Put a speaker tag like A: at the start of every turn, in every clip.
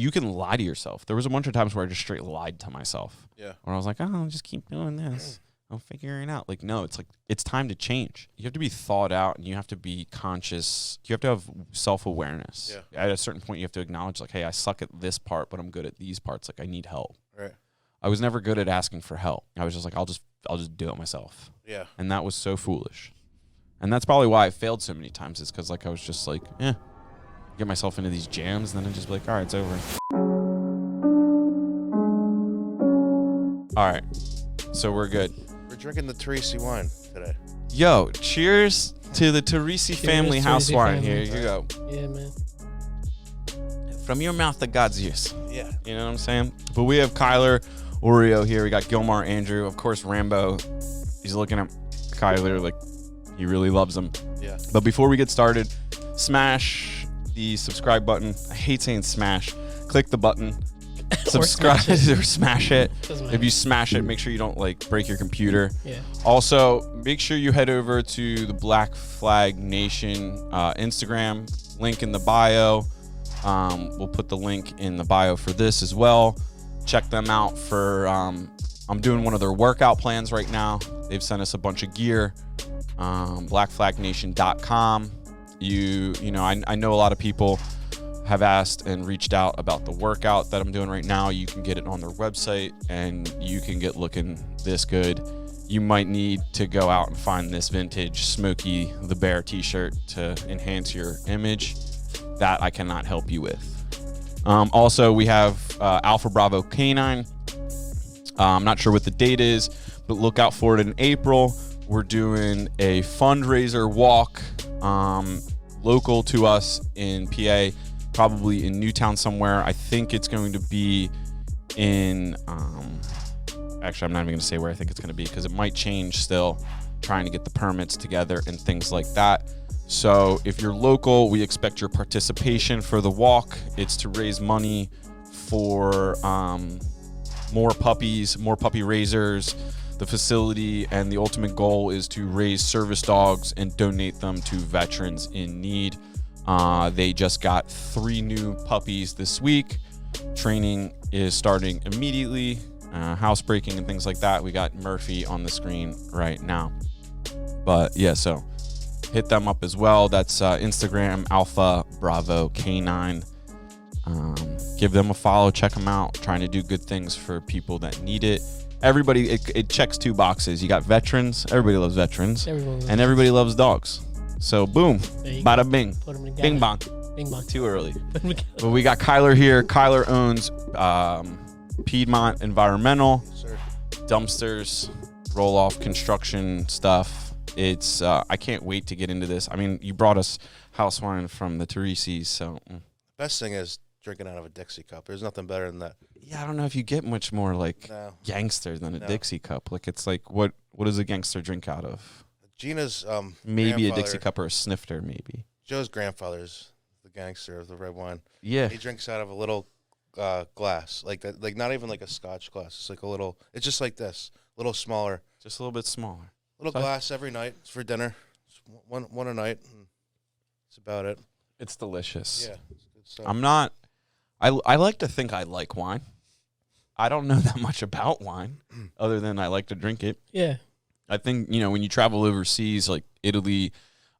A: you can lie to yourself. There was a bunch of times where I just straight lied to myself.
B: Yeah.
A: Where I was like, oh, I'll just keep doing this. I'm figuring it out. Like, no, it's like, it's time to change. You have to be thought out and you have to be conscious. You have to have self-awareness.
B: Yeah.
A: At a certain point, you have to acknowledge, like, hey, I suck at this part, but I'm good at these parts. Like, I need help.
B: Right.
A: I was never good at asking for help. I was just like, I'll just do it myself.
B: Yeah.
A: And that was so foolish. And that's probably why I failed so many times, is because, like, I was just like, get myself into these jams, and then I'd just be like, all right, it's over. All right. So we're good.
B: We're drinking the Teresi wine today.
A: Yo, cheers to the Teresi family house wine. Here you go.
C: Yeah, man.
A: From your mouth to God's ears.
B: Yeah.
A: You know what I'm saying? But we have Kyler, Iorio here. We got Gilmar, Andrew. Of course, Rambo. He's looking at Kyler like he really loves him.
B: Yeah.
A: But before we get started, smash the subscribe button. I hate saying smash. Click the button. Subscribe or smash it. If you smash it, make sure you don't like break your computer.
C: Yeah.
A: Also, make sure you head over to the Black Flag Nation Instagram, link in the bio. We'll put the link in the bio for this as well. Check them out for, I'm doing one of their workout plans right now. They've sent us a bunch of gear, blackflagnation.com. You know, I know a lot of people have asked and reached out about the workout that I'm doing right now. You can get it on their website and you can get looking this good. You might need to go out and find this vintage Smokey the Bear t-shirt to enhance your image. That I cannot help you with. Also, we have Alpha Bravo Canine. I'm not sure what the date is, but look out for it in April. We're doing a fundraiser walk local to us in PA, probably in Newtown somewhere. I think it's going to be in, actually, I'm not even going to say where I think it's going to be because it might change still, trying to get the permits together and things like that. So if you're local, we expect your participation for the walk. It's to raise money for more puppies, more puppy raisers, the facility, and the ultimate goal is to raise service dogs and donate them to veterans in need. They just got 3 new puppies this week. Training is starting immediately, housebreaking and things like that. We got Murphy on the screen right now. But yeah, so hit them up as well. That's Instagram, Alpha Bravo K9. Give them a follow, check them out. Trying to do good things for people that need it. Everybody, it checks 2 boxes. You got veterans, everybody loves veterans, and everybody loves dogs. So boom, bada bing, bing bong.
C: Bing bong.
A: Too early. But we got Kyler here. Kyler owns Piedmont Environmental,
B: Sir.
A: dumpsters, roll-off construction stuff. It's I can't wait to get into this. I mean, you brought us house wine from the Teresis, so
B: Best thing is drinking out of a Dixie cup. There's nothing better than that.
A: yeah, I don't know if you get much more like gangster than a Dixie cup. Like it's like what does a gangster drink out of?
B: Gina's
A: Maybe a Dixie cup or a snifter, maybe.
B: Joe's grandfather's the gangster of the red wine.
A: Yeah,
B: He drinks out of a little glass, like that, like not even like a Scotch glass. It's like a little. It's just like this, a little smaller,
A: just a little bit smaller.
B: little glass every night for dinner. Just one a night. And that's about it.
A: It's delicious.
B: Yeah, it's good stuff.
A: I'm not. I like to think I like wine. I don't know that much about wine, other than I like to drink it.
C: Yeah.
A: I think, you know, when you travel overseas, like Italy,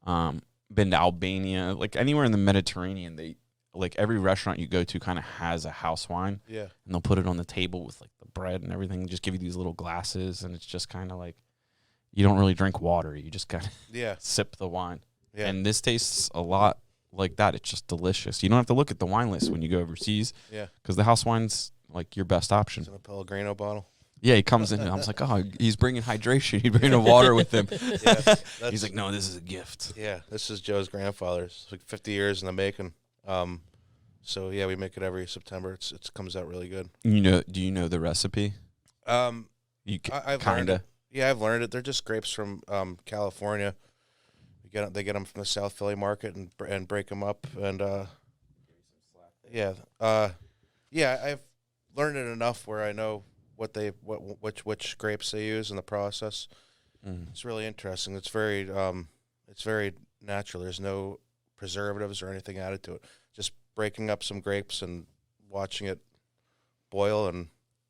A: been to Albania, like anywhere in the Mediterranean, they like every restaurant you go to kind of has a house wine.
B: Yeah.
A: And they'll put it on the table with like the bread and everything, and just give you these little glasses, and it's just kind of like you don't really drink water. You just kind of sip the wine.
B: Yeah.
A: And this tastes a lot like that. It's just delicious. You don't have to look at the wine list when you go overseas.
B: Yeah.
A: Because the house wine's like your best option.
B: It's in a Pellegrino bottle.
A: Yeah, he comes in and I was like, oh, he's bringing hydration. He's bringing water with him.
B: Yeah,
A: he's like, no, this is a gift.
B: Yeah, this is Joe's grandfather's. It's like 50 years in the making. So yeah, we make it every September. It comes out really good.
A: You know? Do you know the recipe?
B: I've learned it. Yeah, I've learned it. They're just grapes from California. They get them from the South Philly market and break them up and I've learned it enough where I know which grapes they use in the process. It's really interesting. It's very natural. There's no preservatives or anything added to it. Just breaking up some grapes and watching it boil and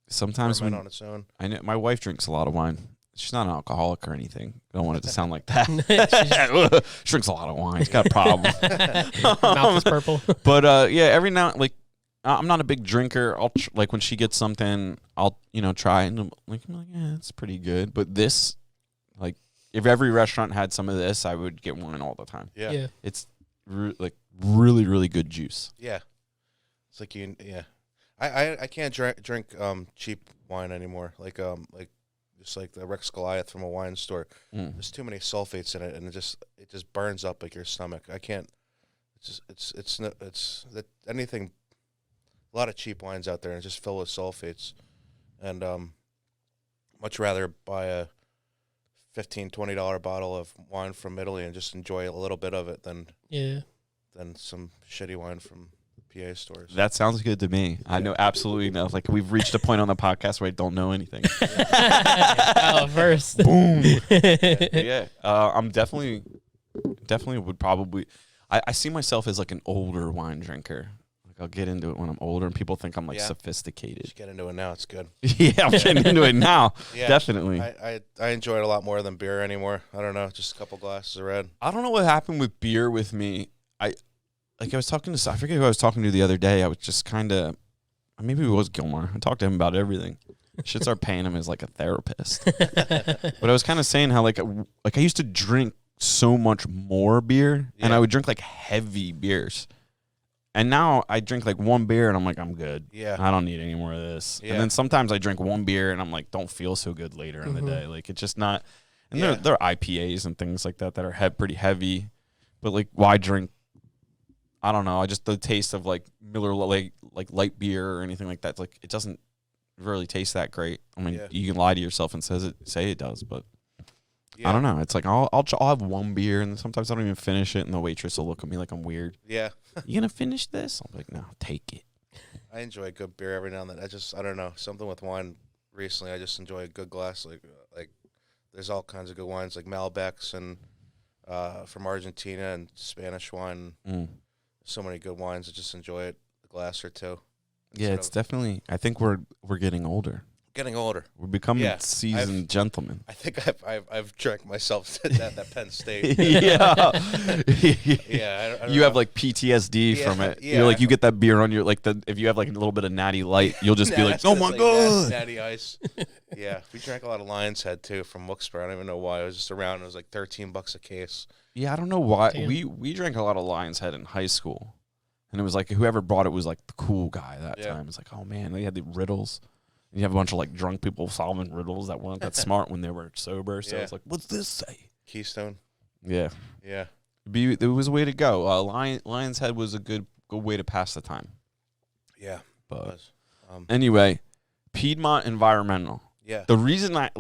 A: sometimes
B: ferment on its own.
A: I know my wife drinks a lot of wine. She's not an alcoholic or anything. I don't want it to sound like that. She drinks a lot of wine. She's got a problem.
C: Mouth is purple.
A: But yeah, every now like I'm not a big drinker. I'll like when she gets something, I'll try it and I'm like yeah, it's pretty good. But this, like, if every restaurant had some of this, I would get wine all the time.
B: Yeah.
A: It's like really really good juice.
B: Yeah. It's like I can't drink cheap wine anymore. Like just like the Rex Goliath from a wine store. There's too many sulfates in it, and it just burns up like your stomach. I can't. It's that anything. A lot of cheap wines out there, and just filled with sulfates, and much rather buy a $15-$20 bottle of wine from Italy and just enjoy a little bit of it than some shitty wine from PA stores.
A: That sounds good to me. I know absolutely no. Like we've reached a point on the podcast where I don't know anything.
C: First.
A: Boom. Yeah. I'm definitely would probably. I see myself as like an older wine drinker. Like I'll get into it when I'm older, and people think I'm like sophisticated.
B: Just get into it now. It's good.
A: Yeah, I'm getting into it now. Yeah, definitely.
B: I enjoy it a lot more than beer anymore. I don't know, just a couple glasses of red.
A: I don't know what happened with beer with me. I was talking to, I forget who I was talking to the other day. I was just kind of, maybe it was Gilmore. I talked to him about everything. Should start paying him as like a therapist. But I was kind of saying how like I used to drink so much more beer, and I would drink like heavy beers. And now I drink like one beer and I'm like, I'm good.
B: Yeah.
A: I don't need any more of this. Yeah. And then sometimes I drink one beer and I'm like, don't feel so good later in the day. Like it's just not. And there are IPAs and things like that are pretty heavy. But like, why drink? I don't know. I just the taste of like Miller like light beer or anything like that. Like it doesn't really taste that great. I mean, you can lie to yourself and say it does, but I don't know. It's like I'll have one beer and sometimes I don't even finish it, and the waitress will look at me like I'm weird.
B: Yeah.
A: You gonna finish this? I'm like, no, take it.
B: I enjoy a good beer every now and then. I don't know, something with wine recently. I just enjoy a good glass. Like there's all kinds of good wines like Malbecs and from Argentina and Spanish wine. So many good wines. I just enjoy it, a glass or two.
A: Yeah, it's definitely. I think we're getting older.
B: Getting older.
A: We're becoming seasoned gentlemen.
B: I think I've drank myself to that Penn State.
A: Yeah.
B: Yeah. I don't
A: you
B: know.
A: have like PTSD from it. Yeah. You're like you get that beer on your if you have like a little bit of Natty Light, you'll just be like, oh my god,
B: Natty Ice. Yeah, we drank a lot of Lion's Head too from Wilkes-Barre. I don't even know why. It was just around. It was like $13 a case.
A: Yeah, I don't know why.
C: Damn.
A: We drank a lot of Lion's Head in high school, and it was like whoever brought it was like the cool guy that time. It's like, oh man, they had the riddles. And you have a bunch of like drunk people solving riddles that weren't that smart when they were sober. So it's like, what's this say?
B: Keystone.
A: Yeah.
B: Yeah.
A: It was a way to go. Lion's Head was a good way to pass the time.
B: Yeah.
A: But anyway, Piedmont Environmental.
B: Yeah.
A: The reason I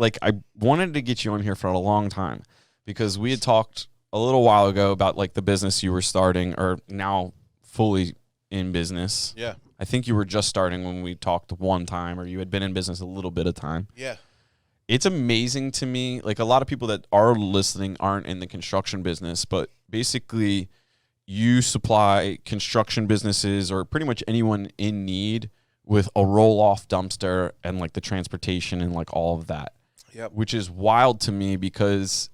A: wanted to get you on here for a long time because we had talked a little while ago about like the business you were starting or now fully in business.
B: Yeah.
A: I think you were just starting when we talked one time, or you had been in business a little bit of time.
B: Yeah.
A: It's amazing to me. Like a lot of people that are listening aren't in the construction business, but basically you supply construction businesses or pretty much anyone in need with a roll-off dumpster and like the transportation and like all of that.
B: Yep.
A: Which is wild to me because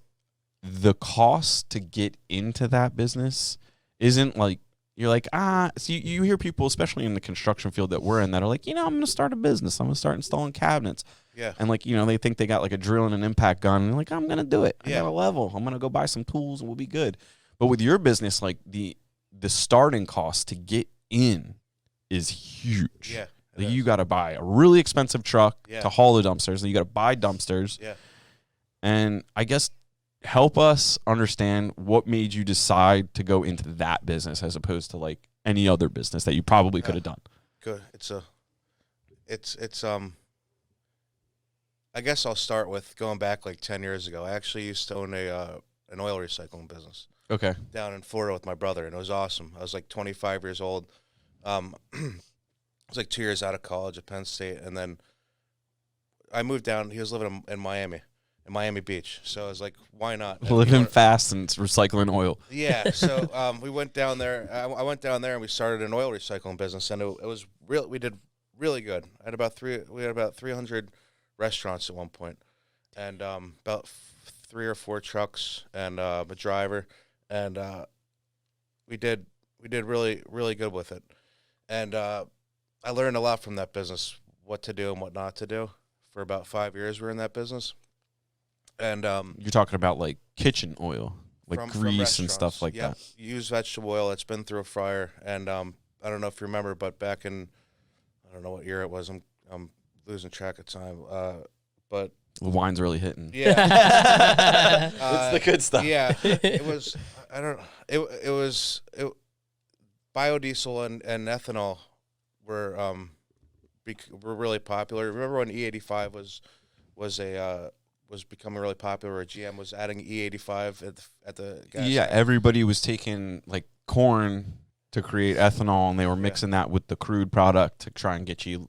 A: the cost to get into that business isn't like, you're like, so you hear people, especially in the construction field that we're in, that are like, I'm going to start a business. I'm going to start installing cabinets.
B: Yeah.
A: And like, they think they got like a drill and an impact gun. And they're like, I'm going to do it. I got a level. I'm going to go buy some tools and we'll be good. But with your business, like the starting cost to get in is huge.
B: Yeah.
A: Like you got to buy a really expensive truck to haul the dumpsters. And you got to buy dumpsters.
B: Yeah.
A: And I guess help us understand what made you decide to go into that business as opposed to like any other business that you probably could have done.
B: Good. I guess I'll start with going back like 10 years ago. I actually used to own an oil recycling business.
A: Okay.
B: Down in Florida with my brother, and it was awesome. I was like 25 years old. I was like 2 years out of college at Penn State, and then I moved down. He was living in Miami, in Miami Beach. So I was like, why not?
A: Living fast and recycling oil.
B: Yeah. So we went down there. I went down there and we started an oil recycling business, and it was real. We did really good. We had about 300 restaurants at one point, and about 3 or 4 trucks and a driver, and we did really really good with it, and I learned a lot from that business, what to do and what not to do. For about 5 years, we were in that business, and
A: You're talking about like kitchen oil, like
B: from
A: grease and
B: restaurants.
A: stuff like
B: Yep.
A: that.
B: Used vegetable oil that's been through a fryer, and I don't know if you remember, but back in I don't know what year it was. I'm losing track of time, but
A: The wine's really hitting.
B: yeah.
A: It's the good stuff.
B: Yeah, it was. I don't. It was. Biodiesel and ethanol were were really popular. Remember when E85 was becoming really popular? Or GM was adding E85 at the gas
A: Yeah,
B: station?
A: everybody was taking like corn to create ethanol, and they were mixing that with the crude product to try and get you,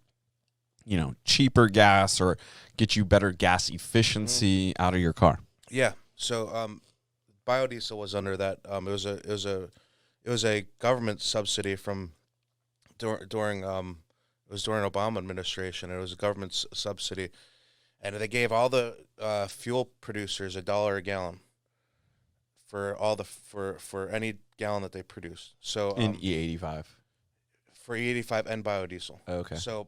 A: cheaper gas or get you better gas efficiency out of your car.
B: Yeah. So biodiesel was under that. It was a government subsidy from during it was during Obama administration. It was a government subsidy, and they gave all the fuel producers $1 a gallon for all the for any gallon that they produced. So
A: In E85.
B: for E85 and biodiesel.
A: Okay.
B: So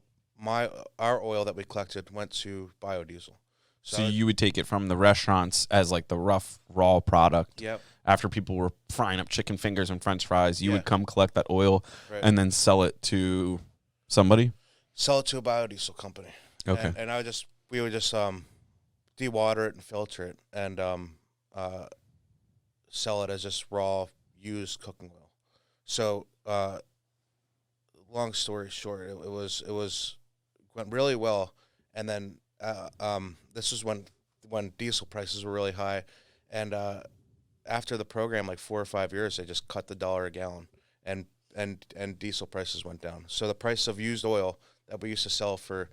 B: our oil that we collected went to biodiesel.
A: So you would take it from the restaurants as like the rough, raw product.
B: Yep.
A: After people were frying up chicken fingers and french fries, you
B: Yeah.
A: would come collect that oil
B: Right.
A: and then sell it to somebody?
B: Sell it to a biodiesel company.
A: Okay.
B: And we would just dewater it and filter it and sell it as just raw used cooking oil. So long story short, it went really well, and then this was when diesel prices were really high, and after the program, like 4 or 5 years, they just cut the $1 a gallon, and diesel prices went down. So the price of used oil that we used to sell for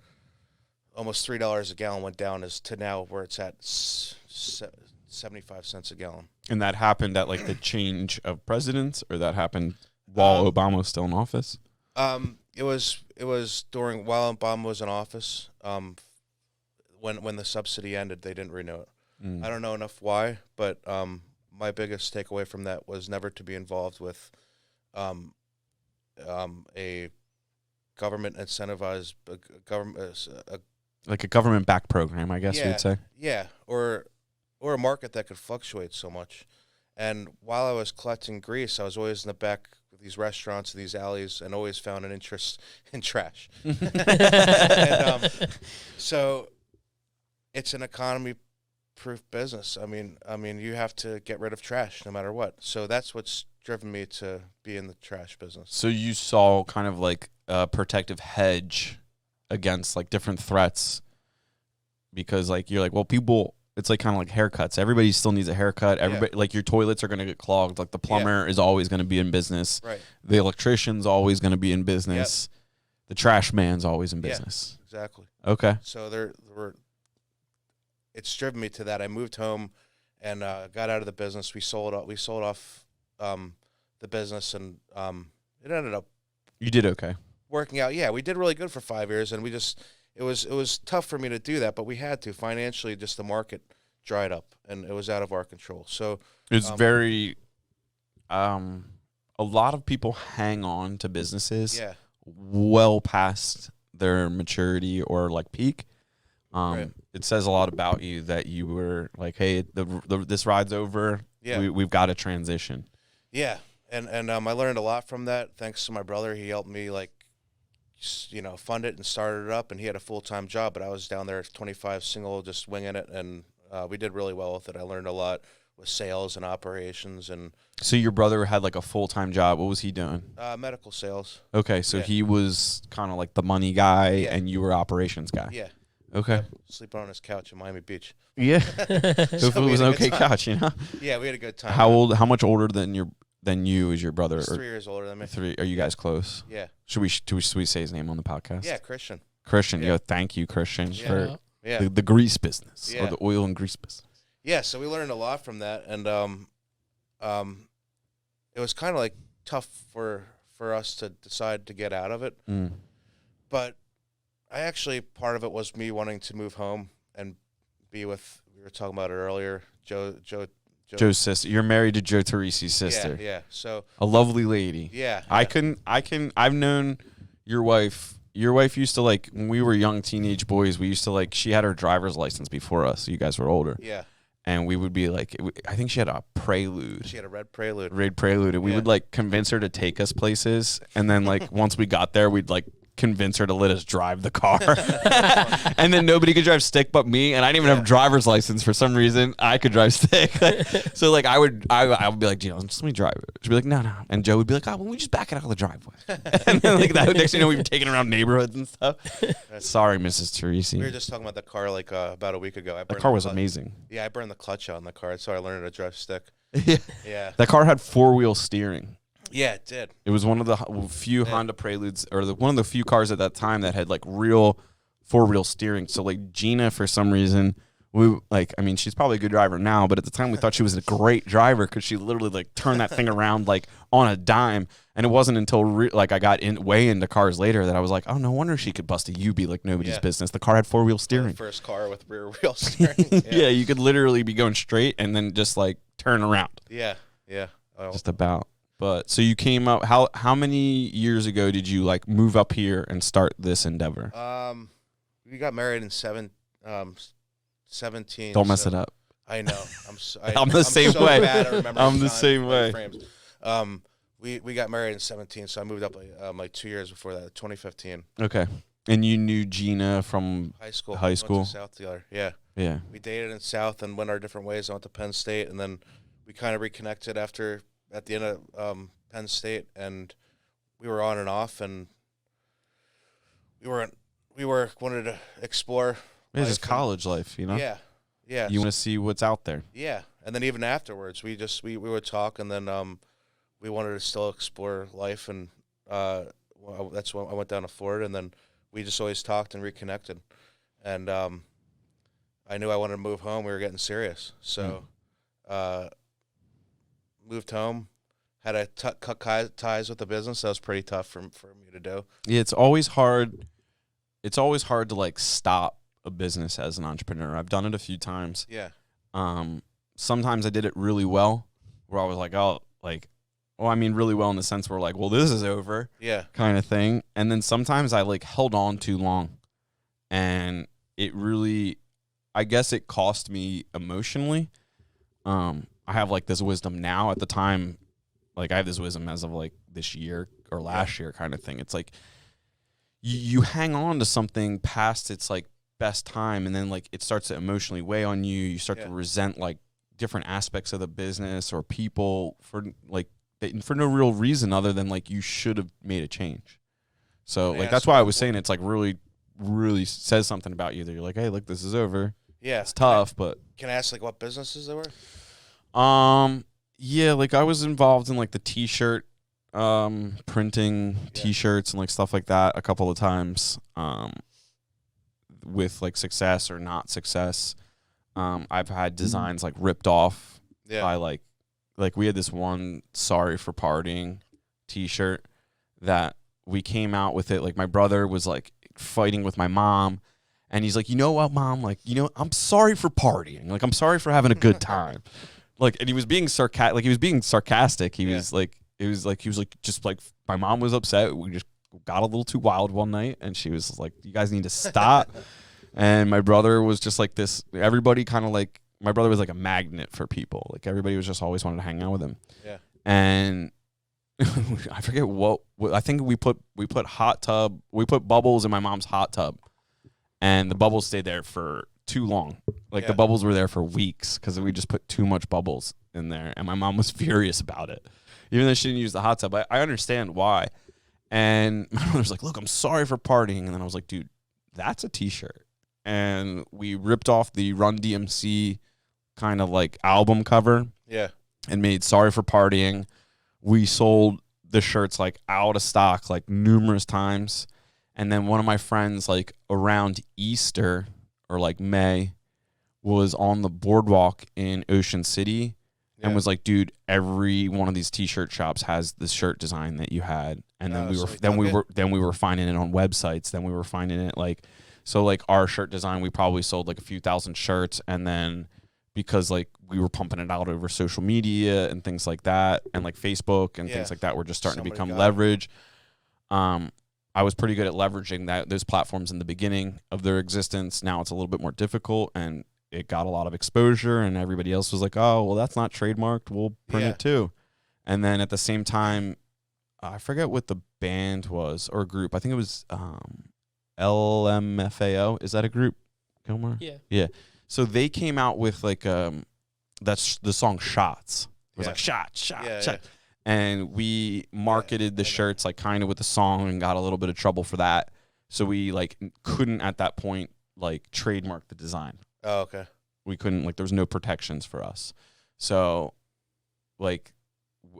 B: almost $3 a gallon went down as to now where it's at 75 cents a gallon.
A: And that happened at like the change of presidents, or that happened while Obama was still in office?
B: It was while Obama was in office. When the subsidy ended, they didn't renew it. I don't know enough why, but my biggest takeaway from that was never to be involved with a government incentivized
A: Like a government-backed program, I guess
B: Yeah.
A: you'd say.
B: yeah, or a market that could fluctuate so much. And while I was collecting grease, I was always in the back of these restaurants, these alleys, and always found an interest in trash. And, so it's an economy-proof business. I mean, you have to get rid of trash no matter what. So that's what's driven me to be in the trash business.
A: So you saw kind of like a protective hedge against like different threats, because like you're like, well, people, it's like kind of like haircuts. Everybody still needs a haircut. Everybody, like your toilets are going to get clogged. Like the plumber is always going to be in business.
B: Right.
A: The electrician's always going to be in business. The trash man's always in
B: Yeah.
A: business.
B: Exactly.
A: Okay.
B: So it's driven me to that. I moved home and got out of the business. We sold off the business, and it ended up
A: You did okay.
B: working out. Yeah, we did really good for 5 years, and it was tough for me to do that, but we had to financially. Just the market dried up, and it was out of our control. So
A: It's very, a lot of people hang on to businesses
B: yeah,
A: well past their maturity or like peak.
B: Right.
A: It says a lot about you that you were like, hey, this ride's over.
B: Yeah.
A: We've got to transition.
B: yeah, and I learned a lot from that. Thanks to my brother, he helped me fund it and started it up, and he had a full-time job, but I was down there at 25 single, just winging it, and we did really well with it. I learned a lot with sales and operations and
A: So your brother had like a full-time job. What was he doing?
B: medical sales.
A: Okay, so
B: Yeah.
A: he was kind of like the money guy,
B: Yeah.
A: and you were operations guy.
B: Yeah,
A: Okay.
B: sleeping on his couch in Miami Beach.
A: Yeah.
B: So
A: If it
B: we
A: was
B: had
A: an
B: a good
A: okay
B: time.
A: couch, you know.
B: Yeah, we had a good time.
A: How much older than you is your brother?
B: He's
A: Or
B: 3 years older than me.
A: 3? Are you guys close?
B: Yeah,
A: Should we say his name on the podcast?
B: yeah, Christian.
A: Christian.
B: Yeah.
A: Yo, thank you, Christian,
B: Yeah.
A: for
C: Yeah.
B: Yeah.
A: The grease business
B: Yeah.
A: or the oil and grease business.
B: Yeah, so we learned a lot from that, and it was kind of like tough for us to decide to get out of it. But I actually, part of it was me wanting to move home and be with, we were talking about it earlier,
A: Joe's sister. You're married to Joe Teresi's sister.
B: Yeah. So
A: a lovely lady.
B: Yeah.
A: I've known your wife. Your wife used to, like, when we were young teenage boys, we used to, like, she had her driver's license before us. You guys were older.
B: Yeah.
A: And we would be like, I think she had a Prelude.
B: She had a red Prelude.
A: Red Prelude. And we would, like, convince her to take us places. And then, like, once we got there, we'd, like, convince her to let us drive the car. And then nobody could drive stick but me. And I didn't even have a driver's license for some reason. I could drive stick. So, like, I would be like, Gino, just let me drive it. She'd be like, no. And Joe would be like, oh, well, we just back it out of the driveway. And then, like, that next thing you know, we were taking around neighborhoods and stuff. Sorry, Mrs. Teresi.
B: We were just talking about the car, like, about a week ago.
A: The car was amazing.
B: Yeah, I burned the clutch out on the car, so I learned how to drive stick. Yeah.
A: That car had 4-wheel steering.
B: Yeah, it did.
A: It was one of the few Honda Preludes, or one of the few cars at that time that had, like, real 4-wheel steering. So, like, Gina, for some reason, she's probably a good driver now, but at the time we thought she was a great driver because she literally, like, turned that thing around, like, on a dime. And it wasn't until I got way into cars later that I was like, oh, no wonder she could bust a UB like nobody's business. The car had 4-wheel steering.
B: The first car with rear wheel steering.
A: Yeah, you could literally be going straight and then just, like, turn around.
B: Yeah.
A: Just about. But so you came up. How many years ago did you, like, move up here and start this endeavor?
B: We got married in 17.
A: Don't mess it up.
B: I know.
A: I'm the same way.
B: Bad at remembering
A: I'm the same way.
B: frames. We got married in 17, so I moved up like 2 years before that, 2015.
A: Okay. And you knew Gina from
B: high school.
A: High school.
B: Went to South together. Yeah.
A: Yeah.
B: We dated in South and went our different ways. I went to Penn State, and then we kind of reconnected at the end of Penn State, and we were on and off, and we wanted to explore.
A: It's just college life, you know.
B: Yeah.
A: You want to see what's out there.
B: Yeah, and then even afterwards, we would talk, and then we wanted to still explore life, and that's when I went down to Florida, and then we just always talked and reconnected, and I knew I wanted to move home. We were getting serious, so moved home. Had to cut ties with the business. That was pretty tough for me to do.
A: Yeah, it's always hard. It's always hard to, like, stop a business as an entrepreneur. I've done it a few times.
B: Yeah.
A: Sometimes I did it really well, where I was like, really well in the sense where, like, well, this is over.
B: Yeah.
A: Kind of thing. And then sometimes I, like, held on too long, and it really, I guess it cost me emotionally. I have, like, this wisdom now. At the time, like, I have this wisdom as of, like, this year or last year kind of thing. It's like you hang on to something past its, like, best time, and then, like, it starts to emotionally weigh on you. You start to resent, like, different aspects of the business or people for no real reason other than, like, you should have made a change. So, like, that's why I was saying it's, like, really, really says something about you that you're like, hey, look, this is over.
B: Yeah.
A: It's tough, but.
B: Can I ask, like, what businesses there were?
A: Yeah, like, I was involved in, like, the T-shirt printing T-shirts and, like, stuff like that a couple of times, with, like, success or not success. I've had designs, like, ripped off by, like we had this one sorry for partying T-shirt that we came out with it. Like, my brother was, like, fighting with my mom, and he's like, you know what, Mom? Like, you know, I'm sorry for partying. Like, I'm sorry for having a good time. Like, and he was being sarcastic. He was like, just like, my mom was upset. We just got a little too wild one night, and she was like, you guys need to stop. And my brother was just like this. Everybody kind of, like, my brother was like a magnet for people. Like, everybody was just always wanted to hang out with him.
B: Yeah.
A: And I forget what I think we put bubbles in my mom's hot tub, and the bubbles stayed there for too long. Like, the bubbles were there for weeks because we just put too much bubbles in there, and my mom was furious about it, even though she didn't use the hot tub. I understand why. And my brother was like, look, I'm sorry for partying. And then I was like, dude, that's a T-shirt. And we ripped off the Run DMC kind of, like, album cover.
B: Yeah.
A: And made Sorry for Partying. We sold the shirts, like, out of stock, like, numerous times. And then one of my friends, like, around Easter or like May was on the boardwalk in Ocean City and was like, dude, every one of these t-shirt shops has this shirt design that you had. And then we were finding it on websites. Then we were finding it like, so like our shirt design, we probably sold like a few thousand shirts. And then because like we were pumping it out over social media and things like that, and like Facebook and things like that, were just starting to become leverage. I was pretty good at leveraging those platforms in the beginning of their existence. Now it's a little bit more difficult, and it got a lot of exposure, and everybody else was like, oh, well, that's not trademarked. We'll print it too. And then at the same time, I forget what the band was or group. I think it was LMFAO. Is that a group, Gilmore?
C: Yeah.
A: Yeah. So they came out with like that's the song Shots. It was like shot.
B: Yeah.
A: And we marketed the shirts like kind of with the song and got a little bit of trouble for that. So we like couldn't at that point like trademark the design.
B: Oh, okay.
A: We couldn't, like, there was no protections for us. So like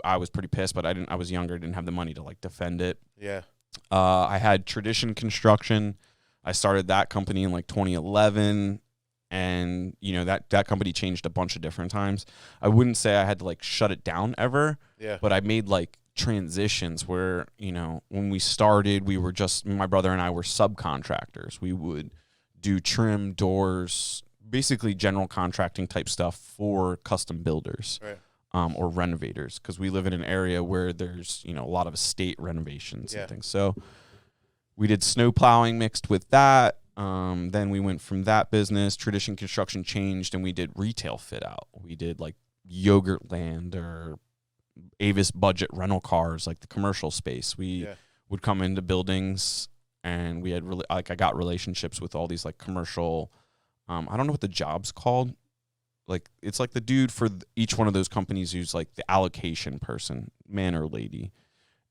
A: I was pretty pissed, but I was younger, didn't have the money to like defend it.
B: Yeah.
A: I had Tradition Construction. I started that company in like 2011. And, you know, that company changed a bunch of different times. I wouldn't say I had to, like, shut it down ever.
B: Yeah.
A: But I made, like, transitions where, you know, when we started, we were just, my brother and I were subcontractors. We would do trim, doors, basically general contracting type stuff for custom builders.
B: Right.
A: Or renovators, because we live in an area where there's, you know, a lot of estate renovations and things. So we did snow plowing mixed with that. Then we went from that business, Tradition Construction changed, and we did retail fit out. We did like Yogurtland or Avis budget rental cars, like the commercial space. We would come into buildings, and we had I got relationships with all these like commercial. I don't know what the job's called. Like it's like the dude for each one of those companies who's like the allocation person, man or lady.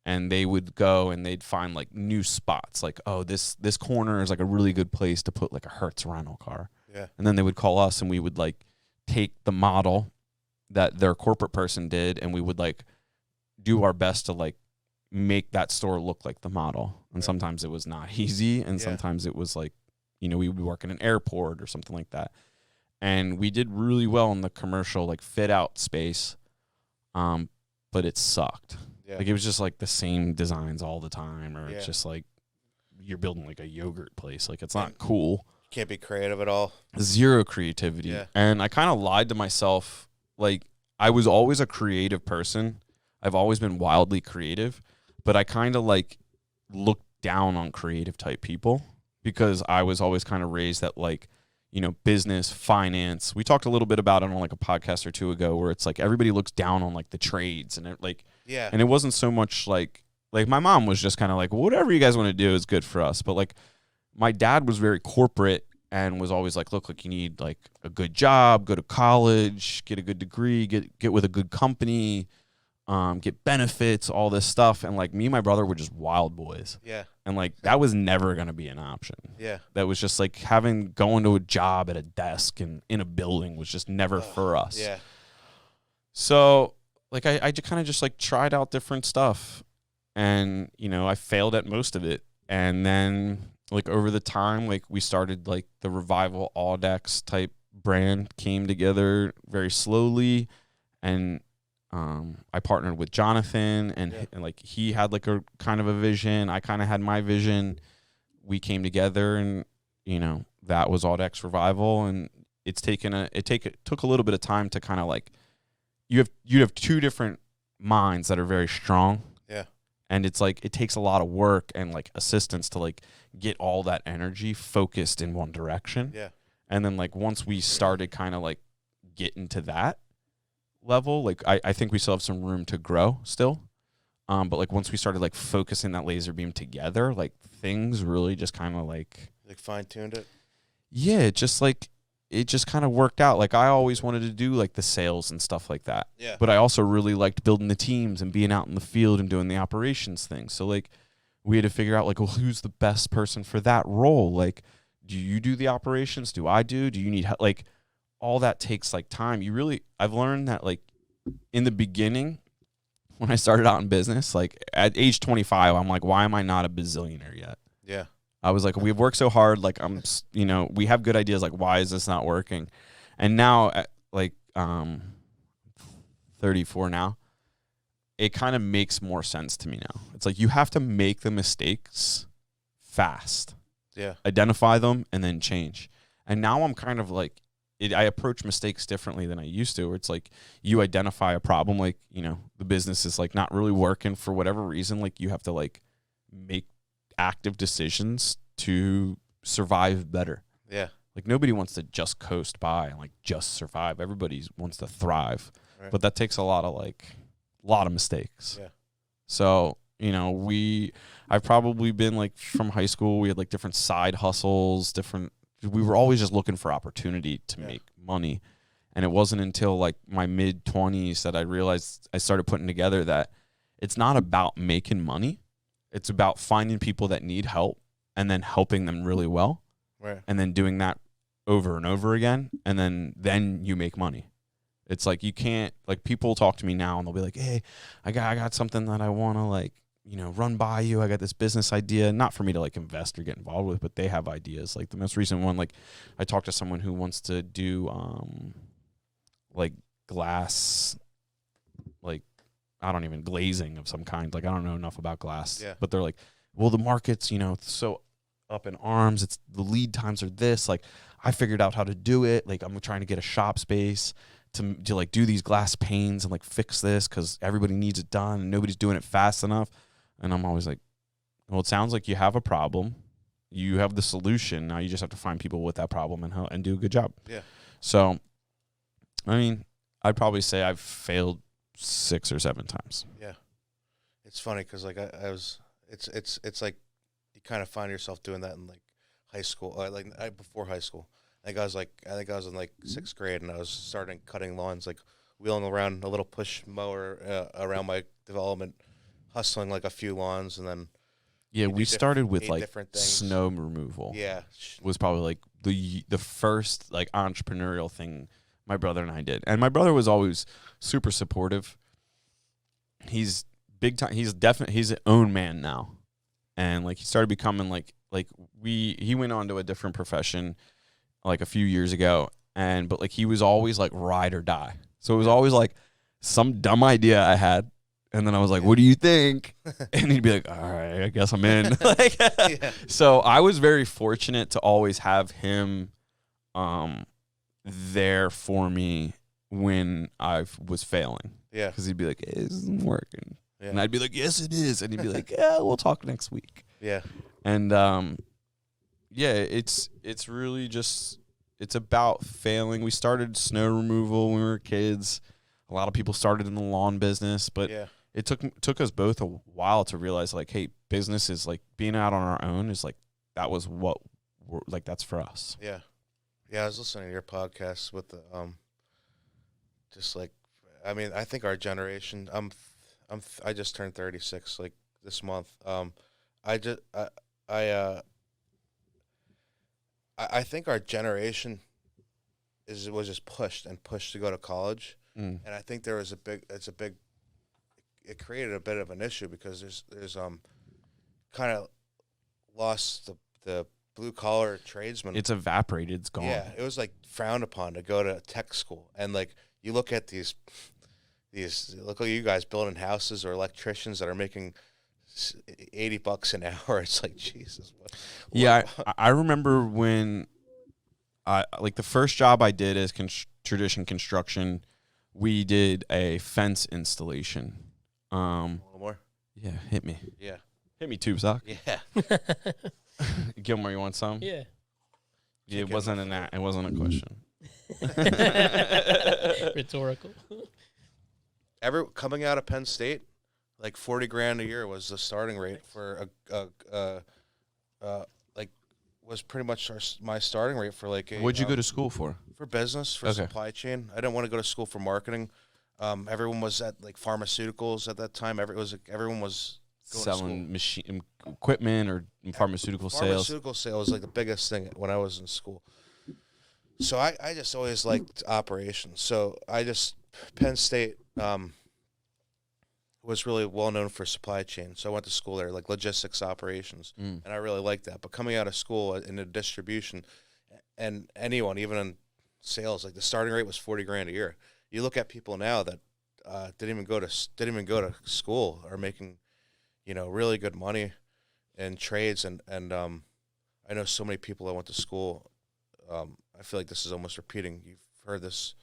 A: And they would go and they'd find like new spots, like, oh, this corner is like a really good place to put like a Hertz rental car.
B: Yeah.
A: And then they would call us, and we would like take the model that their corporate person did, and we would like do our best to like make that store look like the model. And sometimes it was not easy, and sometimes it was like, you know, we would work in an airport or something like that. And we did really well in the commercial like fit out space, but it sucked. Yeah. Like it was just like the same designs all the time, or it's just like you're building like a yogurt place. Like it's not cool.
B: Can't be creative at all.
A: Zero creativity. Yeah. And I kind of lied to myself. Like I was always a creative person. I've always been wildly creative, but I kind of like looked down on creative type people because I was always kind of raised that like, you know, business, finance. We talked a little bit about it on like a podcast or two ago where it's like everybody looks down on like the trades and it like, and it wasn't so much like my mom was just kind of like, well, whatever you guys want to do is good for us. But like my dad was very corporate and was always like, look, like you need like a good job, go to college, get a good degree, get with a good company, get benefits, all this stuff. And like me and my brother were just wild boys. Yeah. And like that was never going to be an option. Yeah. That was just like going to a job at a desk and in a building was just never for us. Yeah. So like I kind of just like tried out different stuff, and you know I failed at most of it. And then like over the time, like we started like the Revival Audex type brand came together very slowly, and I partnered with Jonathan, and like he had like a kind of a vision. I kind of had my vision. We came together, and you know that was Audex Revival, and it took a little bit of time to kind of like you have two different minds that are very strong. Yeah. And it's like it takes a lot of work and like assistance to like get all that energy focused in one direction. Yeah. And then like once we started kind of like getting to that level, like I think we still have some room to grow still. But like once we started like focusing that laser beam together, like things really just kind of like
B: fine-tuned it.
A: Yeah, it just kind of worked out. Like I always wanted to do like the sales and stuff like that. Yeah. But I also really liked building the teams and being out in the field and doing the operations thing. So like we had to figure out like, well, who's the best person for that role? Like, do you do the operations? Do I do? Do you need help? Like all that takes like time. I've learned that like in the beginning when I started out in business, like at age 25, I'm like, why am I not a bazillionaire yet? Yeah. I was like, we've worked so hard. Like, we have good ideas. Like, why is this not working? And now, at, like, 34 now, it kind of makes more sense to me now. It's like you have to make the mistakes fast.
B: Yeah.
A: Identify them and then change. And now I'm kind of like, I approach mistakes differently than I used to, where it's like you identify a problem, like, the business is like not really working for whatever reason. Like, you have to like make active decisions to survive better.
B: Yeah.
A: Like, nobody wants to just coast by and like just survive. Everybody wants to thrive.
B: Right.
A: But that takes a lot of mistakes.
B: Yeah.
A: So, I've probably been like from high school, we had like different side hustles, we were always just looking for opportunity to make money. And it wasn't until like my mid 20s that I realized I started putting together that it's not about making money. It's about finding people that need help and then helping them really well.
B: Right.
A: And then doing that over and over again. And then you make money. It's like you can't, like, people talk to me now and they'll be like, hey, I got something that I want to like, run by you. I got this business idea, not for me to like invest or get involved with, but they have ideas. Like the most recent one, like I talked to someone who wants to do like glass, like I don't even glazing of some kind. Like I don't know enough about glass, but they're like, well, the market's, so up in arms. It's the lead times are this. Like I figured out how to do it. Like I'm trying to get a shop space to like do these glass panes and like fix this because everybody needs it done and nobody's doing it fast enough. And I'm always like, well, it sounds like you have a problem. You have the solution. Now you just have to find people with that problem and do a good job.
B: Yeah.
A: So, I mean, I'd probably say I've failed 6 or 7 times.
B: Yeah. It's funny because like it's like you kind of find yourself doing that in like high school, before high school. I think I was in like 6th grade and I was starting cutting lawns, like wheeling around a little push mower around my development, hustling like a few lawns, and then
A: we started with like
B: different things.
A: Snow removal.
B: Yeah,
A: was probably like the first like entrepreneurial thing my brother and I did, and my brother was always super supportive. He's big time. He's his own man now, and like he started becoming like he went on to a different profession like a few years ago, but like he was always like ride or die. So it was always like some dumb idea I had. And then I was like, what do you think? And he'd be like, all right, I guess I'm in. So I was very fortunate to always have him there for me when I was failing. Yeah. Because he'd be like, hey, this isn't working. Yeah. And I'd be like, yes, it is. And he'd be like, yeah, we'll talk next week. Yeah. And it's really just, it's about failing. We started snow removal when we were kids. A lot of people started in the lawn business, but it took us both a while to realize, like, hey, business is like being out on our own is like, that was what we're like, that's for us. Yeah.
B: Yeah. I was listening to your podcast with the, just like, I mean, I think our generation, I just turned 36 like this month. I think our generation was just pushed to go to college. And I think it created a bit of an issue because there's kind of lost the blue collar tradesman.
A: It's evaporated. It's gone.
B: Yeah, it was like frowned upon to go to tech school, and like you look at these look at you guys building houses or electricians that are making $80 an hour. It's like Jesus.
A: Yeah, I remember when like the first job I did as tradition construction. We did a fence installation.
B: A little more?
A: Yeah, hit me.
B: Yeah.
A: Hit me, Tube Sock.
B: Yeah.
A: Gilmore, you want some?
C: Yeah.
A: It wasn't it wasn't a question.
C: Rhetorical.
B: Coming out of Penn State, like $40,000 a year was the starting rate for was pretty much my starting rate for like a.
A: What'd you go to school for?
B: For business, for supply chain. I didn't want to go to school for marketing. Everyone was at like pharmaceuticals at that time. Everyone was going
A: selling machine equipment or pharmaceutical sales.
B: Pharmaceutical sales was like the biggest thing when I was in school. So I just always liked operations. So Penn State, was really well known for supply chain. So I went to school there, like logistics operations, and I really liked that. But coming out of school in the distribution, and anyone, even in sales, like the starting rate was $40,000 a year. You look at people now that didn't even go to school, are making, really good money in trades, and I know so many people that went to school. I feel like this is almost repeating. You've heard this.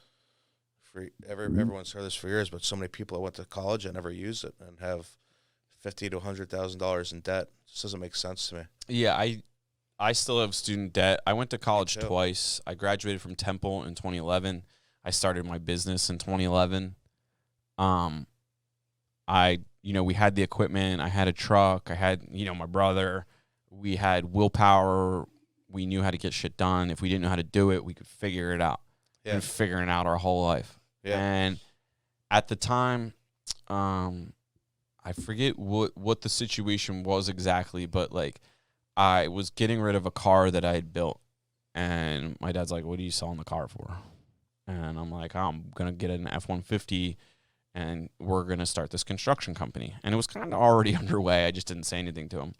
B: Everyone's heard this for years, but so many people that went to college and never used it and have $50,000 to $100,000 in debt. This doesn't make sense to me.
A: Yeah, I still have student debt. I went to college twice. I graduated from Temple in 2011. I started my business in 2011. We had the equipment. I had a truck. I had, my brother. We had willpower. We knew how to get shit done. If we didn't know how to do it, we could figure it out. Yeah. Been figuring out our whole life. Yeah. And at the time, I forget what the situation was exactly, but like I was getting rid of a car that I had built, and my dad's like, "What are you selling the car for?" And I'm like, "I'm gonna get an F-150, and we're gonna start this construction company." And it was kind of already underway. I just didn't say anything to him,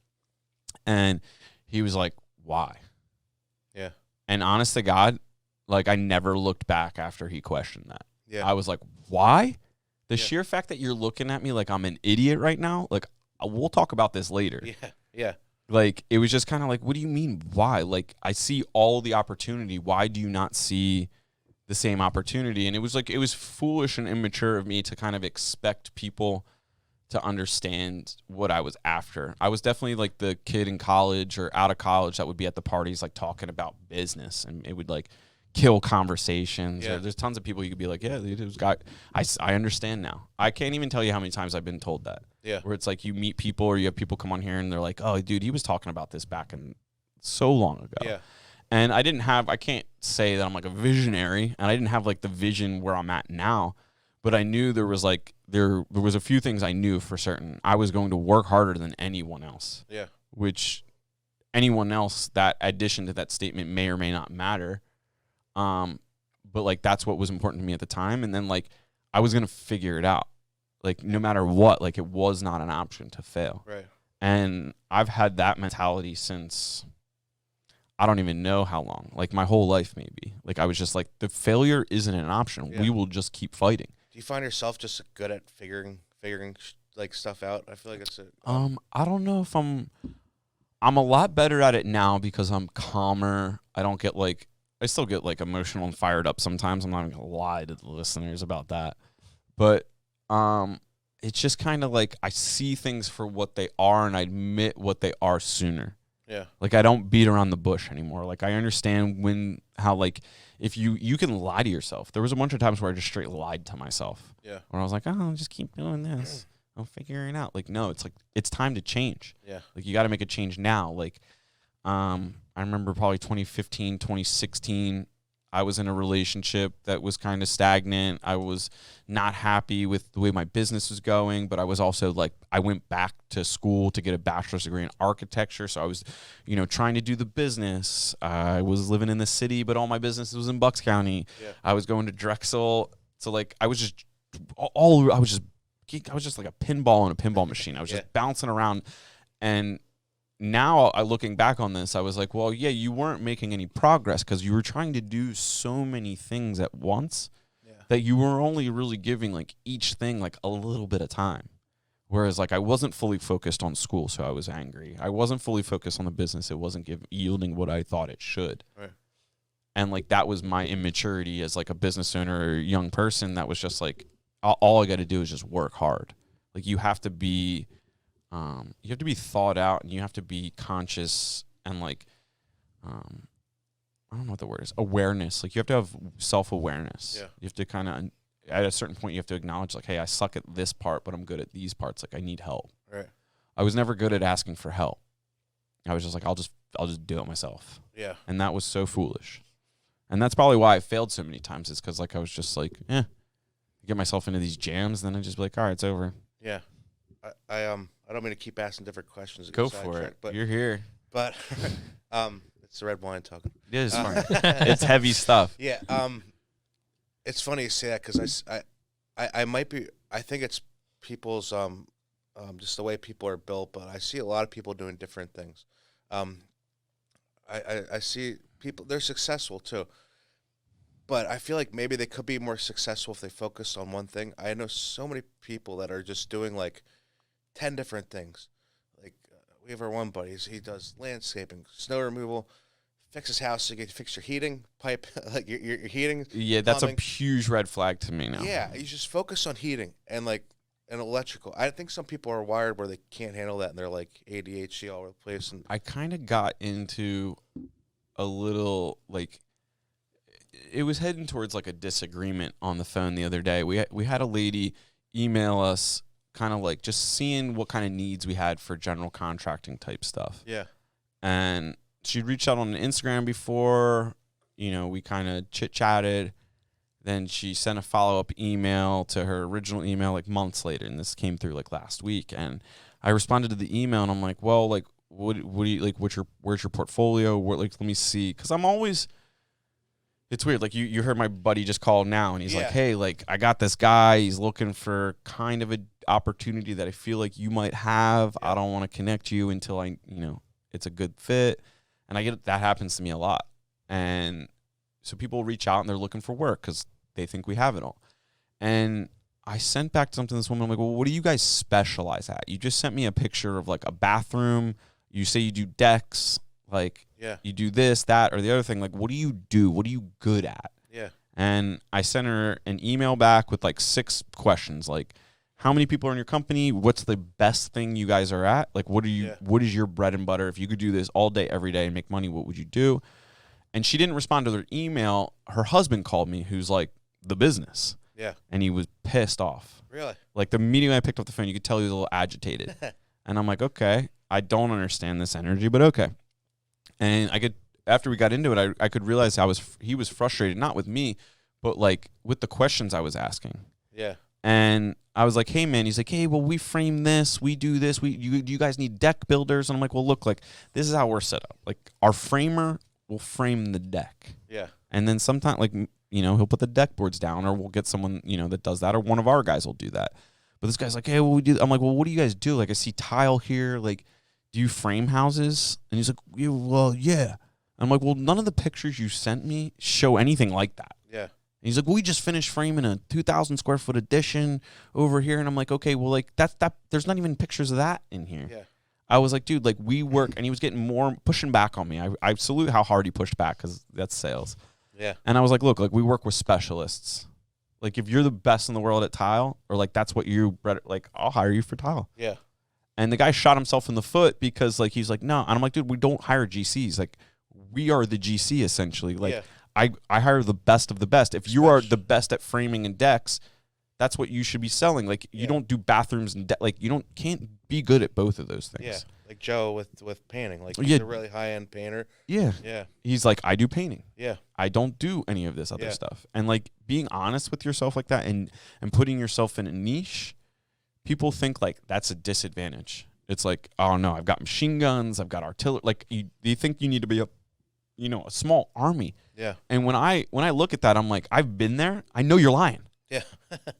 A: and he was like, "Why?"
B: Yeah.
A: And honest to God, like I never looked back after he questioned that.
B: Yeah.
A: I was like, why? The sheer fact that you're looking at me like I'm an idiot right now, like we'll talk about this later.
B: Yeah. Yeah.
A: Like it was just kind of like, what do you mean why? Like I see all the opportunity. Why do you not see the same opportunity? And it was like, it was foolish and immature of me to kind of expect people to understand what I was after. I was definitely like the kid in college or out of college that would be at the parties like talking about business, and it would like kill conversations. Yeah. Or there's tons of people you could be like, yeah, this guy, I understand now. I can't even tell you how many times I've been told that.
B: Yeah.
A: Where it's like you meet people or you have people come on here and they're like, oh, dude, he was talking about this back in so long ago.
B: Yeah.
A: And I can't say that I'm like a visionary, and I didn't have like the vision where I'm at now, but I knew there was like, there was a few things I knew for certain. I was going to work harder than anyone else.
B: Yeah.
A: Which anyone else, that addition to that statement may or may not matter. But like that's what was important to me at the time. And then like I was gonna figure it out. Like no matter what, like it was not an option to fail.
B: Right.
A: And I've had that mentality since I don't even know how long. Like my whole life maybe. Like I was just like, the failure isn't an option. Yeah. We will just keep fighting.
B: Do you find yourself just good at figuring like stuff out? I feel like it's
A: I don't know if I'm a lot better at it now because I'm calmer. I still get like emotional and fired up sometimes. I'm not even gonna lie to the listeners about that. But it's just kind of like I see things for what they are and I admit what they are sooner.
B: Yeah.
A: Like I don't beat around the bush anymore. Like I understand how like if you can lie to yourself. There was a bunch of times where I just straight lied to myself.
B: Yeah.
A: Where I was like, oh, I'll just keep doing this. I'm figuring it out. Like no, it's like it's time to change.
B: Yeah.
A: Like you got to make a change now. Like I remember probably 2015, 2016, I was in a relationship that was kind of stagnant. I was not happy with the way my business was going, but I was also like, I went back to school to get a bachelor's degree in architecture. So I was, trying to do the business. I was living in the city, but all my business was in Bucks County. Yeah. I was going to Drexel. So like, I was just like a pinball in a pinball machine. I was just bouncing around. And now, looking back on this, I was like, well, yeah, you weren't making any progress because you were trying to do so many things at once that you were only really giving like each thing like a little bit of time. Whereas like I wasn't fully focused on school, so I was angry. I wasn't fully focused on the business. It wasn't yielding what I thought it should.
B: Right.
A: And like that was my immaturity as like a business owner or a young person. That was just like, all I got to do is just work hard. Like you have to be thought out, and you have to be conscious and like, I don't know what the word is, awareness. Like you have to have self-awareness. Yeah. You have to kind of, at a certain point, you have to acknowledge like, hey, I suck at this part, but I'm good at these parts. Like I need help.
B: Right.
A: I was never good at asking for help. I was just like, I'll just do it myself.
B: Yeah.
A: And that was so foolish. And that's probably why I failed so many times, is because like I was just like, get myself into these jams, then I just be like, all right, it's over.
B: Yeah. I don't mean to keep asking different questions.
A: Go for it. But you're here.
B: But it's the red wine talking.
A: It is smart. It's heavy stuff.
B: Yeah. It's funny you say that because I might be. I think it's people's just the way people are built, but I see a lot of people doing different things. Um, I see people, they're successful too, but I feel like maybe they could be more successful if they focus on one thing. I know so many people that are just doing like 10 different things. Like we have our one buddy, he does landscaping, snow removal, fix his house so you can fix your heating pipe, like your heating.
A: Yeah, that's
B: plumbing.
A: a huge red flag to me now.
B: Yeah, you just focus on heating and like and electrical. I think some people are wired where they can't handle that and they're like ADHD all over the place. And
A: I kind of got into a little like it was heading towards like a disagreement on the phone the other day. We had a lady email us kind of like just seeing what kind of needs we had for general contracting type stuff.
B: yeah,
A: And she'd reached out on Instagram before, we kind of chit-chatted. Then she sent a follow-up email to her original email like months later, and this came through like last week. And I responded to the email, and I'm like, well, like, what do you like? Where's your portfolio? Let me see, because I'm always. It's weird. Like you heard my buddy just call now, and he's like, hey, like I got this guy. He's looking for kind of an opportunity that I feel like you might have.
B: Yeah.
A: I don't want to connect you until it's a good fit. And I get that happens to me a lot. And so people reach out and they're looking for work because they think we have it all. And I sent back something to this woman. I'm like, well, what do you guys specialize at? You just sent me a picture of like a bathroom. You say you do decks. Like, you do this, that, or the other thing. Like, what do you do? What are you good at?
B: Yeah.
A: And I sent her an email back with like 6 questions. Like, how many people are in your company? What's the best thing you guys are at? Like, what is your bread and butter? If you could do this all day, every day and make money, what would you do? And she didn't respond to their email. Her husband called me, who's like the business.
B: Yeah.
A: And he was pissed off.
B: Really?
A: Like the immediately I picked up the phone, you could tell he was a little agitated. And I'm like, okay, I don't understand this energy, but okay. And after we got into it, I could realize he was frustrated, not with me, but like with the questions I was asking.
B: Yeah.
A: And I was like, hey man, he's like, hey, well, we frame this, we do this, do you guys need deck builders? And I'm like, well, look, like this is how we're set up. Like our framer will frame the deck.
B: Yeah.
A: And then sometimes like, he'll put the deck boards down, or we'll get someone, that does that, or one of our guys will do that. But this guy's like, hey, well, we do. I'm like, well, what do you guys do? Like I see tile here. Like, do you frame houses? And he's like, yeah, well, yeah. I'm like, well, none of the pictures you sent me show anything like that.
B: Yeah.
A: And he's like, well, we just finished framing a 2,000 square foot addition over here. And I'm like, okay, well, like that there's not even pictures of that in here.
B: Yeah.
A: I was like, dude, like we work, and he was getting more pushing back on me. I salute how hard he pushed back, because that's sales.
B: Yeah.
A: And I was like, look, like we work with specialists. Like if you're the best in the world at tile, or like that's what you, like I'll hire you for tile.
B: Yeah.
A: And the guy shot himself in the foot because like he's like, no. And I'm like, dude, we don't hire GCs. Like we are the GC essentially. Like I hire the best of the best. If you are the best at framing and decks, that's what you should be selling. Like you don't do bathrooms and like you can't be good at both of those things.
B: Yeah. Like Joe with painting. Like he's a really high end painter.
A: Yeah.
B: Yeah.
A: He's like, I do painting.
B: Yeah.
A: I don't do any of this other stuff. And like being honest with yourself like that and putting yourself in a niche, people think like that's a disadvantage. It's like, oh no, I've got machine guns, I've got artillery. Like you think you need to be a small army.
B: Yeah.
A: And when I look at that, I'm like, I've been there. I know you're lying.
B: Yeah.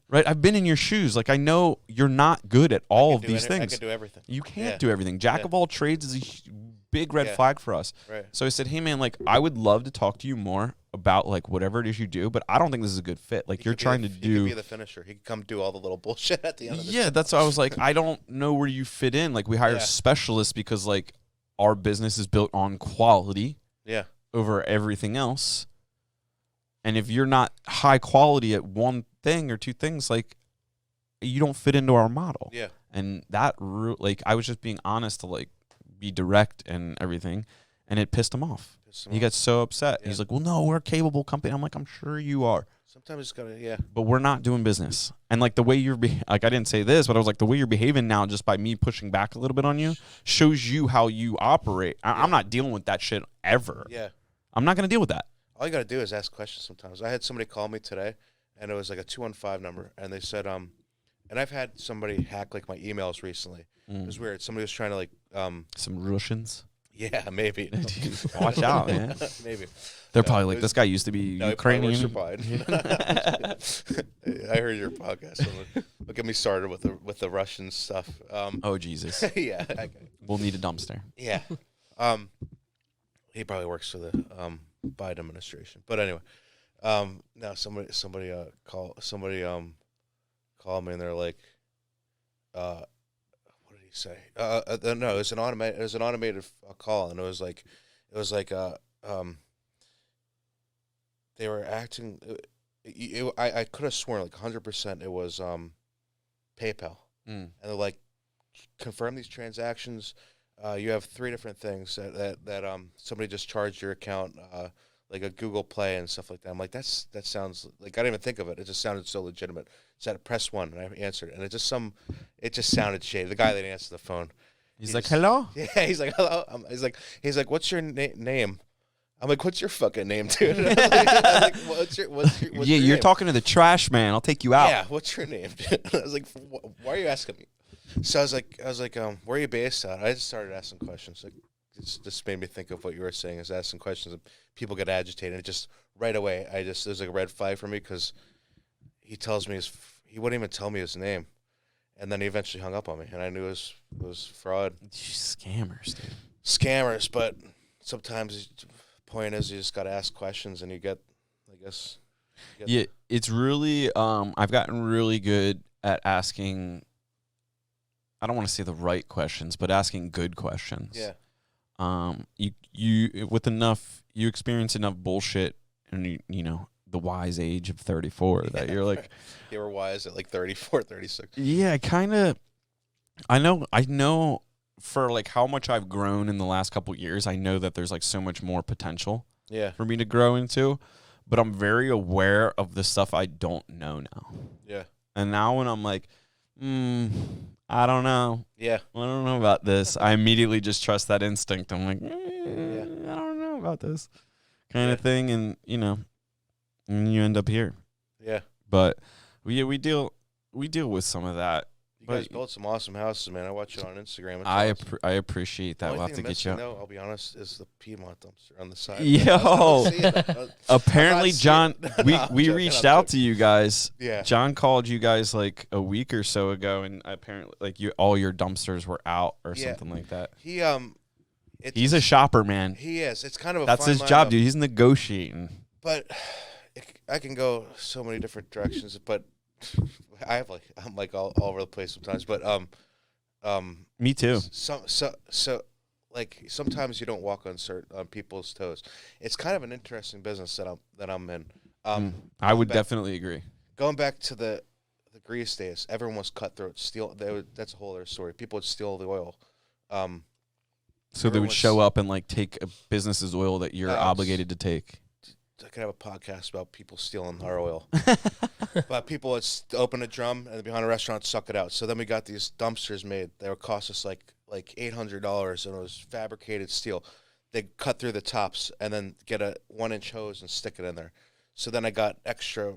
A: Right? I've been in your shoes. Like I know you're not good at all of these things.
B: I can do everything.
A: You can't do everything. Jack of all trades is a big red flag for us.
B: Right.
A: So I said, hey man, like I would love to talk to you more about like whatever it is you do, but I don't think this is a good fit. Like you're trying to do.
B: He could be the finisher. He could come do all the little bullshit at the end of the
A: Yeah, that's why I was like, I don't know where you fit in. Like we hire specialists because like our business is built on quality.
B: Yeah.
A: Over everything else. And if you're not high quality at one thing or two things, like you don't fit into our model.
B: Yeah.
A: And that like I was just being honest to like be direct and everything, and it pissed him off. He got so upset. He's like, well, no, we're a capable company. I'm like, I'm sure you are.
B: Sometimes it's gotta,
A: but we're not doing business. And like the way you're like, I didn't say this, but I was like, the way you're behaving now, just by me pushing back a little bit on you, shows you how you operate. I'm not dealing with that shit ever.
B: Yeah.
A: I'm not gonna deal with that.
B: All you gotta do is ask questions sometimes. I had somebody call me today, and it was like a 215 number, and they said, and I've had somebody hack like my emails recently. It was weird. Somebody was trying to like,
A: some Russians.
B: Yeah, maybe.
A: Watch out, man.
B: Maybe.
A: They're probably like, this guy used to be
B: No, he probably
A: Ukrainian.
B: works for Biden. I heard your podcast. Don't get me started with the Russian stuff.
A: Oh, Jesus.
B: Yeah.
A: We'll need a dumpster.
B: Yeah. He probably works for the Biden administration. But anyway, now somebody called me and they're like, what did he say? No, it was an automated call, and it was like they were acting. I could have sworn like 100% it was PayPal, and they're like, confirm these transactions. You have 3 different things that somebody just charged your account, like a Google Play and stuff like that. I'm like, that sounds like, I didn't even think of it. It just sounded so legitimate. So I press 1 and I answered, and it just sounded shady. The guy that answered the phone,
A: He's like, hello?
B: yeah, he's like, hello. He's like, what's your name? I'm like, what's your fucking name, dude? I was like, what's your
A: Yeah, you're
B: name?
A: talking to the trash man. I'll take you out.
B: Yeah, what's your name, dude? I was like, why are you asking me? So I was like, where are you based at? I just started asking questions. Like, it just made me think of what you were saying. Is asking questions, and people get agitated. And it just right away, there's like a red flag for me, because he tells me he wouldn't even tell me his name, and then he eventually hung up on me, and I knew it was fraud.
A: Scammers, dude.
B: Scammers, but sometimes the point is you just got to ask questions, and you get, I guess.
A: Yeah, it's really. I've gotten really good at asking. I don't want to say the right questions, but asking good questions.
B: Yeah.
A: You with enough, you experience enough bullshit, and you know the wise age of 34 that you're like,
B: you were wise at like 34, 36.
A: yeah, I know for like how much I've grown in the last couple of years. I know that there's like so much more potential.
B: Yeah.
A: For me to grow into, but I'm very aware of the stuff I don't know now.
B: Yeah.
A: And now when I'm like, I don't know.
B: Yeah.
A: I don't know about this. I immediately just trust that instinct. I'm like, I don't know about this kind of thing. And, and you end up here.
B: Yeah.
A: But we deal with some of that.
B: You guys built some awesome houses, man. I watch it on Instagram.
A: I appreciate that. We'll have to get you up.
B: I'll be honest, is the Piedmont dumpster on the side.
A: Yo. Apparently, John, we reached out to you guys.
B: Yeah.
A: John called you guys like a week or so ago, and apparently, like all your dumpsters were out or something like that.
B: He's
A: a shopper, man.
B: He is. It's kind of a
A: that's
B: fine
A: his
B: line
A: job, dude. He's negotiating.
B: But I can go so many different directions. But I'm like all over the place sometimes. But
A: me too.
B: So like sometimes you don't walk on people's toes. It's kind of an interesting business that I'm in.
A: I would definitely agree.
B: Going back to the grease days, everyone was cutthroat. That's a whole other story. People would steal the oil.
A: So they would show up and like take a business's oil that you're obligated to take.
B: I could have a podcast about people stealing our oil. But people would open a drum and behind a restaurant suck it out. So then we got these dumpsters made. They would cost us like $800, and it was fabricated steel. They'd cut through the tops and then get a 1-inch hose and stick it in there. So then I got extra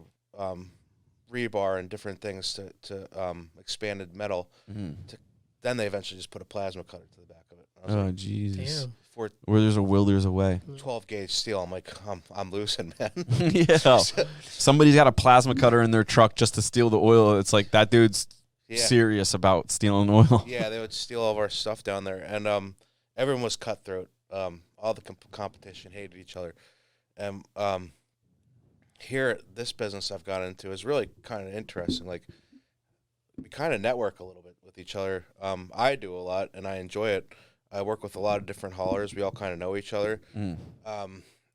B: rebar and different things to expanded metal. Then they eventually just put a plasma cutter to the back of it.
A: Oh, Jesus.
C: Damn.
A: Where there's a will, there's a way.
B: 12 gauge steel. I'm like, I'm losing, man.
A: Yeah. Somebody's got a plasma cutter in their truck just to steal the oil. It's like that dude's serious about stealing oil.
B: Yeah, they would steal all of our stuff down there. And everyone was cutthroat. All the competition hated each other. And here, this business I've got into is really kind of interesting. Like, we kind of network a little bit with each other. I do a lot, and I enjoy it. I work with a lot of different haulers. We all kind of know each other.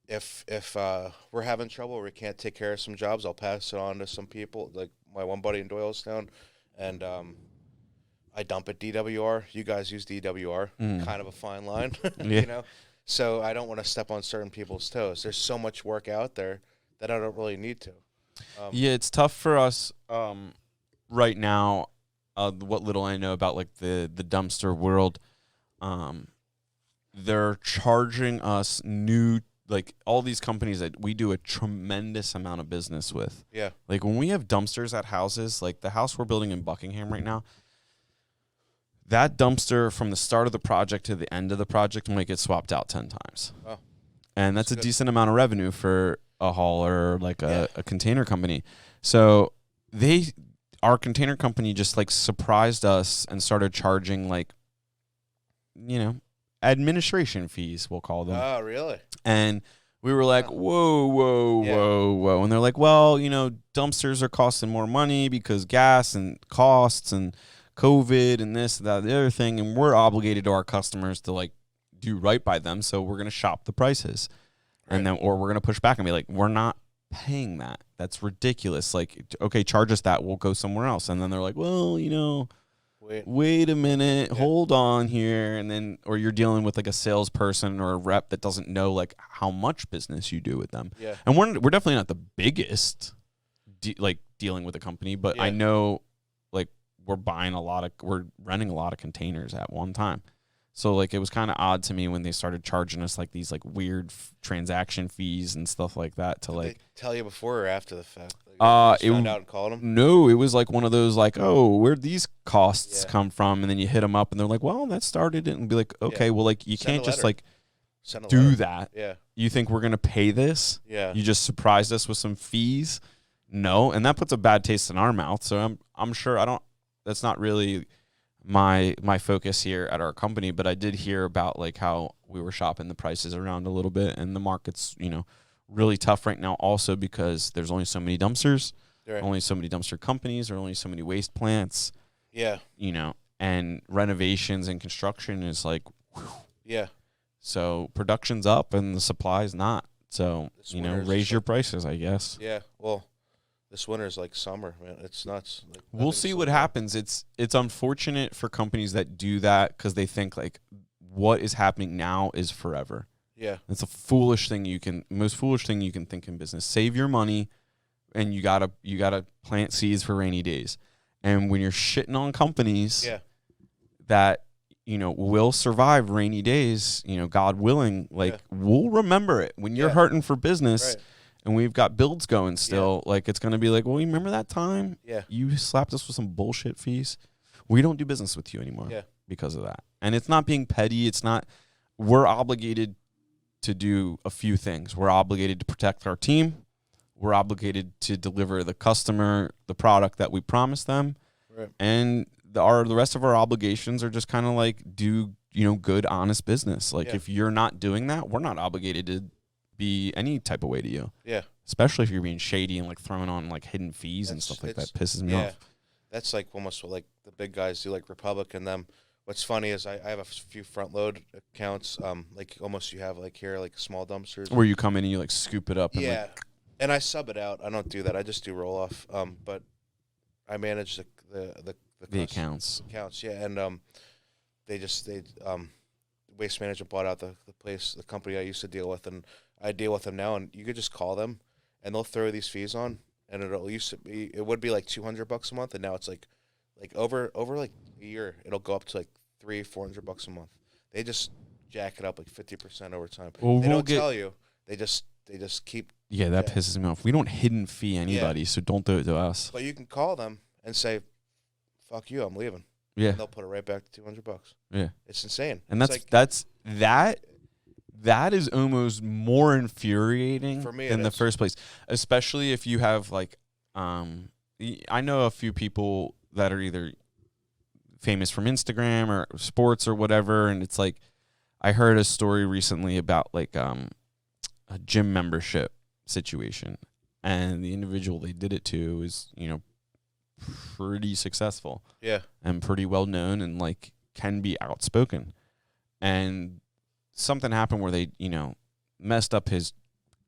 B: If we're having trouble or we can't take care of some jobs, I'll pass it on to some people, like my one buddy in Doylestown, and I dump at DWR. You guys use DWR, kind of a fine line, you know? So I don't want to step on certain people's toes. There's so much work out there that I don't really need to.
A: Yeah, it's tough for us right now. What little I know about like the dumpster world, they're charging us like all these companies that we do a tremendous amount of business with.
B: Yeah.
A: Like when we have dumpsters at houses, like the house we're building in Buckingham right now, that dumpster from the start of the project to the end of the project might get swapped out 10 times.
B: Oh,
A: and that's a
B: good.
A: decent amount of revenue for a hauler or like a container company. So our container company just like surprised us and started charging like, administration fees, we'll call them.
B: Oh, really?
A: And we were like, whoa. And they're like, well, dumpsters are costing more money because gas and costs and COVID and this, that, the other thing. And we're obligated to our customers to like do right by them. So we're going to shop the prices.
B: Right.
A: And then, or we're going to push back and be like, we're not paying that. That's ridiculous. Like, okay, charge us that. We'll go somewhere else. And then they're like, well, wait a minute, hold on here. And then, or you're dealing with like a salesperson or a rep that doesn't know like how much business you do with them.
B: Yeah.
A: And we're definitely not the biggest dealing with a company, but I know like we're renting a lot of containers at one time. So like it was kind of odd to me when they started charging us like these like weird transaction fees and stuff like that to
B: Did
A: like
B: they tell you before or after the fact? Like, you found out and called them?
A: No, it was like one of those like, oh, where'd these costs come from? And then you hit them up and they're like, well, that started it, and be like, okay, well, like you can't just like do that.
B: Yeah.
A: You think we're gonna pay this?
B: Yeah.
A: You just surprised us with some fees? No, and that puts a bad taste in our mouth. So I'm sure that's not really my focus here at our company, but I did hear about like how we were shopping the prices around a little bit, and the market's really tough right now also because there's only so many dumpsters, only so many dumpster companies, or only so many waste plants.
B: Yeah.
A: And renovations and construction is like, whew.
B: Yeah.
A: So production's up and the supply's not. So, raise your prices, I guess.
B: Yeah. Well, this winter is like summer, man. It's nuts. Like,
A: we'll see what happens. It's unfortunate for companies that do that because they think like what is happening now is forever.
B: Yeah.
A: It's a foolish thing most foolish thing you can think in business. Save your money, and you gotta plant seeds for rainy days. And when you're shitting on companies that will survive rainy days, God willing, like we'll remember it when you're hurting for business, and we've got builds going still. Like it's gonna be like, well, you remember that time?
B: Yeah.
A: You slapped us with some bullshit fees. We don't do business with you anymore because of that. And it's not being petty. It's not. We're obligated to do a few things. We're obligated to protect our team. We're obligated to deliver the customer the product that we promised them.
B: Right.
A: And the rest of our obligations are just kind of like do, good, honest business. Like if you're not doing that, we're not obligated to be any type of way to you.
B: Yeah.
A: Especially if you're being shady and like throwing on like hidden fees and stuff like that. Pisses me off.
B: That's like almost what like the big guys do, like Republic and them. What's funny is I have a few front load accounts, like almost you have like here, like small dumpsters.
A: Where you come in and you like scoop it up. And
B: and I sub it out. I don't do that. I just do roll off. But I manage the
A: accounts.
B: And Waste Management bought out the company I used to deal with, and I deal with them now. And you could just call them, and they'll throw these fees on, and it would be like $200 a month, and now it's like over like a year, it'll go up to like $300-400 a month. They just jack it up like 50% over time.
A: Well,
B: they don't tell you. They just keep.
A: Yeah, that pisses me off. We don't hidden fee anybody, so don't do it to us.
B: But you can call them and say, "Fuck you, I'm leaving."
A: Yeah,
B: and they'll put it right back to $200.
A: Yeah,
B: it's insane.
A: And that is almost more infuriating
B: for me
A: in the first place, especially if you have like, I know a few people that are either famous from Instagram or sports or whatever, and it's like I heard a story recently about like a gym membership situation, and the individual they did it to is pretty successful, and pretty well known, and like can be outspoken, and something happened where they messed up his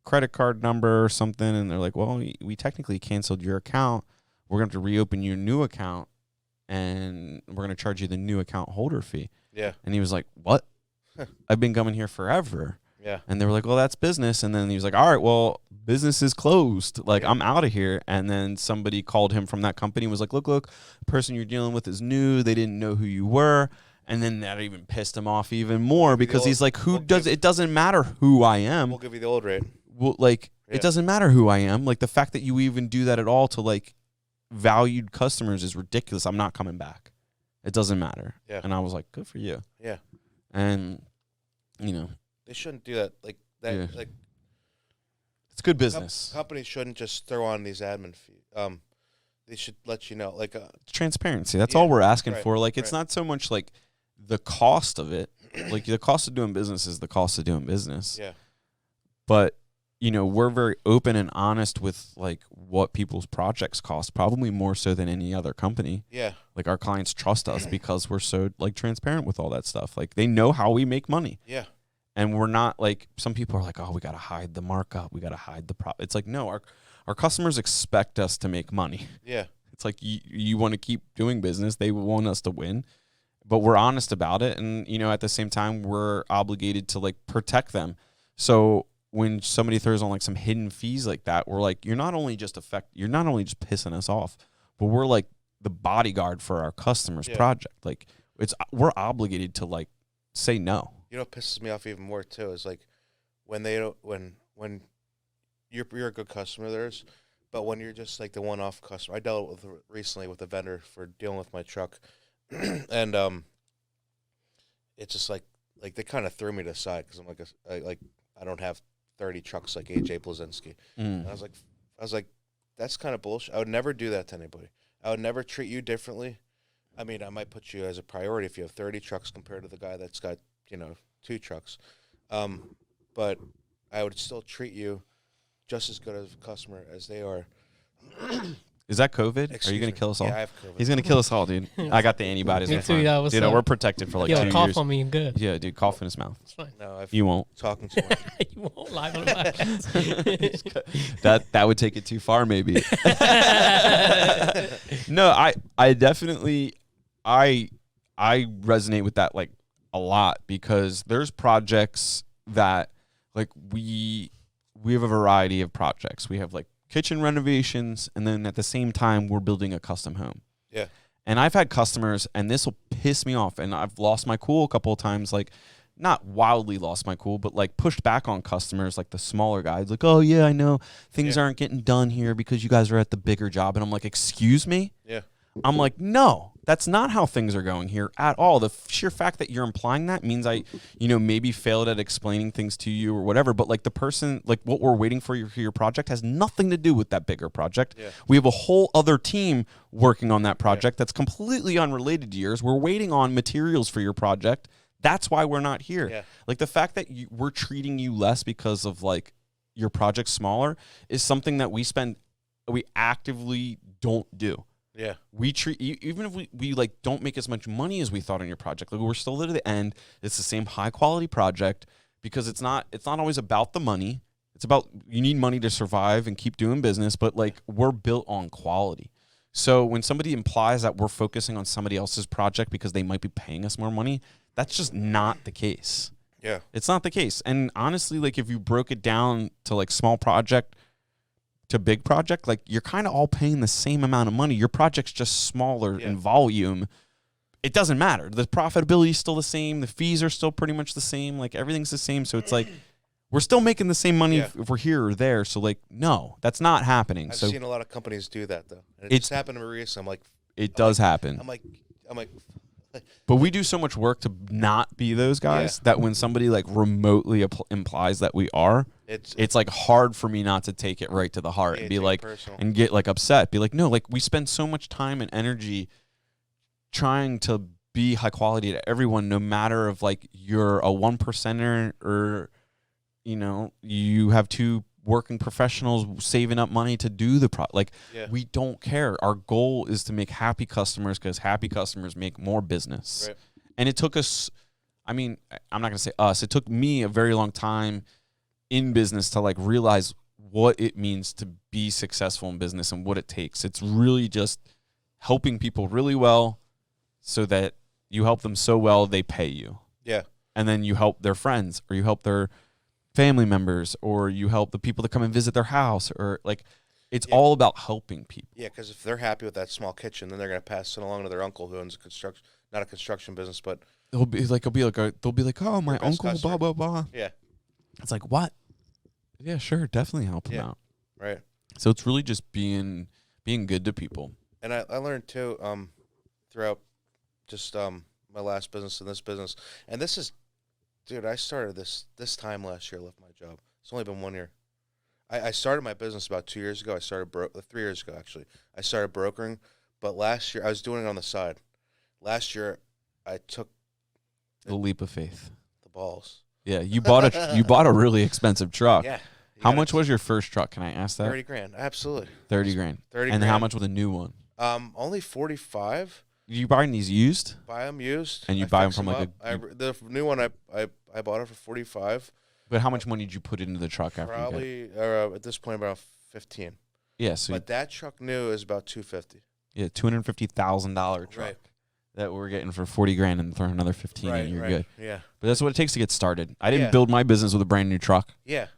A: credit card number or something, and they're like, well, we technically canceled your account, we're going to reopen your new account, and we're going to charge you the new account holder fee. And he was like, what? I've been coming here forever. And they were like, well, that's business. And then he was like, all right, well, business is closed. Like, I'm out of here. And then somebody called him from that company and was like, look, the person you're dealing with is new. They didn't know who you were. And then that even pissed him off even more because he's like, it doesn't matter who I am.
B: We'll give you the old rate.
A: Well, like, it doesn't matter who I am. Like, the fact that you even do that at all to, like, valued customers is ridiculous. I'm not coming back. It doesn't matter.
B: Yeah.
A: And I was like, good for you.
B: Yeah.
A: And, you know,
B: They shouldn't do that. Like that.
A: Yeah.
B: Like
A: it's good business.
B: companies shouldn't just throw on these admin fees. They should let you know. Like
A: Transparency. That's
B: Yeah,
A: all we're asking
B: right,
A: for. Like, it's
B: right.
A: not so much like the cost of it. Like, the cost of doing business is the cost of doing business.
B: Yeah.
A: But, you know, we're very open and honest with like what people's projects cost, probably more so than any other company.
B: Yeah.
A: Like, our clients trust us because we're so like transparent with all that stuff. Like, they know how we make money.
B: Yeah.
A: And we're not like, some people are like, oh, we got to hide the markup. We got to hide the It's like, no, our customers expect us to make money.
B: Yeah.
A: It's like, you want to keep doing business. They want us to win, but we're honest about it. And, you know, at the same time, we're obligated to like protect them. So when somebody throws on like some hidden fees like that, we're like, you're not only just pissing us off, but we're like the bodyguard for our customers' project. Like, we're obligated to like say no.
B: You know what pisses me off even more too is like when they don't when you're a good customer of theirs, but when you're just like the one-off customer. I dealt with recently with a vendor for dealing with my truck, and it's just like they kind of threw me to the side because I'm like I don't have 30 trucks like AJ Blazinski, and I was like that's kind of bullshit. I would never do that to anybody. I would never treat you differently. I mean, I might put you as a priority if you have 30 trucks compared to the guy that's got 2 trucks. But I would still treat you just as good as a customer as they are.
A: Is that COVID?
B: Excuse
A: Are you going
B: me.
A: to kill us all?
B: Yeah, I have COVID.
A: He's going to kill us all, dude. I got the antibodies.
C: Me
A: We're
C: too,
A: fine.
C: yeah, what's
A: You know,
C: up?
A: we're protected for like 2
C: cough
A: years.
C: on me and good.
A: Yeah, dude, cough in his mouth.
C: It's fine.
B: No,
A: You won't.
B: talking too much.
C: You won't live on the podcast.
A: That would take it too far, maybe. No, I definitely I resonate with that like a lot because there's projects that like we have a variety of projects. We have like kitchen renovations, and then at the same time we're building a custom home.
B: Yeah.
A: And I've had customers, and this will piss me off, and I've lost my cool a couple of times, like not wildly lost my cool, but like pushed back on customers, like the smaller guys, like, oh yeah, I know things aren't getting done here because you guys are at the bigger job. And I'm like, excuse me?
B: Yeah.
A: I'm like, no, that's not how things are going here at all. The sheer fact that you're implying that means I, maybe failed at explaining things to you or whatever. But like the person, like what we're waiting for your project has nothing to do with that bigger project.
B: Yeah.
A: We have a whole other team working on that project that's completely unrelated to yours. We're waiting on materials for your project. That's why we're not here.
B: Yeah.
A: Like the fact that we're treating you less because of like your project smaller is something that we actively don't do.
B: Yeah.
A: We treat you, even if we like don't make as much money as we thought on your project. Like we're still there to the end. It's the same high quality project because it's not always about the money. It's about you need money to survive and keep doing business, but like we're built on quality. So when somebody implies that we're focusing on somebody else's project because they might be paying us more money, that's just not the case.
B: Yeah.
A: It's not the case. And honestly, like if you broke it down to like small project to big project, like you're kind of all paying the same amount of money. Your project's just smaller in volume. It doesn't matter. The profitability is still the same. The fees are still pretty much the same. Like everything's the same. So it's like we're still making the same money if we're here or there. So like, no, that's not happening.
B: I've
A: so
B: seen a lot of companies do that though. And it just happened to me recently. I'm like,
A: it does happen.
B: I'm like,
A: But we do so much work to not be those guys that when somebody like remotely implies that we are, it's like hard for me not to take it right to the heart and be like, and get like upset. Be like, no, like we spend so much time and energy trying to be high quality to everyone, no matter if like you're a 1%er or, you have 2 working professionals saving up money to do the we don't care. Our goal is to make happy customers because happy customers make more business.
B: Right.
A: And it took us, I'm not going to say us, it took me a very long time in business to like realize what it means to be successful in business and what it takes. It's really just helping people really well so that you help them so well they pay you.
B: Yeah.
A: And then you help their friends or you help their family members or you help the people that come and visit their house or like it's all about helping people.
B: Yeah, because if they're happy with that small kitchen, then they're going to pass it along to their uncle who owns not a construction business, but
A: they'll be like, oh, my uncle,
B: customer.
A: blah, blah, blah.
B: Yeah.
A: It's like, what? Yeah, sure. Definitely help them out.
B: Right.
A: So it's really just being good to people.
B: And I learned too, throughout just my last business and this business, and this is, dude, I started this time last year. I left my job. It's only been 1 year. I started my business about 2 years ago. I started 3 years ago actually. I started brokering, but last year I was doing it on the side. Last year, I took
A: The leap of faith.
B: the balls.
A: Yeah, you bought a really expensive truck.
B: Yeah.
A: How much was your first truck? Can I ask that?
B: 30 grand. Absolutely.
A: 30 grand.
B: 30
A: And
B: grand.
A: how much was the new one?
B: Only 45.
A: You buying these used?
B: Buy them used.
A: And you
B: I
A: buy them
B: fix
A: from like
B: up. The new one I bought it for 45.
A: But how much money did you put into the truck after
B: Probably at this point about 15.
A: Yeah, so
B: But that truck new is about 250.
A: yeah, $250,000 truck
B: Right.
A: that we're getting for 40 grand and throw another 15 and you're good.
B: Yeah.
A: But that's what it takes to get started. I didn't
B: Yeah.
A: build my business with a brand new truck.
B: Yeah.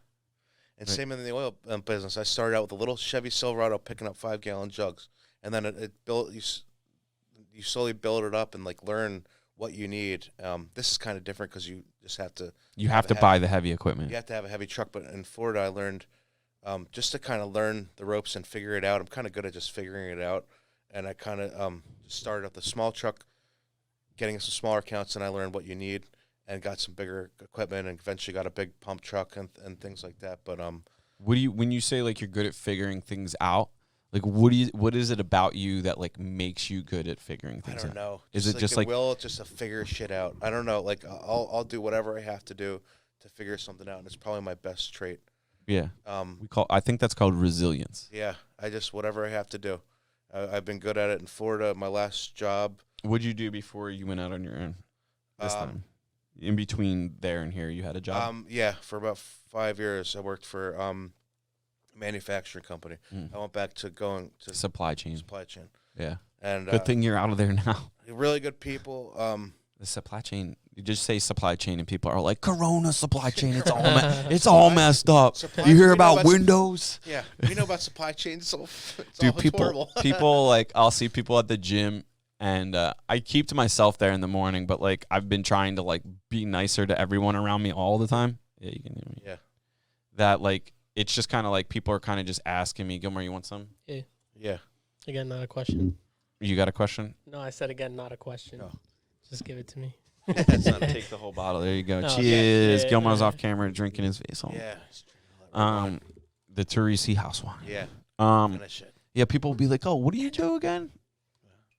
B: And
A: Right.
B: same in the oil business. I started out with a little Chevy Silverado picking up 5-gallon jugs, and then it built. You slowly build it up and like learn what you need. This is kind of different because you just have to.
A: You have to buy the heavy equipment.
B: You have to have a heavy truck. But in Florida, I learned just to kind of learn the ropes and figure it out. I'm kind of good at just figuring it out, and I kind of started up the small truck, getting some smaller counts, and I learned what you need. And got some bigger equipment, and eventually got a big pump truck and things like that. But
A: What do you when you say like you're good at figuring things out? Like what is it about you that like makes you good at figuring
B: I
A: things
B: don't
A: out?
B: know.
A: Is it just
B: the
A: like
B: will just to figure shit out? I don't know. Like I'll do whatever I have to do to figure something out, and it's probably my best trait.
A: yeah? I think that's called resilience.
B: Yeah. I just whatever I have to do. I've been good at it in Florida. My last job.
A: What'd you do before you went out on your own this time? In between there and here, you had a job?
B: Yeah, for about 5 years, I worked for a manufacturing company. I went back to going to
A: Supply chain.
B: supply chain.
A: Yeah.
B: And
A: Good thing you're out of there now.
B: really good people.
A: The supply chain, you just say supply chain and people are like, Corona supply chain, it's all messed up. You hear about Windows?
B: Yeah, we know about supply chain. It's
A: Dude,
B: horrible.
A: people like, I'll see people at the gym and I keep to myself there in the morning, but like I've been trying to like be nicer to everyone around me all the time. Yeah, you can hear me.
B: Yeah.
A: That like, it's just kind of like people are kind of just asking me, Gilmore, you want some?
C: Yeah.
B: Yeah.
C: Again, not a question.
A: You got a question?
C: No, I said again, not a question.
B: No.
C: Just give it to me.
A: Take the whole bottle. There you go.
C: Oh,
A: Cheers.
C: yeah.
A: Gilmore's off camera drinking his face off.
B: Yeah.
A: The Teresi house wine.
B: Yeah.
A: Um, yeah, people will be like, "Oh, what do you do again?"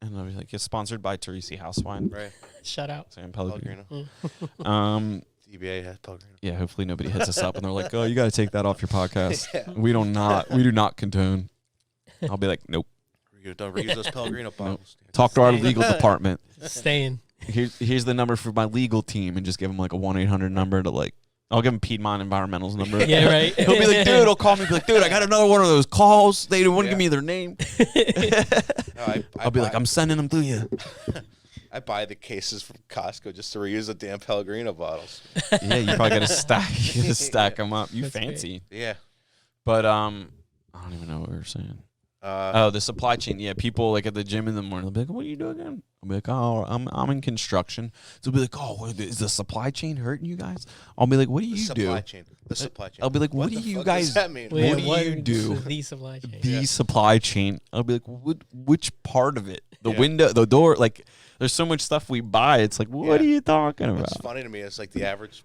A: And I'll be like, "It's sponsored by Teresi house wine."
B: Right.
C: Shout out.
A: Sam Pellegrino.
B: Pellegrino. DBA has Pellegrino.
A: Yeah. Hopefully nobody hits us up and they're like, "Oh, you got to take that off your podcast."
B: Yeah.
A: We do not condone. I'll be like, "Nope."
B: Don't reuse those Pellegrino bottles.
A: Talk to our legal department.
C: Staying.
A: Here's the number for my legal team, and just give them like a 1-800 number to like. I'll give him Piedmont Environmental's number.
C: Yeah, right.
A: He'll be like, dude, he'll call me, be like, dude, I got another one of those calls. They didn't want to give me their name.
B: No,
A: I'll be like, I'm sending them to you.
B: I buy the cases from Costco just to reuse the damn Pellegrino bottles.
A: Yeah, you probably got to stack them up. You
C: That's
A: fancy.
B: Yeah.
A: But I don't even know what we were saying. The supply chain. Yeah, people like at the gym in the morning, they'll be like, what are you doing again? I'll be like, oh, I'm in construction. So they'll be like, oh, is the supply chain hurting you guys? I'll be like, what do you do?
B: The supply chain.
A: I'll be like, what do
B: the
A: you
B: fuck
A: guys
B: does that mean?
A: What do you do?
C: The supply chain.
A: The supply chain. I'll be like, which part of it? The
B: Yeah.
A: window, the door, like there's so much stuff we buy. It's like, what are you talking about?
B: What's funny to me is like the average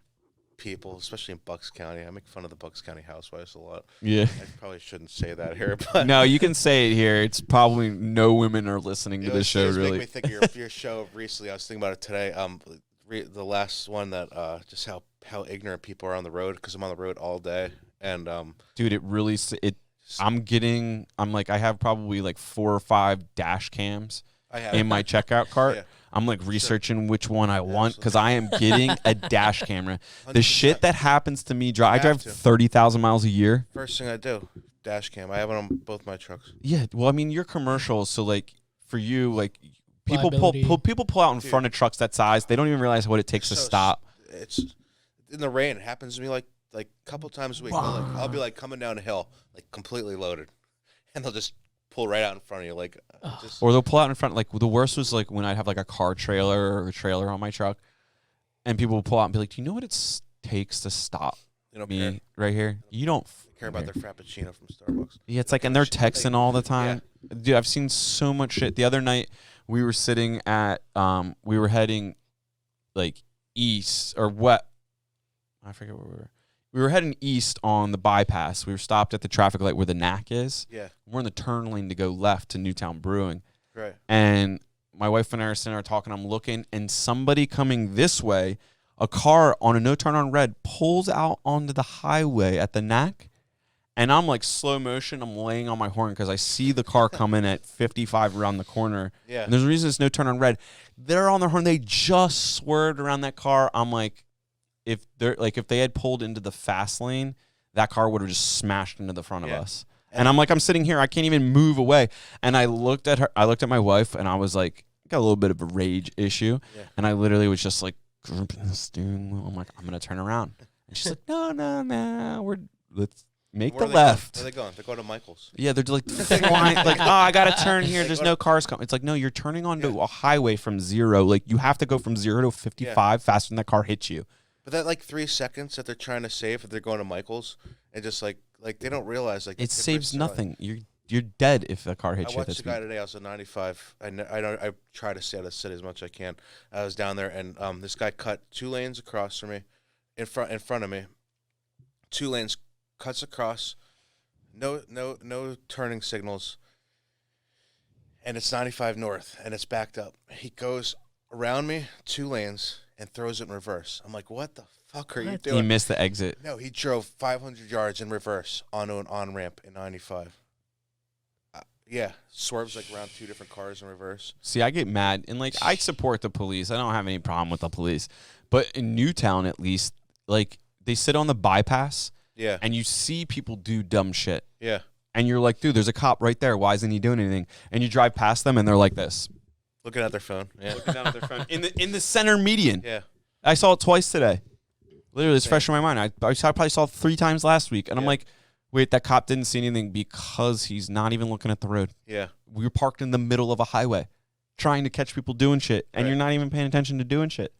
B: people, especially in Bucks County. I make fun of the Bucks County housewives a lot.
A: Yeah.
B: I probably shouldn't say that here, but
A: No, you can say it here. It's probably no women are listening to this show, really.
B: Make me think of your show recently. I was thinking about it today. The last one that just how ignorant people are on the road because I'm on the road all day, and
A: Dude, it really I'm like I have probably like 4 or 5 dash cams
B: I have
A: in my checkout cart.
B: Yeah.
A: I'm like researching which one I want because I am getting a dash camera. The
B: 100%.
A: shit that happens to me, I
B: have
A: drive
B: to.
A: 30,000 miles a year.
B: First thing I do, dash cam. I have it on both my trucks.
A: Yeah, well, I mean, you're commercial, so like for you, like people
C: Liability.
A: people pull out in
B: Dude.
A: front of trucks that size. They don't even realize what it takes to
B: So
A: stop.
B: It's in the rain. It happens to me like a couple times a week. I'll be like coming down a hill, like completely loaded, and they'll just pull right out in front of you, like just.
A: Or they'll pull out in front. Like the worst was like when I'd have like a car trailer or a trailer on my truck, and people would pull out and be like, "Do you know what it takes to stop
B: You don't
A: me
B: care.
A: right here? You don't
B: Care about their frappuccino from Starbucks.
A: Yeah, it's like, and they're texting all the time. Dude, I've seen so much shit. The other night we were sitting at we were heading like east or what? I forget where we were. We were heading east on the bypass. We were stopped at the traffic light where the NAC is.
B: Yeah.
A: We're in the turn lane to go left to Newtown Brewing.
B: Right.
A: And my wife and I are sitting there talking. I'm looking, and somebody coming this way, a car on a no turn on red, pulls out onto the highway at the NAC. And I'm like slow motion. I'm laying on my horn because I see the car coming at 55 around the corner.
B: Yeah.
A: And there's a reason it's no turn on red. They're on their horn. They just swerved around that car. I'm like, if they had pulled into the fast lane, that car would have just smashed into the front of us. And I'm like, I'm sitting here, I can't even move away. And I looked at my wife, and I was like, got a little bit of a rage issue. Yeah. And I literally was just like gripping the steering wheel. I'm like, I'm gonna turn around. And she's like, no, let's make the left.
B: Where are they going? They're going to Michael's.
A: Yeah, they're like flying, like, oh, I gotta turn here. There's no cars coming. It's like, no, you're turning onto a highway from 0. Like, you have to go from 0 to 55 faster than that car hits you.
B: But that like 3 seconds that they're trying to save if they're going to Michael's, and just like they don't realize like
A: it saves nothing. You're dead if the car hits you.
B: I watched a guy today. I was at 95. I try to stay out of the city as much as I can. I was down there, and this guy cut 2 lanes across from me, in front of me. 2 lanes, cuts across, no turning signals, and it's 95 north, and it's backed up. He goes around me 2 lanes and throws it in reverse. I'm like, what the fuck are you doing?
A: He missed the exit.
B: No, he drove 500 yards in reverse onto an on-ramp in 95. Yeah, swerves like around 2 different cars in reverse.
A: See, I get mad, and like I support the police. I don't have any problem with the police, but in Newtown at least, like they sit on the bypass, and you see people do dumb shit, and you're like, dude, there's a cop right there. Why isn't he doing anything? And you drive past them, and they're like this,
B: looking at their phone,
A: looking down at their phone in the center median.
B: Yeah,
A: I saw it twice today. Literally, it's fresh in my mind. I probably saw it 3 times last week, and I'm like, wait, that cop didn't see anything because he's not even looking at the road.
B: Yeah.
A: We were parked in the middle of a highway trying to catch people doing shit, and you're not even paying attention to doing shit.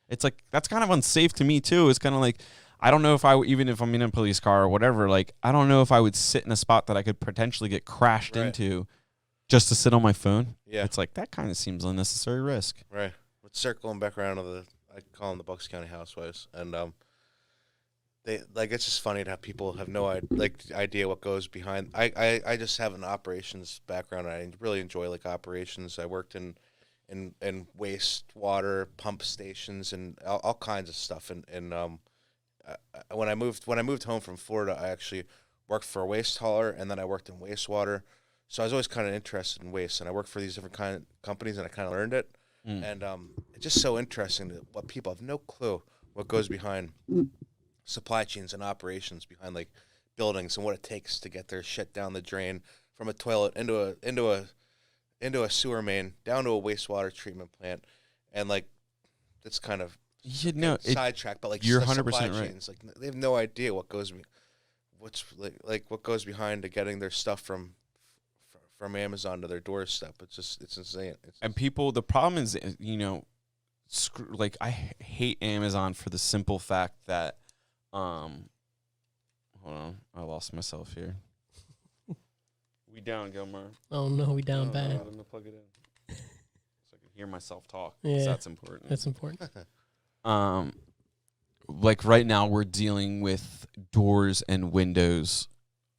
A: It's like, that's kind of unsafe to me, too. It's kind of like, I don't know if even if I'm in a police car or whatever, like, I don't know if I would sit in a spot that I could potentially get crashed into just to sit on my phone. Yeah. It's like, that kind of seems unnecessary risk.
B: Right. Let's circling back around to I call them the Bucks County Housewives, and they like, it's just funny to have people have no idea what goes behind. I just have an operations background. And I really enjoy like operations. I worked in wastewater pump stations and all kinds of stuff. And when I moved home from Florida, I actually worked for a waste hauler, and then I worked in wastewater. So I was always kind of interested in waste, and I worked for these different kind of companies, and I kind of learned it. And it's just so interesting that what people have no clue what goes behind supply chains and operations behind like buildings and what it takes to get their shit down the drain from a toilet into a sewer main down to a wastewater treatment plant, and like that's kind of sidetracked, but like
A: you're
B: supply
A: 100% right.
B: chains, like they have no idea what goes what goes behind to getting their stuff from Amazon to their doorstep. It's insane.
A: And people, the problem is, like I hate Amazon for the simple fact that, hold on, I lost myself here. We down, Gilmar.
C: Oh no, we down bad.
A: I'm gonna plug it in so I can hear myself talk.
C: Yeah,
A: that's important.
C: That's important.
A: Like right now we're dealing with doors and windows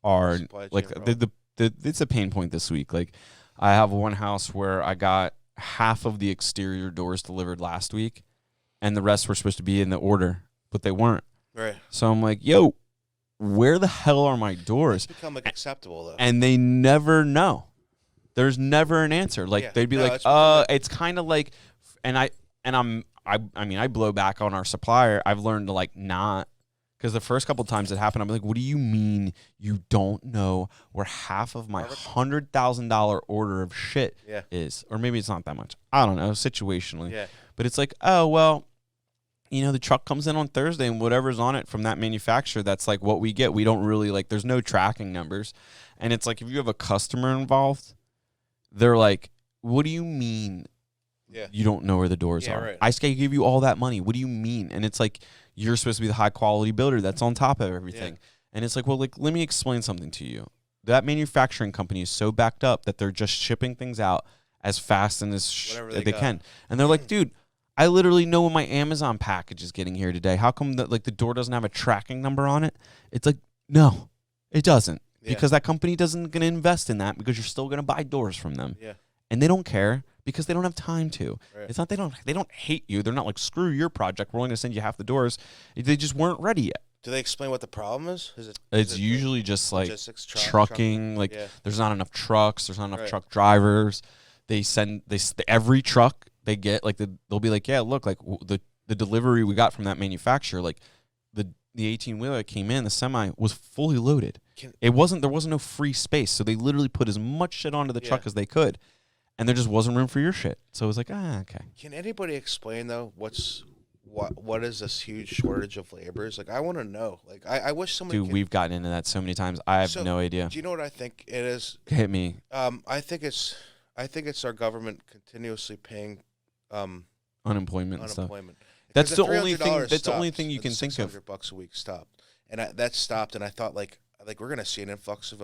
A: are like it's a pain point this week. Like I have one house where I got half of the exterior doors delivered last week, and the rest were supposed to be in the order, but they weren't.
B: Right.
A: So I'm like, yo, where the hell are my doors?
B: It's become like acceptable though.
A: And they never know. There's never an answer. Like they'd be like, it's kind of like, I mean, I blow back on our supplier. I've learned to like not. Because the first couple times it happened, I'm like, what do you mean you don't know where half of my $100,000 order of shit is? Or maybe it's not that much. I don't know, situationally. Yeah. But it's like, oh, well, the truck comes in on Thursday and whatever's on it from that manufacturer, that's like what we get. We don't really, like, there's no tracking numbers. And it's like if you have a customer involved, they're like, what do you mean you don't know where the doors are? Right. I give you all that money. What do you mean? And it's like, you're supposed to be the high quality builder that's on top of everything. And it's like, well, like, let me explain something to you. that manufacturing company is so backed up that they're just shipping things out as fast and as
B: Whatever
A: they
B: they got.
A: can. And they're like, dude, I literally know when my Amazon package is getting here today. How come that the door doesn't have a tracking number on it? It's like, no, it doesn't.
B: Yeah.
A: Because that company doesn't going to invest in that because you're still going to buy doors from them.
B: Yeah.
A: And they don't care because they don't have time to.
B: Right.
A: It's not they don't hate you. They're not like, screw your project. We're only going to send you half the doors. They just weren't ready yet.
B: Do they explain what the problem is?
A: It's usually just like
B: logistics,
A: trucking. Like
B: Yeah.
A: there's not enough trucks. There's not enough
B: Right.
A: truck drivers. Every truck they get, like they'll be like, yeah, look, like the delivery we got from that manufacturer, like the 18-wheeler that came in, the semi was fully loaded. There wasn't no free space, so they literally put as much shit onto the truck as they could, and there just wasn't room for your shit. So it was like, okay.
B: Can anybody explain though what is this huge shortage of laborers? Like, I want to know. Like, I wish somebody.
A: Dude, we've gotten into that so many times. I have no idea.
B: Do you know what I think it is?
A: Hit me.
B: I think it's our government continuously paying
A: Unemployment and stuff.
B: Because
A: That's the only thing. That's the only thing you can think of.
B: $600 a week stopped, and that stopped, and I thought like we're gonna see an influx of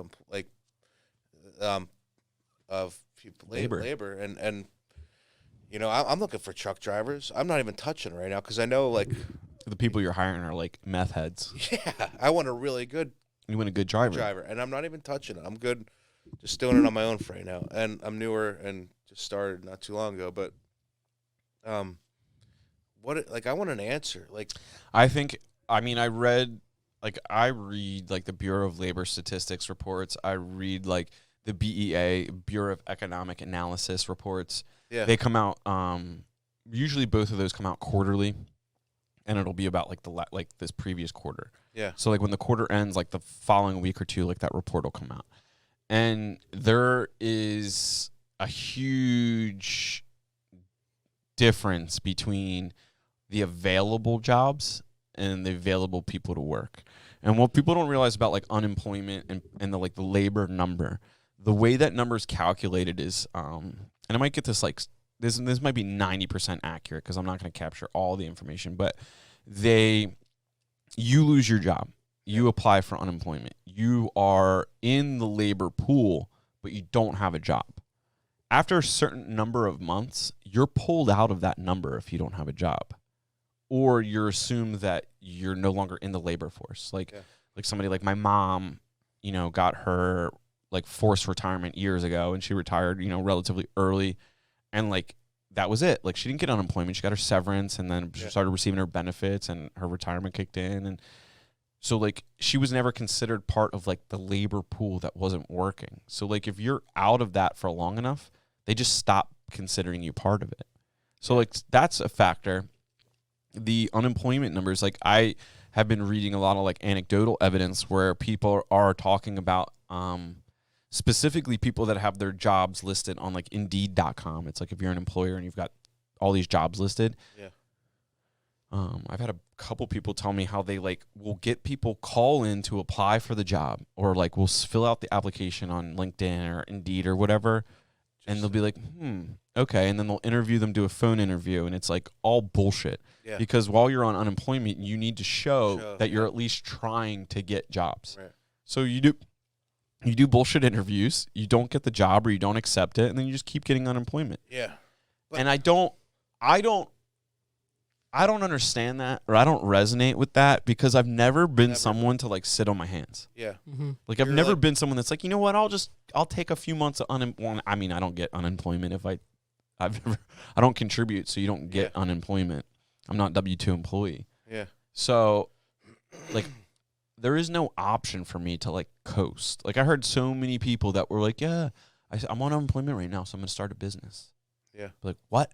B: labor, and you know I'm looking for truck drivers. I'm not even touching right now because I know like
A: The people you're hiring are like meth heads.
B: yeah, I want a really good
A: You want a good driver.
B: and I'm not even touching it. I'm good, just doing it on my own for right now, and I'm newer and just started not too long ago, but I want an answer. Like,
A: I read like the Bureau of Labor Statistics reports. I read like the BEA, Bureau of Economic Analysis reports.
B: yeah,
A: They come out, usually both of those come out quarterly, and it'll be about like this previous quarter.
B: yeah,
A: So like when the quarter ends, like the following week or two, like that report will come out. And there is a huge difference between the available jobs and the available people to work. And what people don't realize about like unemployment and the like the labor number, the way that number is calculated is and I might get this like this might be 90% accurate because I'm not going to capture all the information, but you lose your job. You apply for unemployment. You are in the labor pool, but you don't have a job. After a certain number of months, you're pulled out of that number if you don't have a job. Or you're assumed that you're no longer in the labor force. Like somebody like my mom, you know, got her like forced retirement years ago, and she retired, you know, relatively early, and like that was it. Like she didn't get unemployment. She got her severance, and then she started receiving her benefits, and her retirement kicked in, and so like she was never considered part of like the labor pool that wasn't working. So like if you're out of that for long enough, they just stop considering you part of it. So like that's a factor. The unemployment numbers, like I have been reading a lot of like anecdotal evidence where people are talking about specifically people that have their jobs listed on like Indeed.com. It's like if you're an employer and you've got all these jobs listed.
B: yeah,
A: I've had a couple people tell me how they like will get people call in to apply for the job, or like will fill out the application on LinkedIn or Indeed or whatever, and they'll be like, okay, and then they'll interview them, do a phone interview, and it's like all bullshit.
B: Yeah.
A: Because while you're on unemployment, you need to show that you're at least trying to get jobs.
B: Right.
A: So you do bullshit interviews, you don't get the job or you don't accept it, and then you just keep getting unemployment.
B: Yeah.
A: And I don't understand that, or I don't resonate with that, because I've never been someone to like sit on my hands.
B: Yeah.
C: Mm-hmm.
A: Like I've never been someone that's like, you know what, I'll take a few months of unemployment. I mean, I don't get unemployment if I don't contribute, so you don't get unemployment. I'm not W-2 employee.
B: Yeah.
A: So like there is no option for me to like coast. Like I heard so many people that were like, yeah, I'm on unemployment right now, so I'm going to start a business.
B: Yeah.
A: Like, what?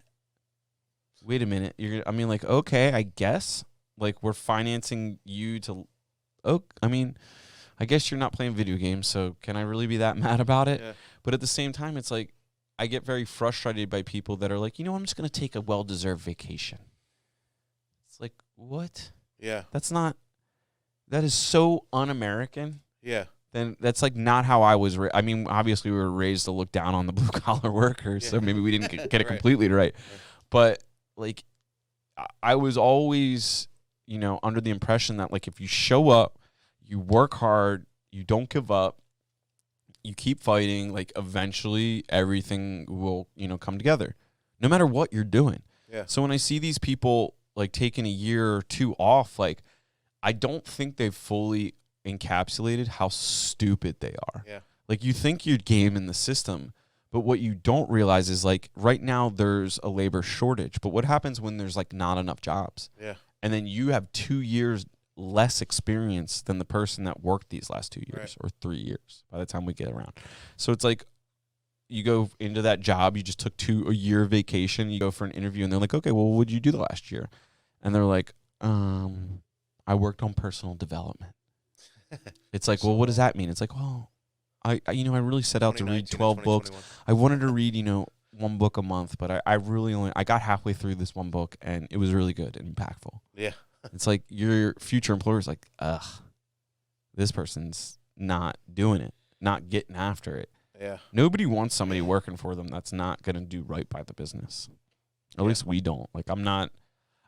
A: Wait a minute. Like, okay, I guess. Like, we're financing you to... I guess you're not playing video games, so can I really be that mad about it?
B: Yeah.
A: But at the same time, it's like, I get very frustrated by people that are like, you know, I'm just going to take a well-deserved vacation. It's like, what?
B: Yeah.
A: That is so un-American.
B: Yeah.
A: Then that's like not how I was raised. I mean, obviously we were raised to look down on the blue-collar workers, so maybe we didn't get it completely right. But like, I was always, you know, under the impression that like if you show up, you work hard, you don't give up, you keep fighting, like eventually everything will, come together no matter what you're doing.
B: Yeah.
A: So when I see these people like taking a year or two off, like I don't think they've fully encapsulated how stupid they are.
B: Yeah.
A: Like you think you're game in the system, but what you don't realize is like right now there's a labor shortage. But what happens when there's like not enough jobs?
B: Yeah.
A: And then you have 2 years less experience than the person that worked these last 2 years or 3 years by the time we get around. So it's like you go into that job, you just took a year vacation, you go for an interview and they're like, okay, well, what did you do the last year? And they're like, I worked on personal development. It's like, well, what does that mean? It's like, well, I really set out to read 12 books. I wanted to read, 1 book a month, but I really I got halfway through this 1 book and it was really good and impactful.
B: Yeah.
A: It's like your future employer's like, ugh, this person's not doing it, not getting after it.
B: Yeah.
A: Nobody wants somebody working for them that's not going to do right by the business. At least we don't. Like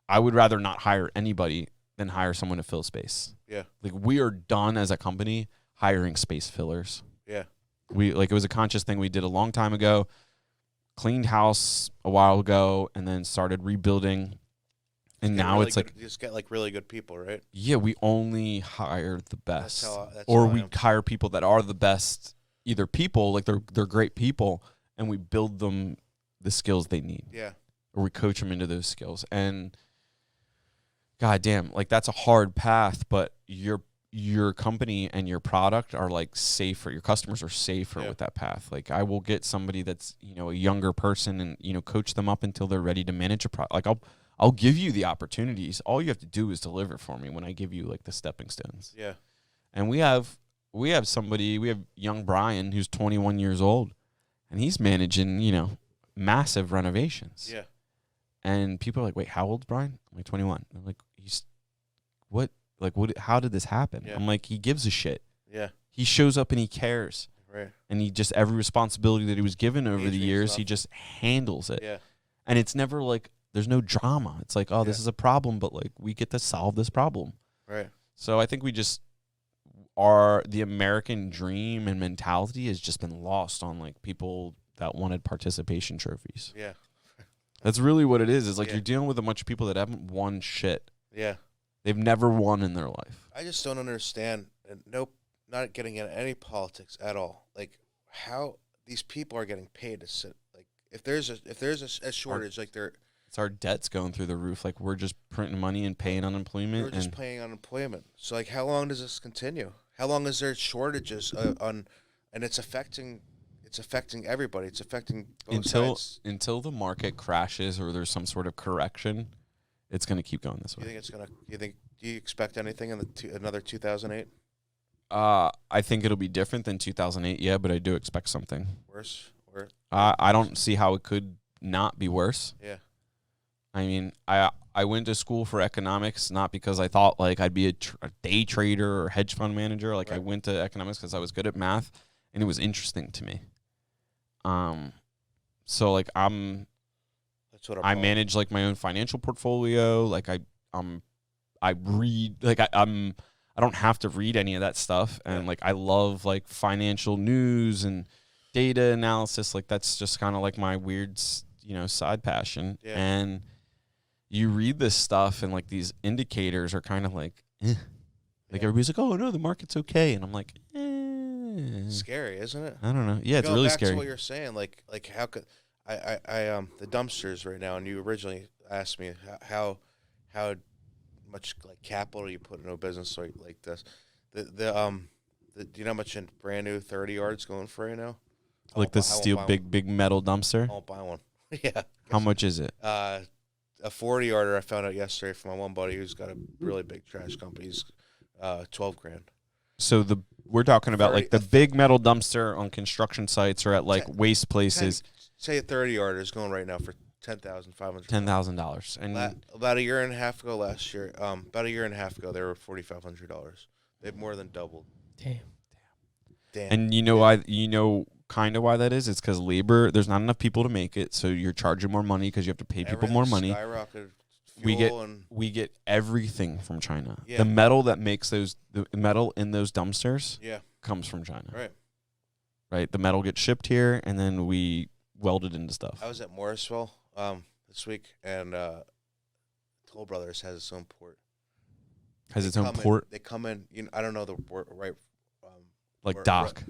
A: I would rather not hire anybody than hire someone to fill space.
B: Yeah.
A: Like we are done as a company hiring space fillers.
B: Yeah.
A: It was a conscious thing we did a long time ago, cleaned house a while ago and then started rebuilding. And now
B: really
A: it's like
B: you just get like really good people, right?
A: Yeah, we only hire the best.
B: That's
A: or
B: how I
A: we
B: am.
A: hire people that are the best, either people, like they're great people, and we build them the skills they need.
B: Yeah.
A: Or we coach them into those skills. And goddamn, like that's a hard path, but your company and your product are like safer. Your customers are safer with that path. Like I will get somebody that's, a younger person and, coach them up until they're ready to manage a product. Like I'll give you the opportunities. All you have to do is deliver for me when I give you like the stepping stones.
B: Yeah.
A: And we have young Brian who's 21 years old and he's managing, massive renovations.
B: Yeah.
A: And people are like, wait, how old's Brian? I'm like 21. I'm like, what? Like, what? How did this happen?
B: Yeah.
A: I'm like, he gives a shit.
B: Yeah.
A: He shows up and he cares.
B: Right.
A: And he just, every responsibility that he was given over the
B: means
A: years, he
B: nothing.
A: just handles it.
B: Yeah.
A: And it's never like, there's no drama. It's like, oh, this is a problem, but like, we get to solve this problem.
B: Right.
A: So I think the American dream and mentality has just been lost on like people that wanted participation trophies.
B: Yeah.
A: That's really what it is. It's like
B: Yeah.
A: you're dealing with a bunch of people that haven't won shit.
B: Yeah.
A: They've never won in their life.
B: I just don't understand. And nope, not getting into any politics at all. Like how these people are getting paid to sit. Like if there's a shortage, like
A: It's our debts going through the roof. Like we're just printing money and paying unemployment.
B: we're just paying unemployment. So like, how long does this continue? How long is there shortages and it's affecting everybody. It's affecting both sides.
A: until the market crashes or there's some sort of correction. It's going to keep going this way.
B: Do you expect anything in another 2008?
A: I think it'll be different than 2008, yeah, but I do expect something.
B: Worse? Or
A: I don't see how it could not be worse.
B: yeah.
A: I mean, I went to school for economics, not because I thought like I'd be a day trader or hedge fund manager. Like I went to economics because I was good at math and it was interesting to me. So like
B: That's what
A: I manage like my own financial portfolio. Like I read, like I don't have to read any of that stuff. And like, I love like financial news and data analysis. Like that's just kind of like my weird, side passion.
B: Yeah.
A: And you read this stuff and like these indicators are kind of like, like everybody's like, oh no, the market's okay. And I'm like,
B: scary, isn't it?
A: I don't know. Yeah, it's
B: Go
A: really
B: back
A: scary.
B: to what you're saying, like how could I the dumpsters right now, and you originally asked me how much like capital you put into a business like this. Do you know how much a brand new 30 yards going for right now?
A: Like the steel big metal dumpster.
B: I won't buy one. Yeah.
A: How much is it?
B: A 40 yarder I found out yesterday from my one buddy who's got a really big trash company. He's $12,000.
A: So we're talking about like the big metal dumpster on construction sites or at like waste places.
B: Say a 30 yarder is going right now for $10,500.
A: $10,000. And
B: about a year and a half ago last year, they were $4,500. They've more than doubled.
C: Damn.
A: And you know kind of why that is? It's because labor, there's not enough people to make it, so you're charging more money because you have to pay people more money.
B: Skyrocketed.
A: We get everything from China.
B: Yeah.
A: The metal that makes the metal in those dumpsters
B: Yeah.
A: comes from China.
B: Right.
A: right? The metal gets shipped here, and then we weld it into stuff.
B: I was at Morrisville this week, and Toll Brothers has its own port.
A: Has its own port?
B: They come in. I don't know the right.
A: Like dock.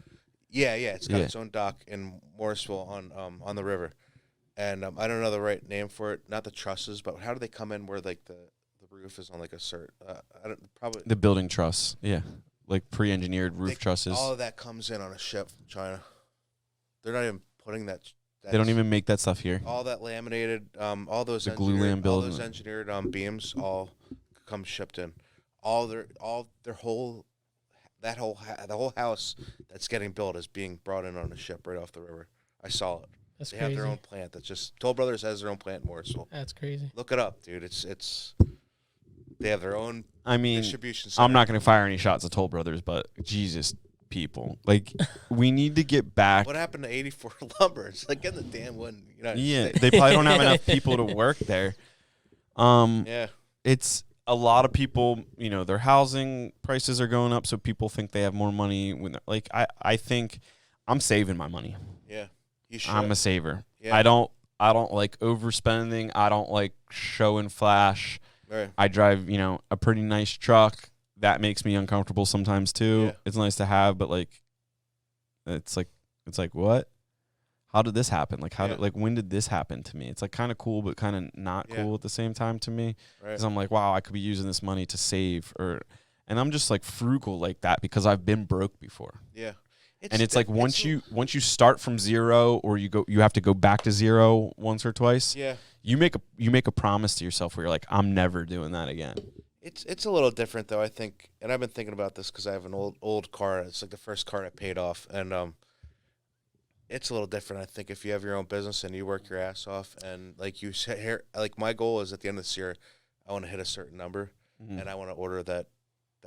B: Yeah, it's got its own dock in Morrisville on the river, and I don't know the right name for it. Not the trusses, but how do they come in where like the roof is on like a cert? Probably
A: the building truss. Yeah, like pre-engineered roof trusses.
B: All of that comes in on a ship from China. They're not even putting that.
A: They don't even make that stuff here.
B: All that laminated, all those
A: the glulam
B: all those engineered beams, all come shipped in. The whole house that's getting built is being brought in on a ship right off the river. I saw it.
C: That's
B: they
C: crazy.
B: have their own plant. That's just Toll Brothers has their own plant in Morrisville.
C: That's crazy.
B: Look it up, dude. It's they have their own. Distribution center.
A: I'm not going to fire any shots at Toll Brothers, but Jesus, people, like we need to get back.
B: What happened to 84 Lumber? It's like in the damn one.
A: They probably don't have enough people to work there. It's a lot of people. Their housing prices are going up, so people think they have more money. I think I'm saving my money.
B: Yeah, you should.
A: I'm a saver.
B: Yeah.
A: I don't like overspending. I don't like show and flash.
B: Right.
A: I drive, a pretty nice truck. That makes me uncomfortable sometimes too.
B: Yeah.
A: It's nice to have, but it's like what? How did this happen? When did this happen to me? It's like kind of cool, but kind of not cool at the same time to me. Because I'm like, wow, I could be using this money to save, and I'm just like frugal like that because I've been broke before.
B: Yeah.
A: It's like once you start from zero, or you have to go back to zero once or twice.
B: Yeah.
A: You make a promise to yourself where you're like, I'm never doing that again.
B: It's a little different though, I think, and I've been thinking about this because I have an old car. It's like the first car I paid off, and it's a little different. I think if you have your own business and you work your ass off, and like you sit here, like my goal is at the end of this year, I want to hit a certain number, and I want to order that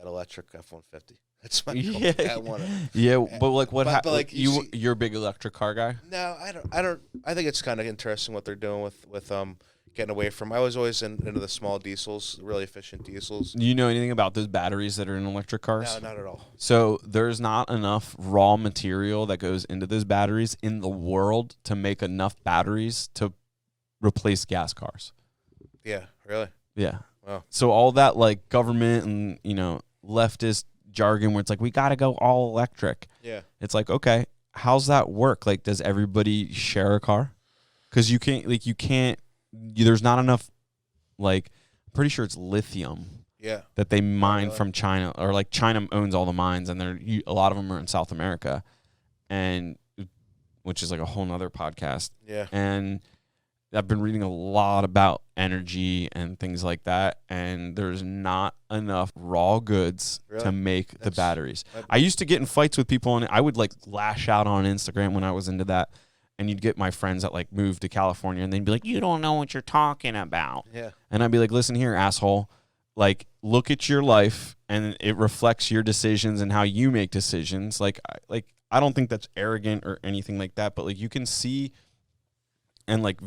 B: electric F-150. That's my goal.
A: Yeah.
B: I want to.
A: Yeah, but like what
B: But like
A: you're a big electric car guy?
B: No, I don't. I think it's kind of interesting what they're doing with getting away from. I was always into the small diesels, really efficient diesels.
A: Do you know anything about those batteries that are in electric cars?
B: No, not at all.
A: So there's not enough raw material that goes into those batteries in the world to make enough batteries to replace gas cars.
B: Yeah, really?
A: Yeah.
B: Wow.
A: So all that like government and leftist jargon where it's like we got to go all electric.
B: Yeah.
A: It's like, okay, how's that work? Like, does everybody share a car? Because you can't. There's not enough. Like, I'm pretty sure it's lithium.
B: Yeah.
A: That they mine from China, or like China owns all the mines, and a lot of them are in South America, and which is like a whole nother podcast.
B: Yeah.
A: And I've been reading a lot about energy and things like that, and there's not enough raw goods to make the batteries. I used to get in fights with people, and I would like lash out on Instagram when I was into that, and you'd get my friends that like moved to California, and they'd be like, "You don't know what you're talking about."
B: Yeah. And
A: I'd be like, "Listen here, asshole. Like, look at your life, and it reflects your decisions and how you make decisions. Like I don't think that's arrogant or anything like that, but like you can see." And like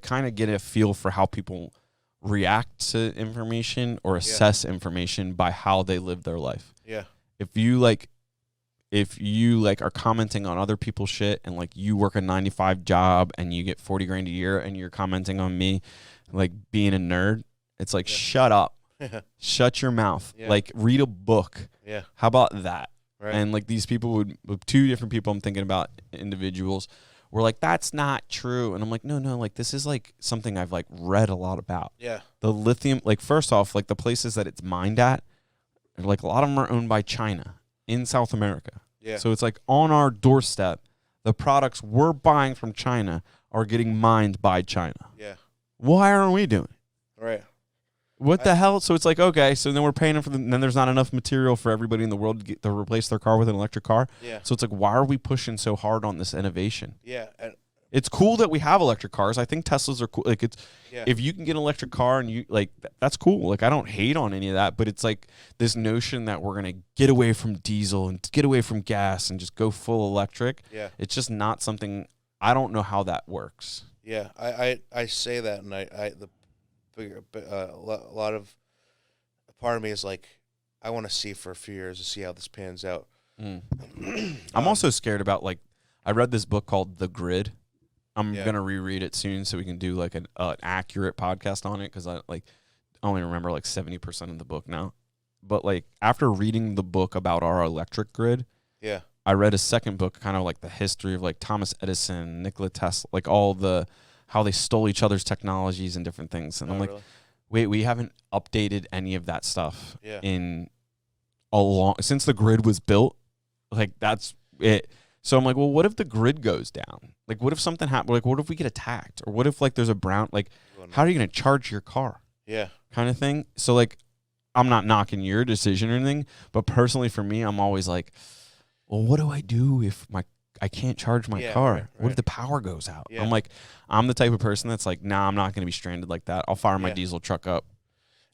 A: kind of get a feel for how people react to information or assess information by how they live their life.
B: Yeah.
A: If you are commenting on other people's shit, and like you work a 9-to-5 job and you get $40,000 a year and you're commenting on me like being a nerd, it's like, shut up. Shut your mouth.
B: Yeah.
A: Like, read a book.
B: Yeah.
A: How about that?
B: Right.
A: And like these people two different people I'm thinking about, individuals, were like, that's not true. And I'm like, no, like this is like something I've like read a lot about.
B: Yeah.
A: The lithium, like first off, like the places that it's mined at, like a lot of them are owned by China in South America.
B: Yeah.
A: So it's like on our doorstep, the products we're buying from China are getting mined by China.
B: Yeah.
A: Why aren't we doing it?
B: Right.
A: What the hell? So it's like, okay, so then we're paying them for then there's not enough material for everybody in the world to replace their car with an electric car.
B: Yeah.
A: So it's like, why are we pushing so hard on this innovation?
B: Yeah. And
A: it's cool that we have electric cars. I think Teslas are cool. Like if you can get an electric car and you like, that's cool. Like I don't hate on any of that, but it's like this notion that we're going to get away from diesel and get away from gas and just go full electric.
B: Yeah.
A: It's just not something, I don't know how that works.
B: Yeah. I say that, and a lot of part of me is like, I want to see for a few years to see how this pans out.
A: I'm also scared about like I read this book called The Grid. I'm
B: Yeah.
A: gonna reread it soon so we can do like an accurate podcast on it because I only remember like 70% of the book now. But like after reading the book about our electric grid,
B: Yeah.
A: I read a second book, kind of like the history of like Thomas Edison, Nikola Tesla, like how they stole each other's technologies and different things. And I'm like,
B: really?
A: wait, we haven't updated any of that stuff
B: Yeah.
A: in since the grid was built. Like that's it. So I'm like, well, what if the grid goes down? Like, what if something happens? Like, what if we get attacked? Or what if like there's a how are you going to charge your car?
B: Yeah.
A: Kind of thing. So like, I'm not knocking your decision or anything, but personally for me, I'm always like, well, what do I do if I can't charge my car?
B: Right.
A: What if the power goes out?
B: Yeah.
A: I'm like, I'm the type of person that's like, nah, I'm not going to be stranded like that. I'll fire my
B: Yeah.
A: diesel truck up.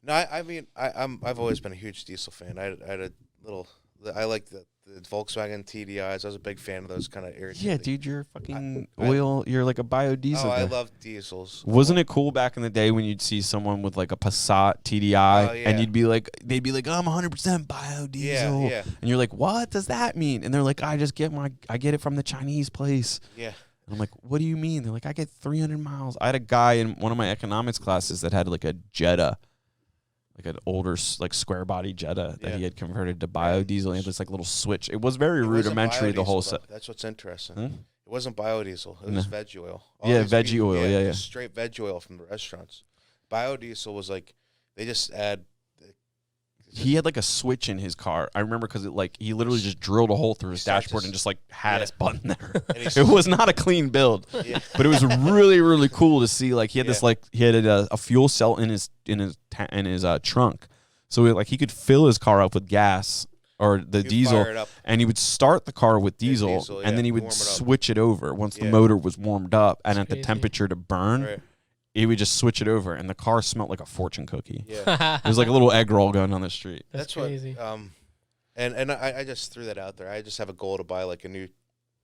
B: No, I mean, I've always been a huge diesel fan. I like the Volkswagen TDIs. I was a big fan of those kind of irritating.
A: Yeah, dude, you're fucking oil. You're like a biodiesel.
B: Oh, I
A: guy.
B: love diesels.
A: Wasn't it cool back in the day when you'd see someone with like a Passat TDI
B: Oh, yeah.
A: and they'd be like, oh, I'm 100% biodiesel.
B: Yeah.
A: And you're like, what does that mean? And they're like, I get it from the Chinese place.
B: Yeah.
A: And I'm like, what do you mean? They're like, I get 300 miles. I had a guy in one of my economics classes that had like a Jetta, like an older like square body Jetta that he had converted to biodiesel. And he had this like little switch. It was very rudimentary. The whole set.
B: That's what's interesting. It wasn't biodiesel. It was veg oil.
A: Veggie oil. Yeah.
B: Straight veg oil from the restaurants. Biodiesel was like they just add.
A: He had like a switch in his car. I remember because he literally just drilled a hole through his dashboard and just like had his button there. It was not a clean build, but it was really really cool to see. Like he had this he had a fuel cell in his trunk, so he could fill his car up with gas or the diesel, and he would start the car with diesel, and then he would switch it over once the motor was warmed up and at the temperature to burn.
B: Right.
A: He would just switch it over, and the car smelled like a fortune cookie.
B: Yeah.
A: It was like a little egg roll going down the street.
C: That's crazy.
B: What, and I just threw that out there. I just have a goal to buy like a new,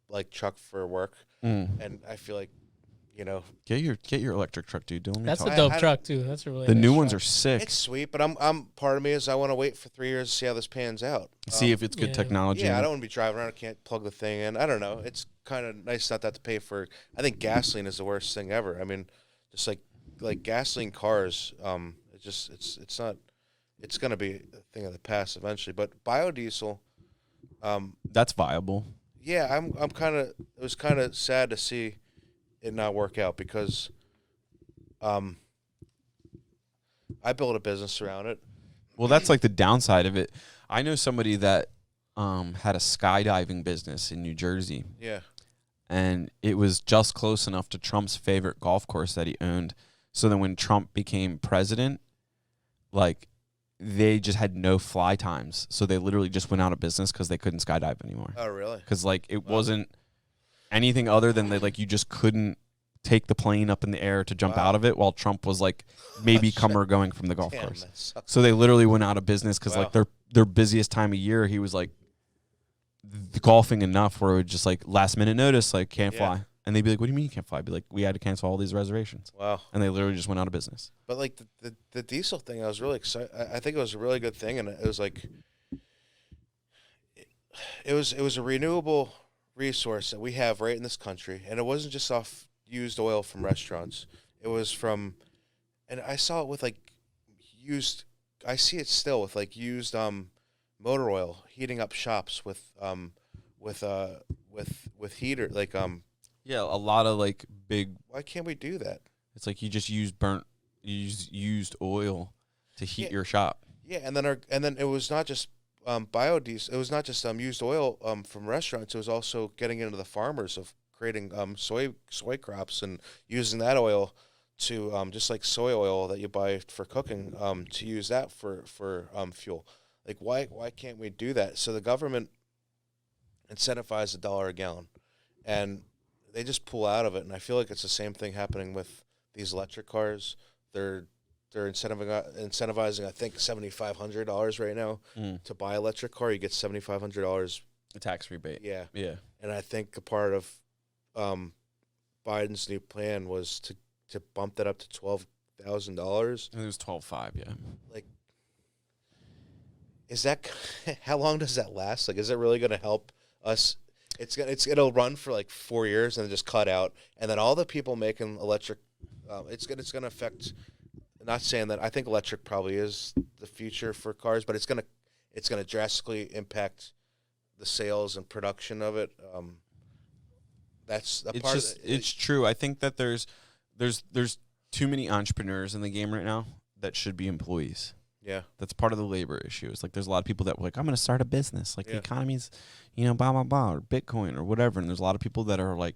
B: like truck for work, and I feel like,
A: get your electric truck, dude. Don't let me
C: That's
A: talk.
C: a dope truck too. That's a really
A: The
C: nice
A: new
C: truck.
A: ones are sick.
B: it's sweet, but I'm part of me is I want to wait for 3 years to see how this pans out.
A: See if it's good technology.
B: Yeah, I don't want to be driving around. I can't plug the thing in. I don't know. It's kind of nice not to pay for. I think gasoline is the worst thing ever. I mean, just like gasoline cars, it's not. It's gonna be a thing of the past eventually. But biodiesel,
A: that's viable.
B: yeah, I'm kind of. It was kind of sad to see it not work out because, I built a business around it.
A: Well, that's like the downside of it. I know somebody that had a skydiving business in New Jersey,
B: Yeah,
A: and it was just close enough to Trump's favorite golf course that he owned. So then when Trump became president, like they just had no fly times. So they literally just went out of business because they couldn't skydive anymore.
B: Oh, really?
A: Because like it wasn't anything other than you just couldn't take the plane up in the air to jump out of it while Trump was like maybe going from the golf
B: Damn,
A: course.
B: that sucks.
A: So they literally went out of business because like their busiest time of year, he was like golfing enough where it would just like last minute notice, like can't fly. And they'd be like, what do you mean you can't fly? I'd be like, we had to cancel all these reservations.
B: Wow.
A: And they literally just went out of business.
B: But like the diesel thing, I was really excited. I think it was a really good thing, and it was like it was a renewable resource that we have right in this country, and it wasn't just off used oil from restaurants. It was from, and I saw it with like used. I see it still with like used motor oil heating up shops with heater like
A: Yeah, a lot of like big.
B: Why can't we do that?
A: It's like you just use used oil to heat your shop.
B: Yeah, and then it was not just biodiesel. It was not just used oil from restaurants. It was also getting into the farmers of creating soy crops and using that oil to just like soy oil that you buy for cooking to use that for fuel. Like why can't we do that? So the government incentivized $1 a gallon, and they just pull out of it. And I feel like it's the same thing happening with these electric cars. They're incentivizing I think $7,500 right now to buy an electric car. You get $7,500
A: a tax rebate.
B: Yeah. And I think a part of Biden's new plan was to bump that up to $12,000.
A: It was 12.5, yeah.
B: Like, is that how long does that last? Like, is it really going to help us? It'll run for like 4 years and then just cut out, and then all the people making electric, it's gonna affect. Not saying that I think electric probably is the future for cars, but it's gonna drastically impact the sales and production of it. That's a part.
A: It's true. I think that there's too many entrepreneurs in the game right now that should be employees.
B: Yeah,
A: that's part of the labor issue. It's like there's a lot of people that were like, I'm going to start a business. Like the
B: Yeah.
A: economy's, blah blah blah, or Bitcoin or whatever. And there's a lot of people that are like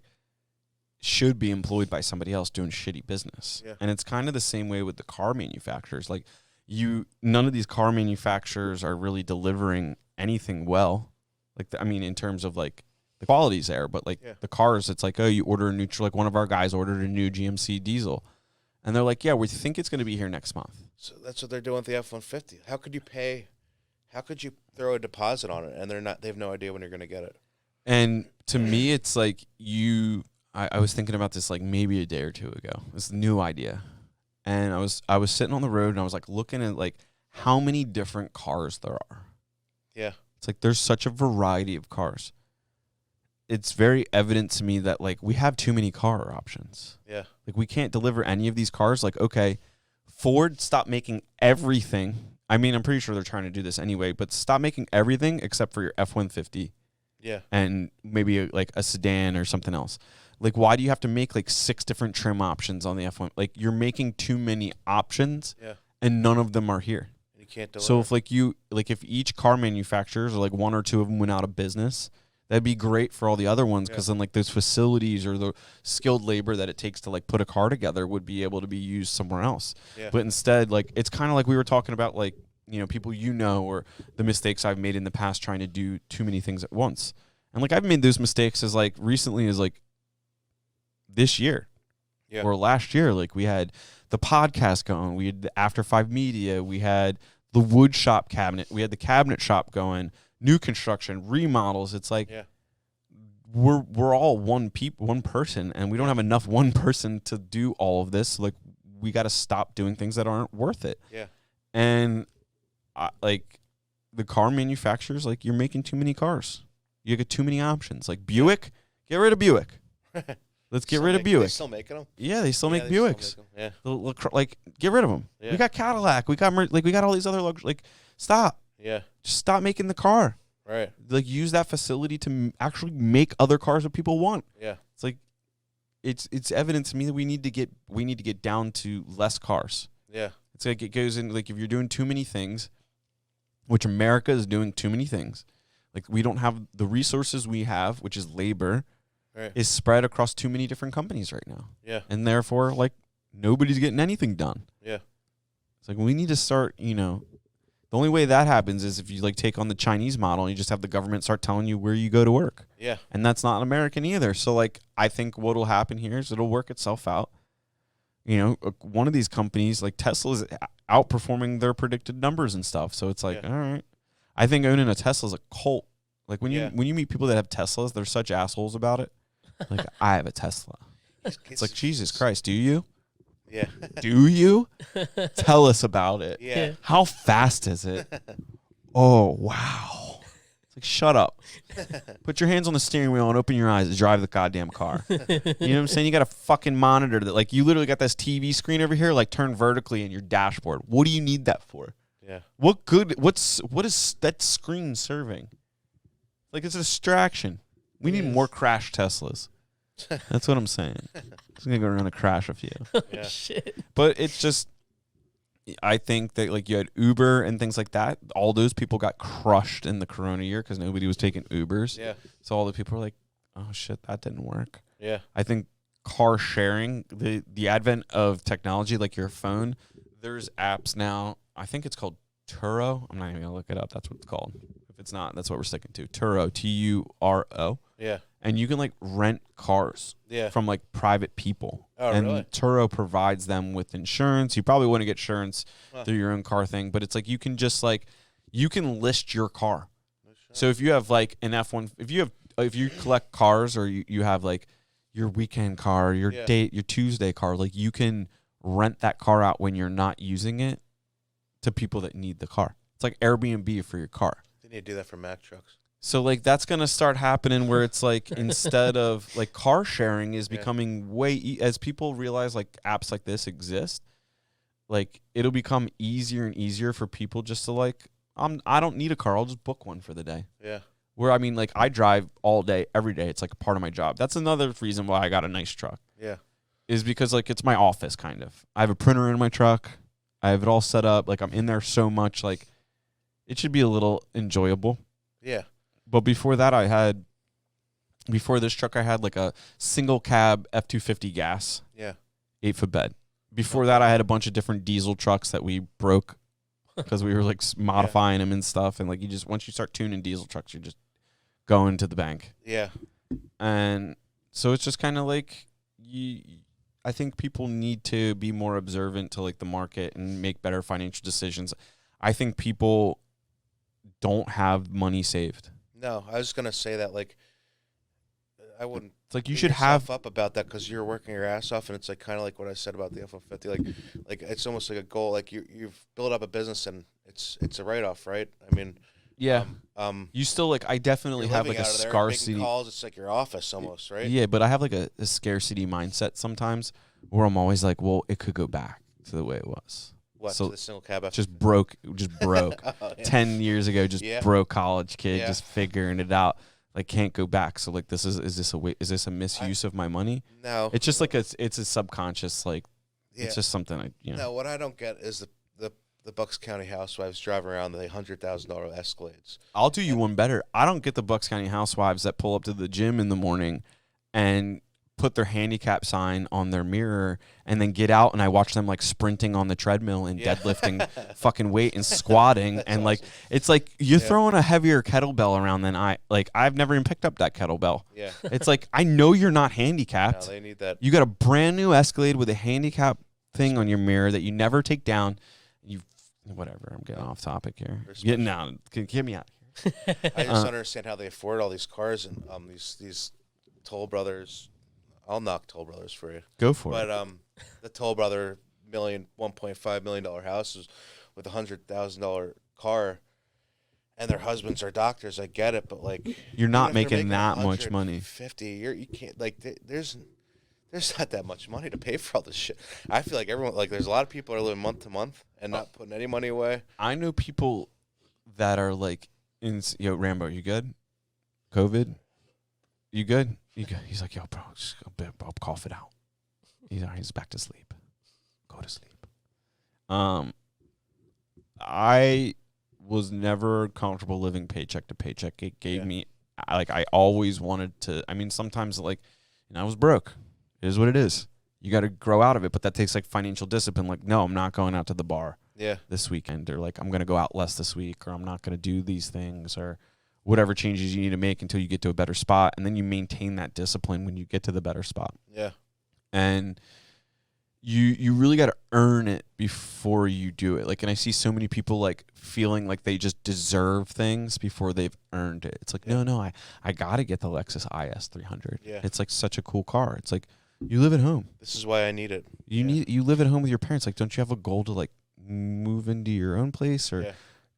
A: should be employed by somebody else doing shitty business.
B: Yeah.
A: And it's kind of the same way with the car manufacturers. Like none of these car manufacturers are really delivering anything well. Like in terms of like the quality's there, but like
B: Yeah.
A: the cars, it's like, oh, you order a new, like one of our guys ordered a new GMC diesel. And they're like, yeah, we think it's going to be here next month.
B: So that's what they're doing with the F-150. How could you throw a deposit on it and they have no idea when you're going to get it?
A: And to me, it's like I was thinking about this like maybe a day or two ago. This new idea. And I was sitting on the road and I was like looking at like how many different cars there are.
B: Yeah.
A: It's like there's such a variety of cars. It's very evident to me that like we have too many car options.
B: Yeah.
A: Like we can't deliver any of these cars. Like, okay, Ford stopped making everything. I mean, I'm pretty sure they're trying to do this anyway, but stop making everything except for your F-150.
B: Yeah.
A: And maybe like a sedan or something else. Like, why do you have to make like 6 different trim options on the F1? Like, you're making too many options,
B: Yeah.
A: and none of them are here.
B: You can't deliver.
A: So if each car manufacturers or like 1 or 2 of them went out of business, that'd be great for all the other ones because then like those facilities or the skilled labor that it takes to like put a car together would be able to be used somewhere else.
B: Yeah.
A: But instead, like it's kind of like we were talking about like people or the mistakes I've made in the past trying to do too many things at once. And like I've made those mistakes as like recently as like this year or last year. Like we had the podcast going, we had the After 5 Media, we had the wood shop cabinet, we had the cabinet shop going, new construction, remodels. It's like we're all one person, and we don't have enough one person to do all of this. Like we got to stop doing things that aren't worth it.
B: Yeah.
A: And like the car manufacturers, like you're making too many cars. You get too many options. Like Buick, get rid of Buick. Let's get rid of Buick.
B: They still making them?
A: Yeah, they still make
B: they still
A: Buicks.
B: make 'em. Yeah.
A: Like get rid of them.
B: Yeah.
A: We got Cadillac. We got all these other like stop.
B: Yeah.
A: Just stop making the car.
B: Right.
A: Like use that facility to actually make other cars that people want.
B: Yeah.
A: It's like it's evident to me that we need to get down to less cars.
B: Yeah.
A: It's like it goes in like if you're doing too many things, which America is doing too many things. Like we don't have the resources we have, which is labor,
B: Right.
A: is spread across too many different companies right now.
B: Yeah.
A: And therefore like nobody's getting anything done.
B: Yeah.
A: It's like we need to start, the only way that happens is if you like take on the Chinese model and you just have the government start telling you where you go to work.
B: Yeah.
A: And that's not American either. So like I think what'll happen here is it'll work itself out. One of these companies like Tesla is outperforming their predicted numbers and stuff. So it's like, all right. I think owning a Tesla is a cult. Like when you meet people that have Teslas, they're such assholes about it. Like I have a Tesla. It's like, Jesus Christ, do you?
B: Yeah.
A: Do you? Tell us about it.
B: Yeah.
A: How fast is it? Oh, wow. It's like, shut up. Put your hands on the steering wheel and open your eyes and drive the goddamn car. You know what I'm saying? You got a fucking monitor that, like, you literally got this TV screen over here, like, turned vertically in your dashboard. What do you need that for?
B: Yeah.
A: What is that screen serving? Like, it's a distraction. We need more crash Teslas. That's what I'm saying. I'm going to go around and crash a few.
B: Yeah.
C: Shit.
A: But it's just, I think that like you had Uber and things like that. All those people got crushed in the Corona year because nobody was taking Ubers.
B: Yeah.
A: So all the people were like, oh shit, that didn't work.
B: Yeah.
A: I think car sharing, the advent of technology like your phone, there's apps now. I think it's called Turo. I'm not even going to look it up. That's what it's called. If it's not, that's what we're sticking to. Turo, Turo.
B: Yeah.
A: And you can like rent cars from like private people.
B: Oh,
A: and
B: really?
A: Turo provides them with insurance. You probably want to get insurance through your own car thing, but it's like you can just like you can list your car. So if you have like an F1, if you collect cars or you have like your weekend car, your Tuesday car, like you can rent that car out when you're not using it to people that need the car. It's like Airbnb for your car.
B: They need to do that for Mack trucks.
A: So like that's gonna start happening where it's like instead of like car sharing is
B: Yeah.
A: becoming as people realize like apps like this exist, like it'll become easier and easier for people just to like I don't need a car, I'll just book one for the day.
B: Yeah.
A: Where I mean like I drive all day every day. It's like a part of my job. That's another reason why I got a nice truck.
B: Yeah.
A: Is because like it's my office kind of. I have a printer in my truck. I have it all set up. Like I'm in there so much. Like it should be a little enjoyable.
B: Yeah.
A: But before this truck, I had like a single cab F-250 gas,
B: Yeah.
A: 8-foot bed. Before that, I had a bunch of different diesel trucks that we broke because we were like modifying them and stuff. And like once you start tuning diesel trucks, you're just going to the bank.
B: Yeah.
A: And so it's just kind of like I think people need to be more observant to like the market and make better financial decisions. I think people don't have money saved.
B: No, I was gonna say that like I wouldn't.
A: It's like you
B: beat
A: should
B: yourself
A: have
B: up about that because you're working your ass off, and it's like kind of like what I said about the F-150. Like it's almost like a goal. Like you've built up a business, and it's a write off, right? I mean,
A: yeah. You still like I definitely
B: you're
A: have
B: living
A: like a
B: out of there,
A: scarcity.
B: making calls. It's like your office almost, right?
A: Yeah, but I have like a scarcity mindset sometimes where I'm always like, well, it could go back to the way it was.
B: What?
A: So
B: To the single cab?
A: just broke.
B: Oh, yeah.
A: 10 years ago, just
B: Yeah.
A: broke college kid,
B: Yeah.
A: just figuring it out. Like can't go back. So like is this a misuse of my money?
B: No.
A: It's just like it's a subconscious like
B: Yeah.
A: it's just something
B: No, what I don't get is the Bucks County housewives driving around the $100,000 Escalades.
A: I'll do you one better. I don't get the Bucks County housewives that pull up to the gym in the morning and put their handicap sign on their mirror and then get out and I watch them like sprinting on the treadmill and deadlifting fucking weight and squatting and like
B: awesome.
A: it's like you're throwing a heavier kettlebell around than I've never even picked up that kettlebell.
B: Yeah.
A: It's like I know you're not
B: No,
A: handicapped.
B: they need that.
A: You got a brand new Escalade with a handicap thing on your mirror that you never take down. Whatever, I'm getting off topic here. Getting out. Get me out here.
B: I just don't understand how they afford all these cars and these Toll Brothers. I'll knock Toll Brothers for you.
A: Go for
B: But
A: it.
B: the Toll Brother $1.5 million houses with $100,000 car, and their husbands are doctors. I get it, but like
A: You're not
B: even if they're
A: making that much money.
B: 50. You can't like there's not that much money to pay for all this shit. I feel like everyone like there's a lot of people that are living month to month and not putting any money away.
A: I know people that are like, Rambo, you good? COVID? You good? You good? He's like, yo, bro, just I'll cough it out. He's back to sleep. Go to sleep. I was never comfortable living paycheck to paycheck. It gave me, I always wanted to, sometimes like, I was broke. It is what it is. You got to grow out of it, but that takes like financial discipline. Like, no, I'm not going out to the bar this weekend, or like I'm going to go out less this week, or I'm not going to do these things, or whatever changes you need to make until you get to a better spot. And then you maintain that discipline when you get to the better spot.
B: Yeah.
A: And you really got to earn it before you do it. Like, and I see so many people like feeling like they just deserve things before they've earned it. It's like, no, I got to get the Lexus IS 300.
B: Yeah.
A: It's like such a cool car. It's like, you live at home.
B: This is why I need it.
A: You live at home with your parents. Like, don't you have a goal to like move into your own place or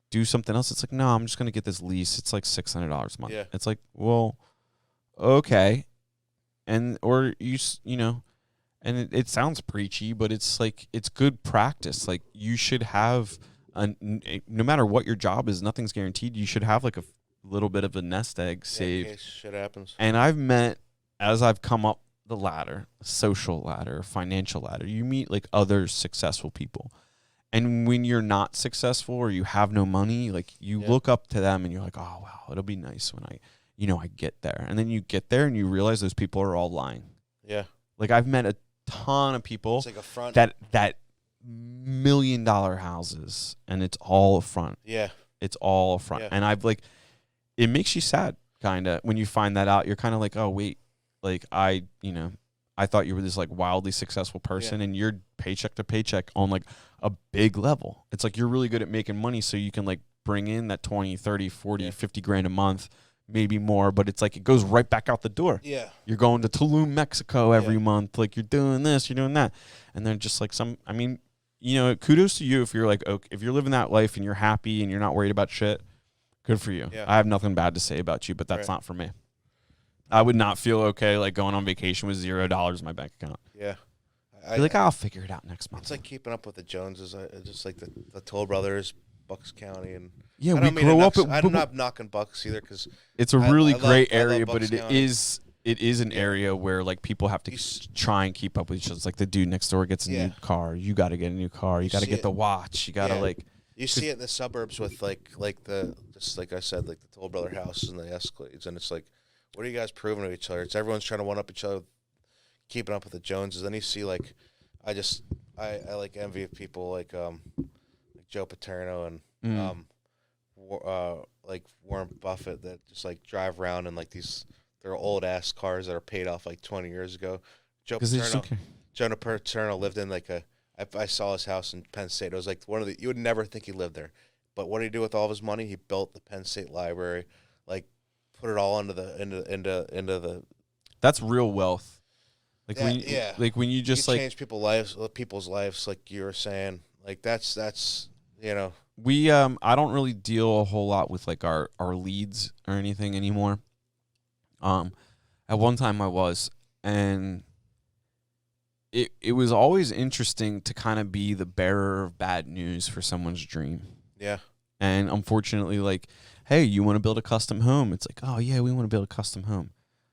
A: do something else? It's like, no, I'm just going to get this lease. It's like $600 a month.
B: Yeah.
A: It's like, well, okay. And, or and it sounds preachy, but it's like, it's good practice. Like, you should have, no matter what your job is, nothing's guaranteed. You should have like a little bit of a nest egg saved.
B: In case shit happens.
A: And I've met, as I've come up the ladder, social ladder, financial ladder, you meet like other successful people. And when you're not successful or you have no money, like you look up to them and you're like, oh, wow, it'll be nice when I get there. And then you get there and you realize those people are all lying.
B: Yeah.
A: Like, I've met a ton of people
B: It's like a front.
A: that $1 million houses, and it's all a front.
B: Yeah.
A: It's all a front.
B: Yeah.
A: And I've like, it makes you sad kind of when you find that out. You're kind of like, oh, wait, like I thought you were this like wildly successful person and you're paycheck to paycheck on like a big level. It's like you're really good at making money so you can like bring in that 20, 30, 40, 50 grand a month, maybe more, but it's like it goes right back out the door.
B: Yeah.
A: You're going to Tulum, Mexico every month. Like, you're doing this, you're doing that. And then just like kudos to you if you're like, okay, if you're living that life and you're happy and you're not worried about shit. Good for you.
B: Yeah.
A: I have nothing bad to say about you, but that's
B: Right.
A: not for me. I would not feel okay like going on vacation with $0 in my bank account.
B: Yeah.
A: Be like, I'll figure it out next month.
B: It's like keeping up with the Joneses. Just like the Toll Brothers, Bucks County, and
A: yeah,
B: I
A: we
B: don't mean
A: grow up.
B: I'm not knocking Bucks either because
A: It's a really
B: I
A: great
B: love
A: area, but
B: Bucks
A: it
B: County.
A: is an area where like people have to try and keep up with each other. It's like the dude next door gets a new car. You got to get a new car. You got to get the watch. You got to like.
B: You see it in the suburbs with like just like I said, like the Toll Brother houses and the Escalades, and it's like, what are you guys proving to each other? It's everyone's trying to one up each other, keeping up with the Joneses. Then you see like, I like envy of people like Joe Paterno and like Warren Buffett that just like drive around in like they're old ass cars that are paid off like 20 years ago. Joe Paterno lived in like I saw his house in Penn State. It was like you would never think he lived there. But what did he do with all of his money? He built the Penn State Library, like put it all into the.
A: That's real wealth. Like when you just
B: you
A: like
B: change people's lives, like you were saying. Like that's
A: we I don't really deal a whole lot with like our leads or anything anymore. At one time I was, and it was always interesting to kind of be the bearer of bad news for someone's dream.
B: Yeah.
A: And unfortunately, like, hey, you want to build a custom home? It's like, oh yeah, we want to build a custom home.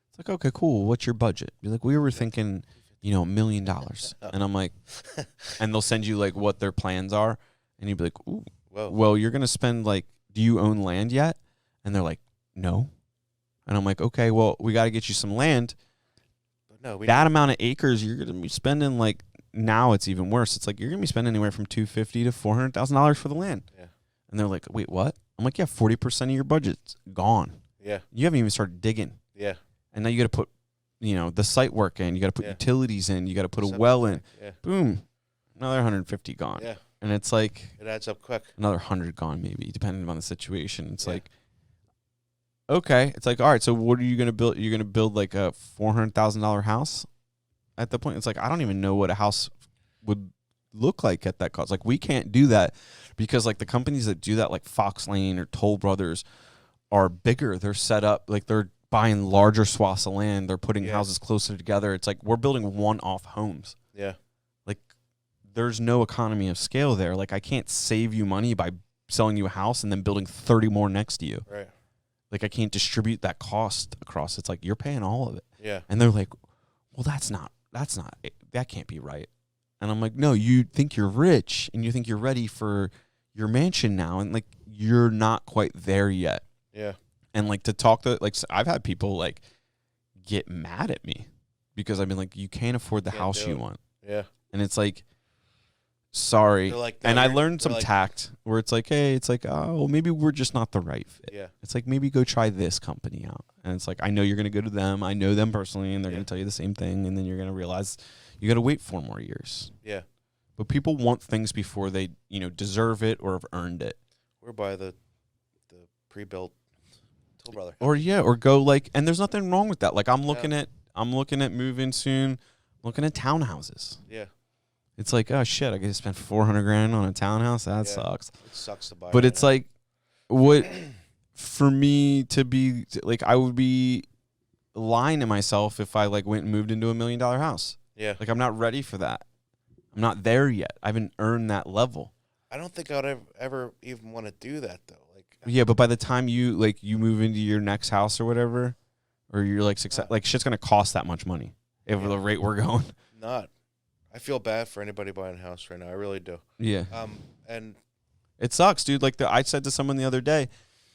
A: It's like, okay, cool. What's your budget? Be like, we were thinking, $1 million. And I'm like, and they'll send you like what their plans are, and you'd be like, ooh,
B: Whoa.
A: well, you're gonna spend like, do you own land yet? And they're like, no. And I'm like, okay, well, we got to get you some land.
B: No,
A: that amount of acres, you're gonna be spending like, now it's even worse. It's like you're gonna be spending anywhere from $250,000 to $400,000 for the land.
B: Yeah.
A: And they're like, wait, what? I'm like, yeah, 40% of your budget's gone.
B: Yeah.
A: You haven't even started digging.
B: Yeah.
A: And now you got to put, the site work in. You got to put utilities in. You got to put a well in.
B: Yeah.
A: Boom, another 150 gone.
B: Yeah.
A: And it's like
B: it adds up quick.
A: Another 100 gone, maybe, depending on the situation. It's like, okay, it's like, all right, so what are you gonna build? You're gonna build like a $400,000 house. At the point, it's like I don't even know what a house would look like at that cost. Like we can't do that because like the companies that do that, like Fox Lane or Toll Brothers, are bigger. They're set up like they're buying larger swaths of land. They're putting houses closer together. It's like we're building one-off homes.
B: Yeah.
A: Like there's no economy of scale there. Like I can't save you money by selling you a house and then building 30 more next to you.
B: Right.
A: Like I can't distribute that cost across. It's like you're paying all of it.
B: Yeah.
A: And they're like, well, that can't be right. And I'm like, no, you think you're rich and you think you're ready for your mansion now. And like, you're not quite there yet.
B: Yeah.
A: And like to talk to, like, I've had people like get mad at me because I've been like, you can't afford the house you want.
B: Yeah.
A: And it's like, sorry.
B: Like,
A: and I learned some tact where it's like, hey, it's like, oh, well, maybe we're just not the right fit.
B: Yeah.
A: It's like, maybe go try this company out. And it's like, I know you're going to go to them. I know them personally, and they're going to tell you the same thing. And then you're going to realize you got to wait 4 more years.
B: Yeah.
A: But people want things before they, deserve it or have earned it.
B: We're by the pre-built Toll Brother.
A: Or go like, and there's nothing wrong with that. Like I'm looking at moving soon, looking at townhouses.
B: Yeah.
A: It's like, oh shit, I got to spend $400,000 on a townhouse. That sucks.
B: It sucks to buy.
A: But it's like, what for me to be like, I would be lying to myself if I like went and moved into $1 million house.
B: Yeah.
A: Like I'm not ready for that. I'm not there yet. I haven't earned that level.
B: I don't think I'd ever even want to do that though. Like.
A: Yeah, but by the time you move into your next house or whatever, or you're like like shit's gonna cost that much money if the rate we're going.
B: I feel bad for anybody buying a house right now. I really do.
A: Yeah.
B: And
A: it sucks, dude. Like I said to someone the other day,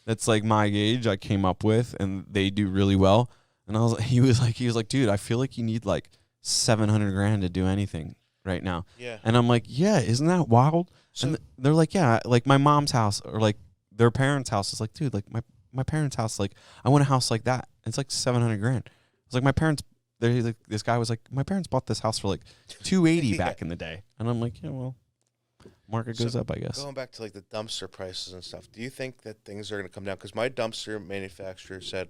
A: that's like my age. I came up with, and they do really well. And he was like, dude, I feel like you need like $700,000 to do anything right now.
B: Yeah.
A: And I'm like, yeah, isn't that wild? So and they're like, yeah, like my mom's house or like their parents' house is like, dude, like my parents' house, like I want a house like that. It's like $700,000. It's like my parents. Like, this guy was like, my parents bought this house for like $280 back in the day, and I'm like, yeah, well, market goes up, I guess.
B: Going back to like the dumpster prices and stuff, do you think that things are going to come down? Because my dumpster manufacturer said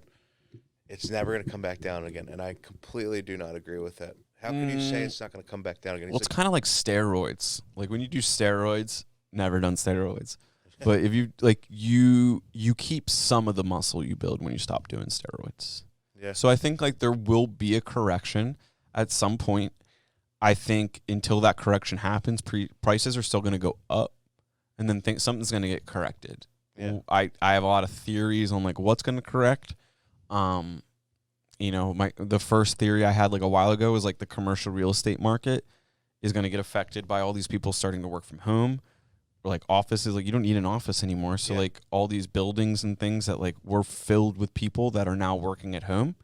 B: it's never going to come back down again, and I completely do not agree with that. How can you say it's not going to come back down again?
A: Well, it's kind of like steroids. Like when you do steroids, never done steroids. But if you like you keep some of the muscle you build when you stop doing steroids.
B: Yeah.
A: So I think like there will be a correction at some point. I think until that correction happens, prices are still going to go up, and then something's going to get corrected.
B: Yeah.
A: I have a lot of theories on like what's going to correct. You know, the first theory I had like a while ago was like the commercial real estate market is going to get affected by all these people starting to work from home, or like offices. Like you don't need an office anymore, so like all these buildings and things that like were filled with people that are now working at home.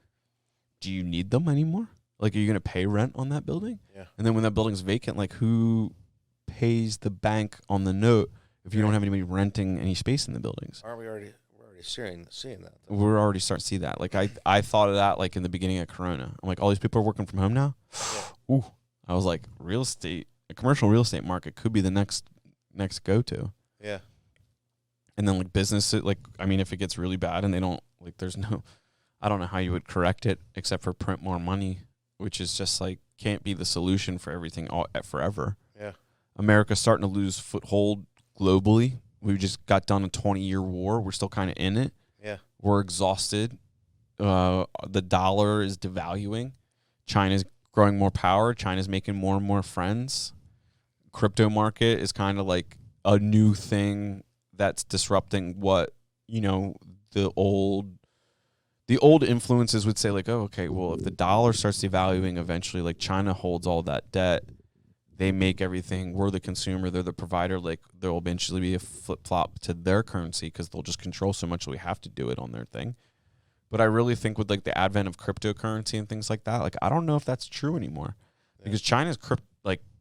A: Do you need them anymore? Like, are you going to pay rent on that building?
B: Yeah.
A: And then when that building's vacant, like who pays the bank on the note if you don't have anybody renting any space in the buildings?
B: Aren't we already? We're already seeing that. Though.
A: We're already starting to see that. Like I thought of that like in the beginning of Corona. I'm like, all these people are working from home now.
B: Yeah.
A: Ooh, I was like, real estate, a commercial real estate market could be the next go-to.
B: Yeah.
A: And then like business, like I mean, if it gets really bad and they don't like, there's no, I don't know how you would correct it except for print more money, which is just like can't be the solution for everything forever.
B: Yeah.
A: America's starting to lose foothold globally. We just got done a 20-year war. We're still kind of in it.
B: Yeah.
A: We're exhausted. The dollar is devaluing. China's growing more power. China's making more and more friends. Crypto market is kind of like a new thing that's disrupting what, you know, the old influences would say like, oh, okay, well, if the dollar starts devaluing eventually, like China holds all that debt, they make everything, we're the consumer, they're the provider, like there will eventually be a flip-flop to their currency because they'll just control so much we have to do it on their thing. But I really think with like the advent of cryptocurrency and things like that, like I don't know if that's true anymore because China's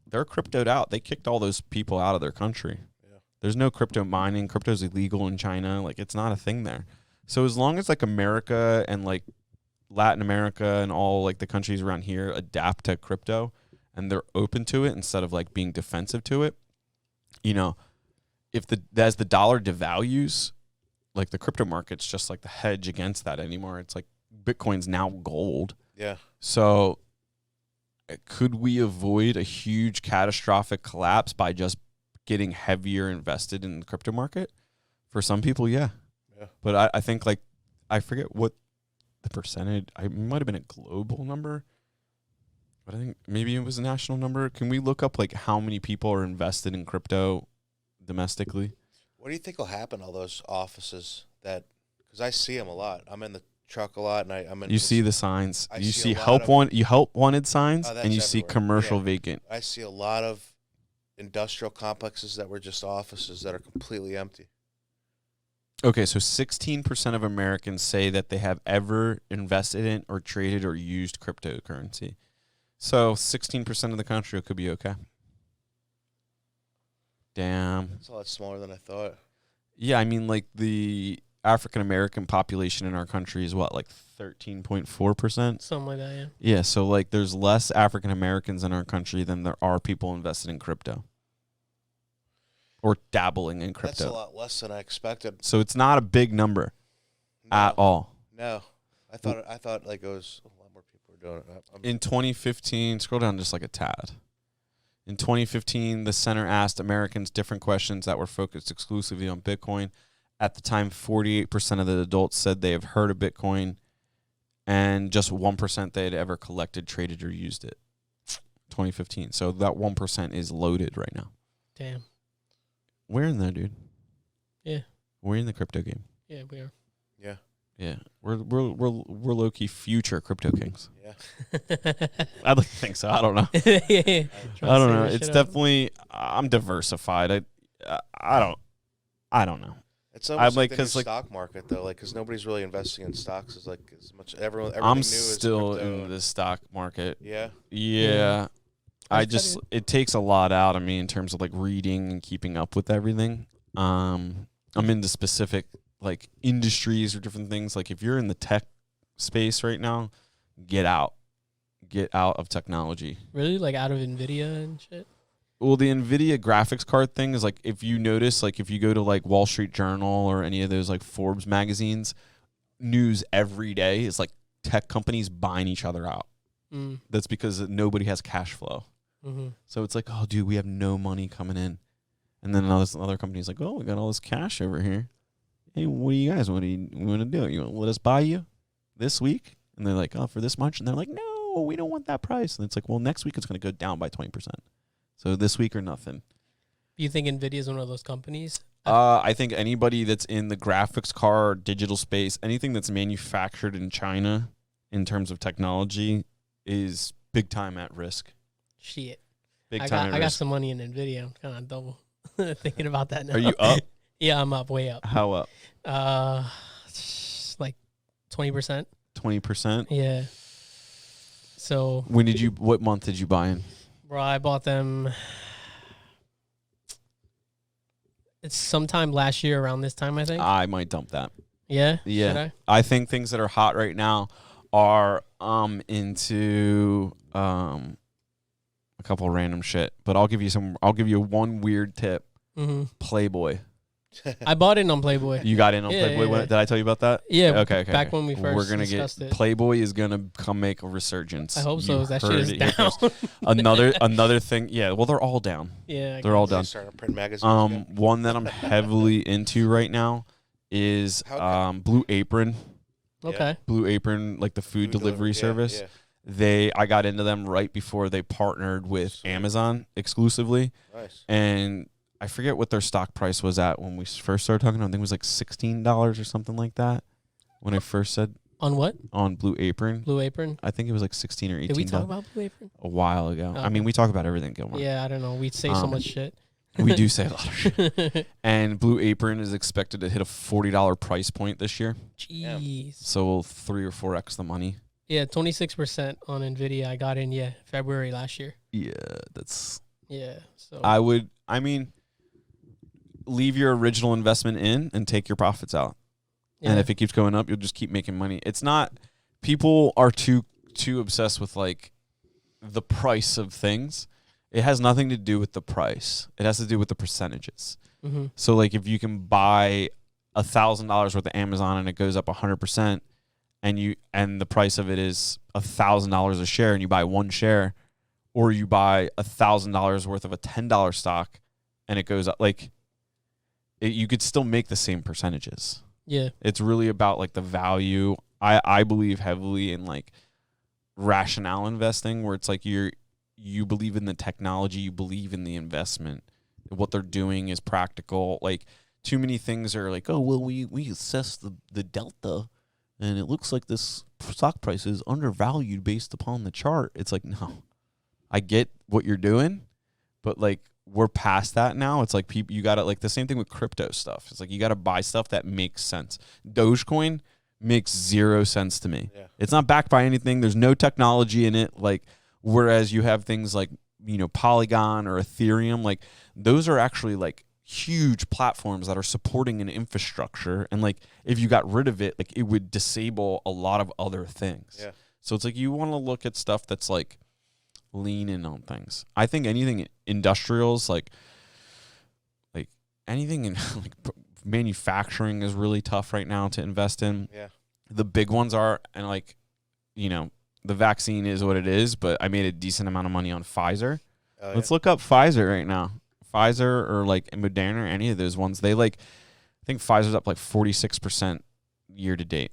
A: they're cryptoed out. They kicked all those people out of their country. Yeah. There's no crypto mining. Crypto's illegal in China. Like it's not a thing there. So as long as like America and like Latin America and all like the countries around here adapt to crypto and they're open to it instead of like being defensive to it, you know, as the dollar devalues, like the crypto market's just like the hedge against that anymore. It's like Bitcoin's now gold.
B: Yeah.
A: So could we avoid a huge catastrophic collapse by just getting heavier invested in the crypto market? For some people, yeah. But I think like I forget what the percentage. It might have been a global number, but I think maybe it was a national number. Can we look up like how many people are invested in crypto domestically?
B: What do you think will happen to all those offices that? Because I see them a lot. I'm in the truck a lot, and I'm in.
A: You see the signs. You see
B: help
A: wanted signs, and you
B: everywhere.
A: see commercial vacant.
B: I see a lot of industrial complexes that were just offices that are completely empty.
A: Okay, so 16% of Americans say that they have ever invested in or traded or used cryptocurrency. So 16% of the country could be okay. Damn.
B: That's a lot smaller than I thought.
A: Yeah, I mean, like the African-American population in our country is what, like 13.4%?
C: Something like that, yeah.
A: Yeah, so like there's less African-Americans in our country than there are people invested in crypto. Or dabbling in crypto.
B: That's a lot less than I expected.
A: So it's not a big number at all.
B: No, I thought like it was a lot more people were doing it.
A: In 2015, scroll down just like a tad. In 2015, the center asked Americans different questions that were focused exclusively on Bitcoin. At the time, 48% of the adults said they have heard of Bitcoin, and just 1% they had ever collected, traded, or used it. 2015. So that 1% is loaded right now.
C: Damn.
A: We're in there, dude.
C: Yeah.
A: We're in the crypto game.
C: Yeah, we are.
B: Yeah.
A: Yeah. We're low key future crypto kings.
B: Yeah.
A: I'd like to think so. I don't know.
C: Yeah.
A: I don't know. It's definitely I'm diversified. I don't know.
B: It's almost like the new
A: cause like
B: stock market though, like because nobody's really investing in stocks. Is like as much everything
A: I'm
B: new
A: still
B: is
A: in the stock market.
B: Yeah.
A: Yeah. It takes a lot out of me in terms of like reading and keeping up with everything. I'm into specific like industries or different things. Like if you're in the tech space right now, get out of technology.
C: Really? Like out of NVIDIA and shit?
A: Well, the NVIDIA graphics card thing is like, if you notice, like if you go to like Wall Street Journal or any of those like Forbes magazines, news every day is like tech companies buying each other out. That's because nobody has cash flow. Mm-hmm. So it's like, oh, dude, we have no money coming in. And then another company's like, oh, we got all this cash over here. Hey, what do you guys want to do? You want to let us buy you this week? And they're like, oh, for this much? And they're like, no, we don't want that price. And it's like, well, next week it's going to go down by 20%. So this week or nothing.
C: You think NVIDIA is one of those companies?
A: I think anybody that's in the graphics card, digital space, anything that's manufactured in China in terms of technology is big time at risk.
C: Shit.
A: Big
C: I
A: time at
C: got
A: risk.
C: some money in NVIDIA. I'm kind of double thinking about that now.
A: Are you up?
C: Yeah, I'm up, way up.
A: How up?
C: Like 20%.
A: 20%?
C: Yeah. So.
A: What month did you buy in?
C: Bro, I bought them. It's sometime last year around this time, I think.
A: I might dump that.
C: Yeah?
A: Yeah.
C: Should
A: I think things that are hot right now are into a couple random shit. But I'll give you one weird tip.
C: Mm-hmm.
A: Playboy.
C: I bought it on Playboy.
A: You got in on
C: Yeah,
A: Playboy?
C: yeah, yeah.
A: Did I tell you about that?
C: Yeah.
A: Okay.
C: Back when we first
A: We're gonna
C: discussed
A: get
C: it.
A: Playboy is gonna come make a resurgence.
C: I hope so.
A: You
C: That shit
A: heard
C: is
A: it here
C: down.
A: first. Another thing. Yeah. Well, they're all down.
C: Yeah.
A: They're all down.
B: Starting to print magazines again.
A: One that I'm heavily into right now is Blue Apron.
C: Okay.
A: Blue Apron, like the food delivery service.
B: Yeah.
A: I got into them right before they partnered with Amazon exclusively.
B: Nice.
A: And I forget what their stock price was at when we first started talking. I think it was like $16 or something like that. When I first said
C: On what?
A: on Blue Apron.
C: Blue Apron?
A: I think it was like 16 or 18.
C: Did we talk about Blue Apron?
A: A while ago.
C: Okay.
A: I mean, we talk about everything, Gilmore.
C: Yeah, I don't know. We say so much shit.
A: We do say a lot of shit. And Blue Apron is expected to hit a $40 price point this year.
C: Jeez.
A: So we'll 3 or 4x the money.
C: Yeah, 26% on NVIDIA. I got in, February last year.
A: Yeah, that's...
C: Yeah, so...
A: I mean, leave your original investment in and take your profits out.
C: yeah.
A: And if it keeps going up, you'll just keep making money. It's not... People are too obsessed with, like, the price of things. It has nothing to do with the price. It has to do with the percentages.
C: Mm-hmm.
A: So, like, if you can buy $1,000 worth of Amazon and it goes up 100%, and the price of it is $1,000 a share, and you buy one share, or you buy $1,000 worth of a $10 stock, and it goes up, like, you could still make the same percentages.
C: Yeah.
A: It's really about, like, the value. I believe heavily in, like, rationale investing, where it's like you believe in the technology, you believe in the investment, what they're doing is practical. Like, too many things are like, oh, well, we assess the delta, and it looks like this stock price is undervalued based upon the chart. It's like, no, I get what you're doing, but, like, we're past that now. It's like people, you got to, like, the same thing with crypto stuff. It's like you got to buy stuff that makes sense. Dogecoin makes 0 sense to me.
B: Yeah.
A: It's not backed by anything. There's no technology in it. Like, whereas you have things like, Polygon or Ethereum, like, those are actually, like, huge platforms that are supporting an infrastructure. And, like, if you got rid of it, like, it would disable a lot of other things.
B: Yeah.
A: So it's like you want to look at stuff that's, like, lean in on things. I think anything industrials, like anything in like manufacturing is really tough right now to invest in.
B: Yeah.
A: The big ones are, and, like, the vaccine is what it is, but I made a decent amount of money on Pfizer.
B: Oh,
A: Let's look up Pfizer right now. Pfizer or, like, Moderna or any of those ones. They, like, I think Pfizer's up like 46% year to date.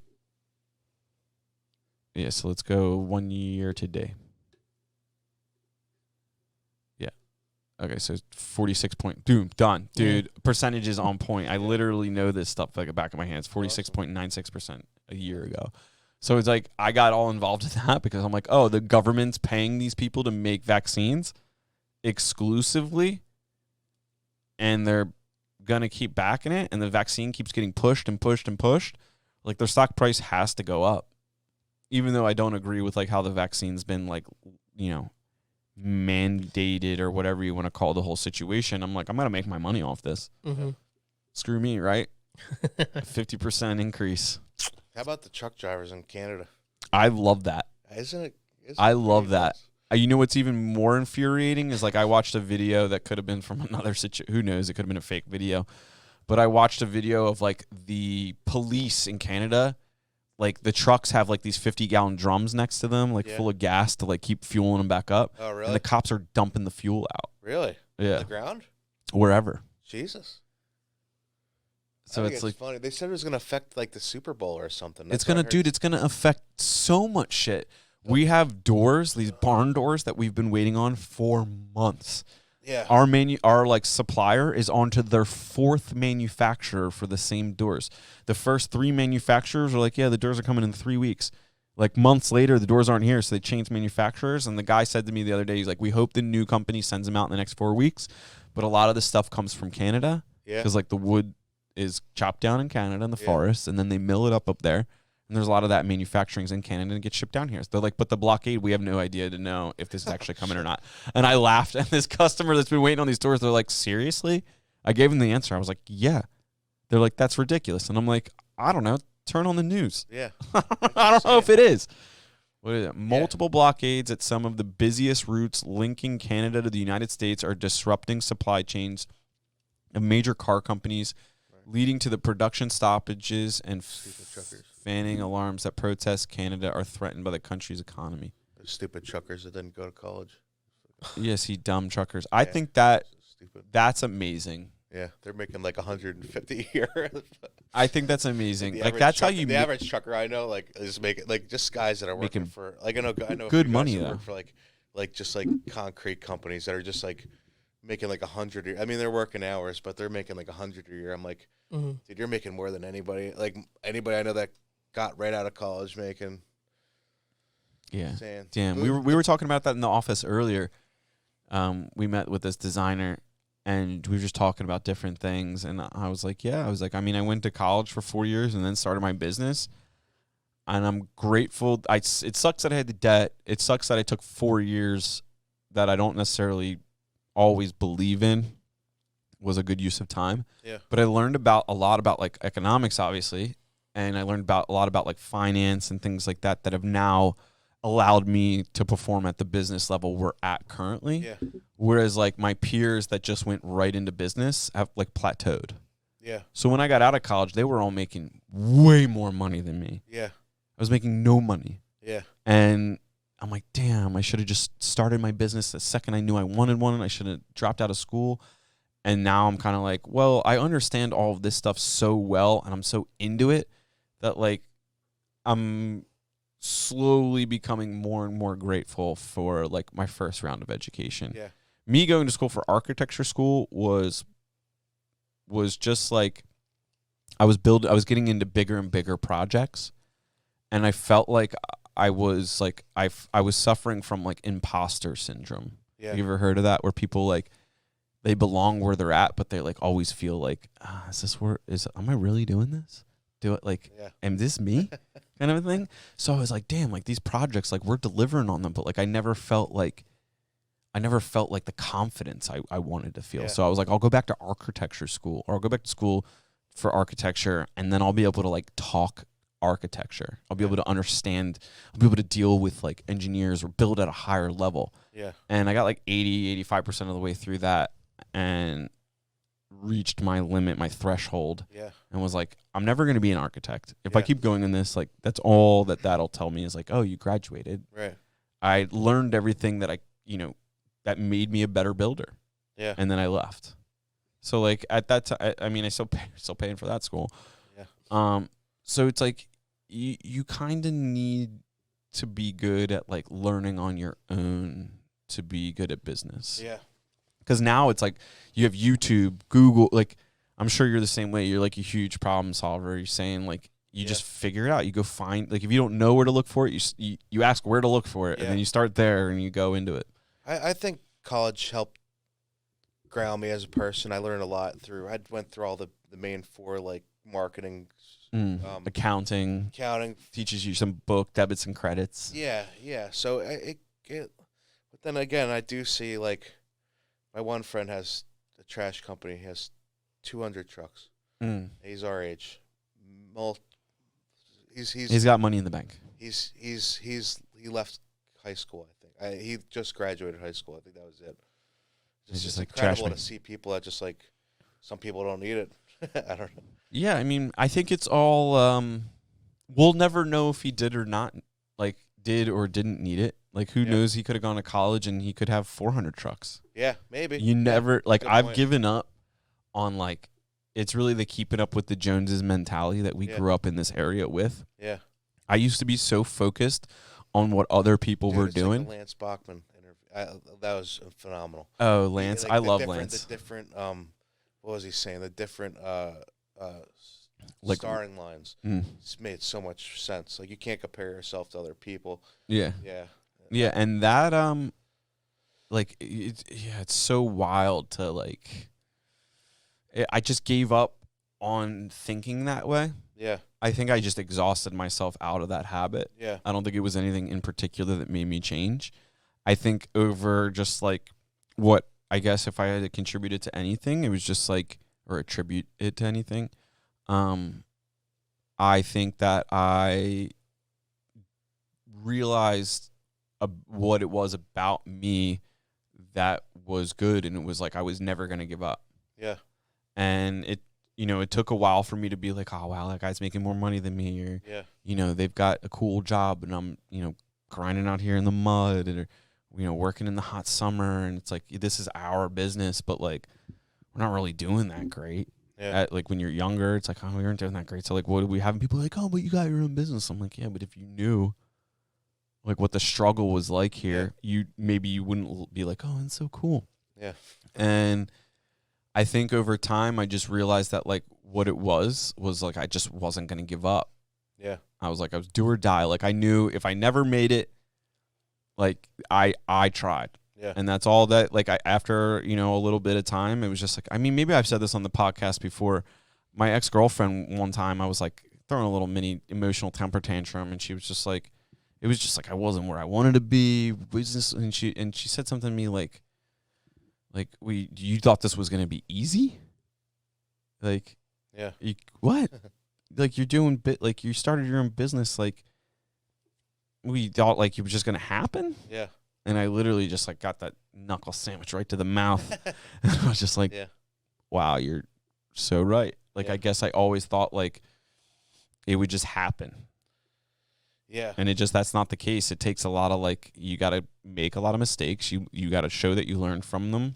A: Yeah, so let's go 1 year to date. Yeah. Okay, so 46 point. Done. Dude, percentages on point. I literally know this stuff like the back of my hands. 46.96% a year ago. So it's like I got all involved in that because I'm like, oh, the government's paying these people to make vaccines exclusively, and they're going to keep backing it, and the vaccine keeps getting pushed and pushed and pushed. Like, their stock price has to go up. Even though I don't agree with, like, how the vaccine's been, like, mandated or whatever you want to call the whole situation. I'm like, I'm going to make my money off this.
C: Mm-hmm.
A: Screw me, right? 50% increase.
B: How about the truck drivers in Canada?
A: I love that.
B: Isn't it?
A: I love that. You know what's even more infuriating is, like, I watched a video that could have been from another situation. Who knows? It could have been a fake video. But I watched a video of, like, the police in Canada. Like, the trucks have, like, these 50-gallon drums next to them, like, full of gas to, like, keep fueling them back up.
B: Oh, really?
A: And the cops are dumping the fuel out.
B: Really?
A: Yeah.
B: On the ground?
A: Wherever.
B: Jesus.
A: So
B: I think
A: it's like
B: funny. They said it was going to affect like the Super Bowl or something.
A: it's gonna, dude. It's gonna affect so much shit. We have doors, these barn doors that we've been waiting on for months.
B: Yeah.
A: Our like supplier is on to their 4th manufacturer for the same doors. The first 3 manufacturers are like, yeah, the doors are coming in 3 weeks. Like months later, the doors aren't here, so they changed manufacturers. And the guy said to me the other day, he's like, we hope the new company sends them out in the next 4 weeks. But a lot of the stuff comes from Canada.
B: Yeah.
A: Because like the wood is chopped down in Canada in the forest, and then they mill it up there. And there's a lot of that manufacturing's in Canada and gets shipped down here. So they're like, but the blockade, we have no idea to know if this is actually coming or not. And I laughed. And this customer that's been waiting on these doors, they're like, seriously? I gave them the answer. I was like, yeah. They're like, that's ridiculous. And I'm like, I don't know. Turn on the news.
B: Yeah.
A: I don't know if it is. What is it? Multiple blockades at some of the busiest routes linking Canada to the United States are disrupting supply chains of major car companies, leading to the production stoppages and fanning alarms that protests Canada are threatened by the country's economy.
B: Those stupid truckers that didn't go to college.
A: Yes, dumb truckers. I think that's amazing.
B: Yeah, they're making like 150 a year.
A: I think that's amazing. Like
B: The average trucker I know like is making like just guys that are working for like I know
A: good money though.
B: Work for like just like concrete companies that are just like making like 100. I mean, they're working hours, but they're making like 100 a year. I'm like, dude, you're making more than anybody. Like anybody I know that got right out of college making.
A: Yeah.
B: Insane.
A: Damn. We were talking about that in the office earlier. We met with this designer, and we were just talking about different things. And I was like, I mean, I went to college for 4 years and then started my business. And I'm grateful. It sucks that I had the debt. It sucks that I took 4 years that I don't necessarily always believe in was a good use of time.
B: Yeah.
A: But I learned a lot about like economics, obviously. And I learned a lot about like finance and things like that have now allowed me to perform at the business level we're at currently.
B: Yeah.
A: Whereas like my peers that just went right into business have like plateaued.
B: Yeah.
A: So when I got out of college, they were all making way more money than me.
B: Yeah.
A: I was making no money.
B: Yeah.
A: And I'm like, damn, I should have just started my business the second I knew I wanted one, and I should have dropped out of school. And now I'm kind of like, well, I understand all of this stuff so well, and I'm so into it that like I'm slowly becoming more and more grateful for like my first round of education.
B: Yeah.
A: Me going to school for architecture school was just like I was getting into bigger and bigger projects, and I felt like I was suffering from like imposter syndrome.
B: Yeah.
A: You ever heard of that, where people like they belong where they're at, but they like always feel like, am I really doing this? Do it like, am this me? Kind of a thing. So I was like, damn, like these projects, like we're delivering on them, but like I never felt like the confidence I wanted to feel.
B: Yeah.
A: So I was like, I'll go back to architecture school, or I'll go back to school for architecture, and then I'll be able to like talk architecture. I'll be able to understand, I'll be able to deal with like engineers or build at a higher level.
B: Yeah.
A: And I got like 85% of the way through that and reached my limit, my threshold.
B: Yeah.
A: And was like, I'm never going to be an architect. If I
B: Yeah.
A: keep going in this, like that's all that'll tell me is like, oh, you graduated.
B: Right.
A: I learned everything that that made me a better builder.
B: Yeah.
A: And then I left. So like at that time, I mean, I still paying for that school.
B: Yeah.
A: So it's like you kind of need to be good at like learning on your own to be good at business.
B: Yeah.
A: Because now it's like you have YouTube, Google. Like I'm sure you're the same way. You're like a huge problem solver. You're saying like you just figure it out. You go find, like if you don't know where to look for it, you ask where to look for it, and then you start there and you go into it.
B: I think college helped ground me as a person. I learned a lot I went through all the main 4 like marketing,
A: Accounting teaches you some book debits and credits.
B: Yeah. So but then again, I do see like my one friend has a trash company. He has 200 trucks. He's our age.
A: He's got money in the bank.
B: He left high school, I think. He just graduated high school. I think that was it.
A: It's just like
B: incredible
A: trash
B: to see people that just like some people don't need it. I don't know.
A: Yeah, I mean, I think it's all we'll never know if he did or not, like did or didn't need it. Like who knows, he could have gone to college and he could have 400 trucks.
B: Yeah, maybe.
A: You never like I've given up on like, it's really the keeping up with the Joneses mentality that we grew up in this area with.
B: Yeah.
A: I used to be so focused on what other people were doing.
B: Like the Lance Bachman interview. That was phenomenal.
A: Oh, Lance.
B: Like
A: I love Lance.
B: The different, what was he saying? The different
A: like,
B: starring lines. It's made so much sense. Like, you can't compare yourself to other people.
A: Yeah.
B: Yeah.
A: Yeah, and that, like, it's so wild to, like, I just gave up on thinking that way.
B: Yeah.
A: I think I just exhausted myself out of that habit.
B: Yeah.
A: I don't think it was anything in particular that made me change. I think over just, like, what, I guess if I had to contribute it to anything, it was just, like, or attribute it to anything. I think that I realized what it was about me that was good, and it was like I was never going to give up.
B: Yeah.
A: And it took a while for me to be like, oh, wow, that guy's making more money than me, or, they've got a cool job, and I'm, grinding out here in the mud, or, working in the hot summer, and it's like, this is our business, but, like, we're not really doing that great.
B: Yeah.
A: Like, when you're younger, it's like, oh, we aren't doing that great. So, like, what do we have? And people are like, oh, but you got your own business. I'm like, yeah, but if you knew, like, what the struggle was like here, you wouldn't be like, oh, it's so cool.
B: Yeah.
A: And I think over time, I just realized that, like, what it was like, I just wasn't going to give up.
B: Yeah.
A: I was like, I was do or die. Like, I knew if I never made it, like, I tried.
B: Yeah.
A: And that's all that, like, after, a little bit of time, it was just like, I mean, maybe I've said this on the podcast before. My ex-girlfriend, one time, I was like throwing a little mini emotional temper tantrum, and she was just like, it was just like I wasn't where I wanted to be. Business, and she said something to me like you thought this was gonna be easy? Like,
B: yeah,
A: what? Like, you're doing like you started your own business, like we thought like it was just gonna happen.
B: Yeah.
A: And I literally just like got that knuckle sandwich right to the mouth. And I was just like, wow, you're so right. Like, I guess I always thought like it would just happen.
B: Yeah.
A: And that's not the case. It takes a lot of, like, you got to make a lot of mistakes. You got to show that you learn from them.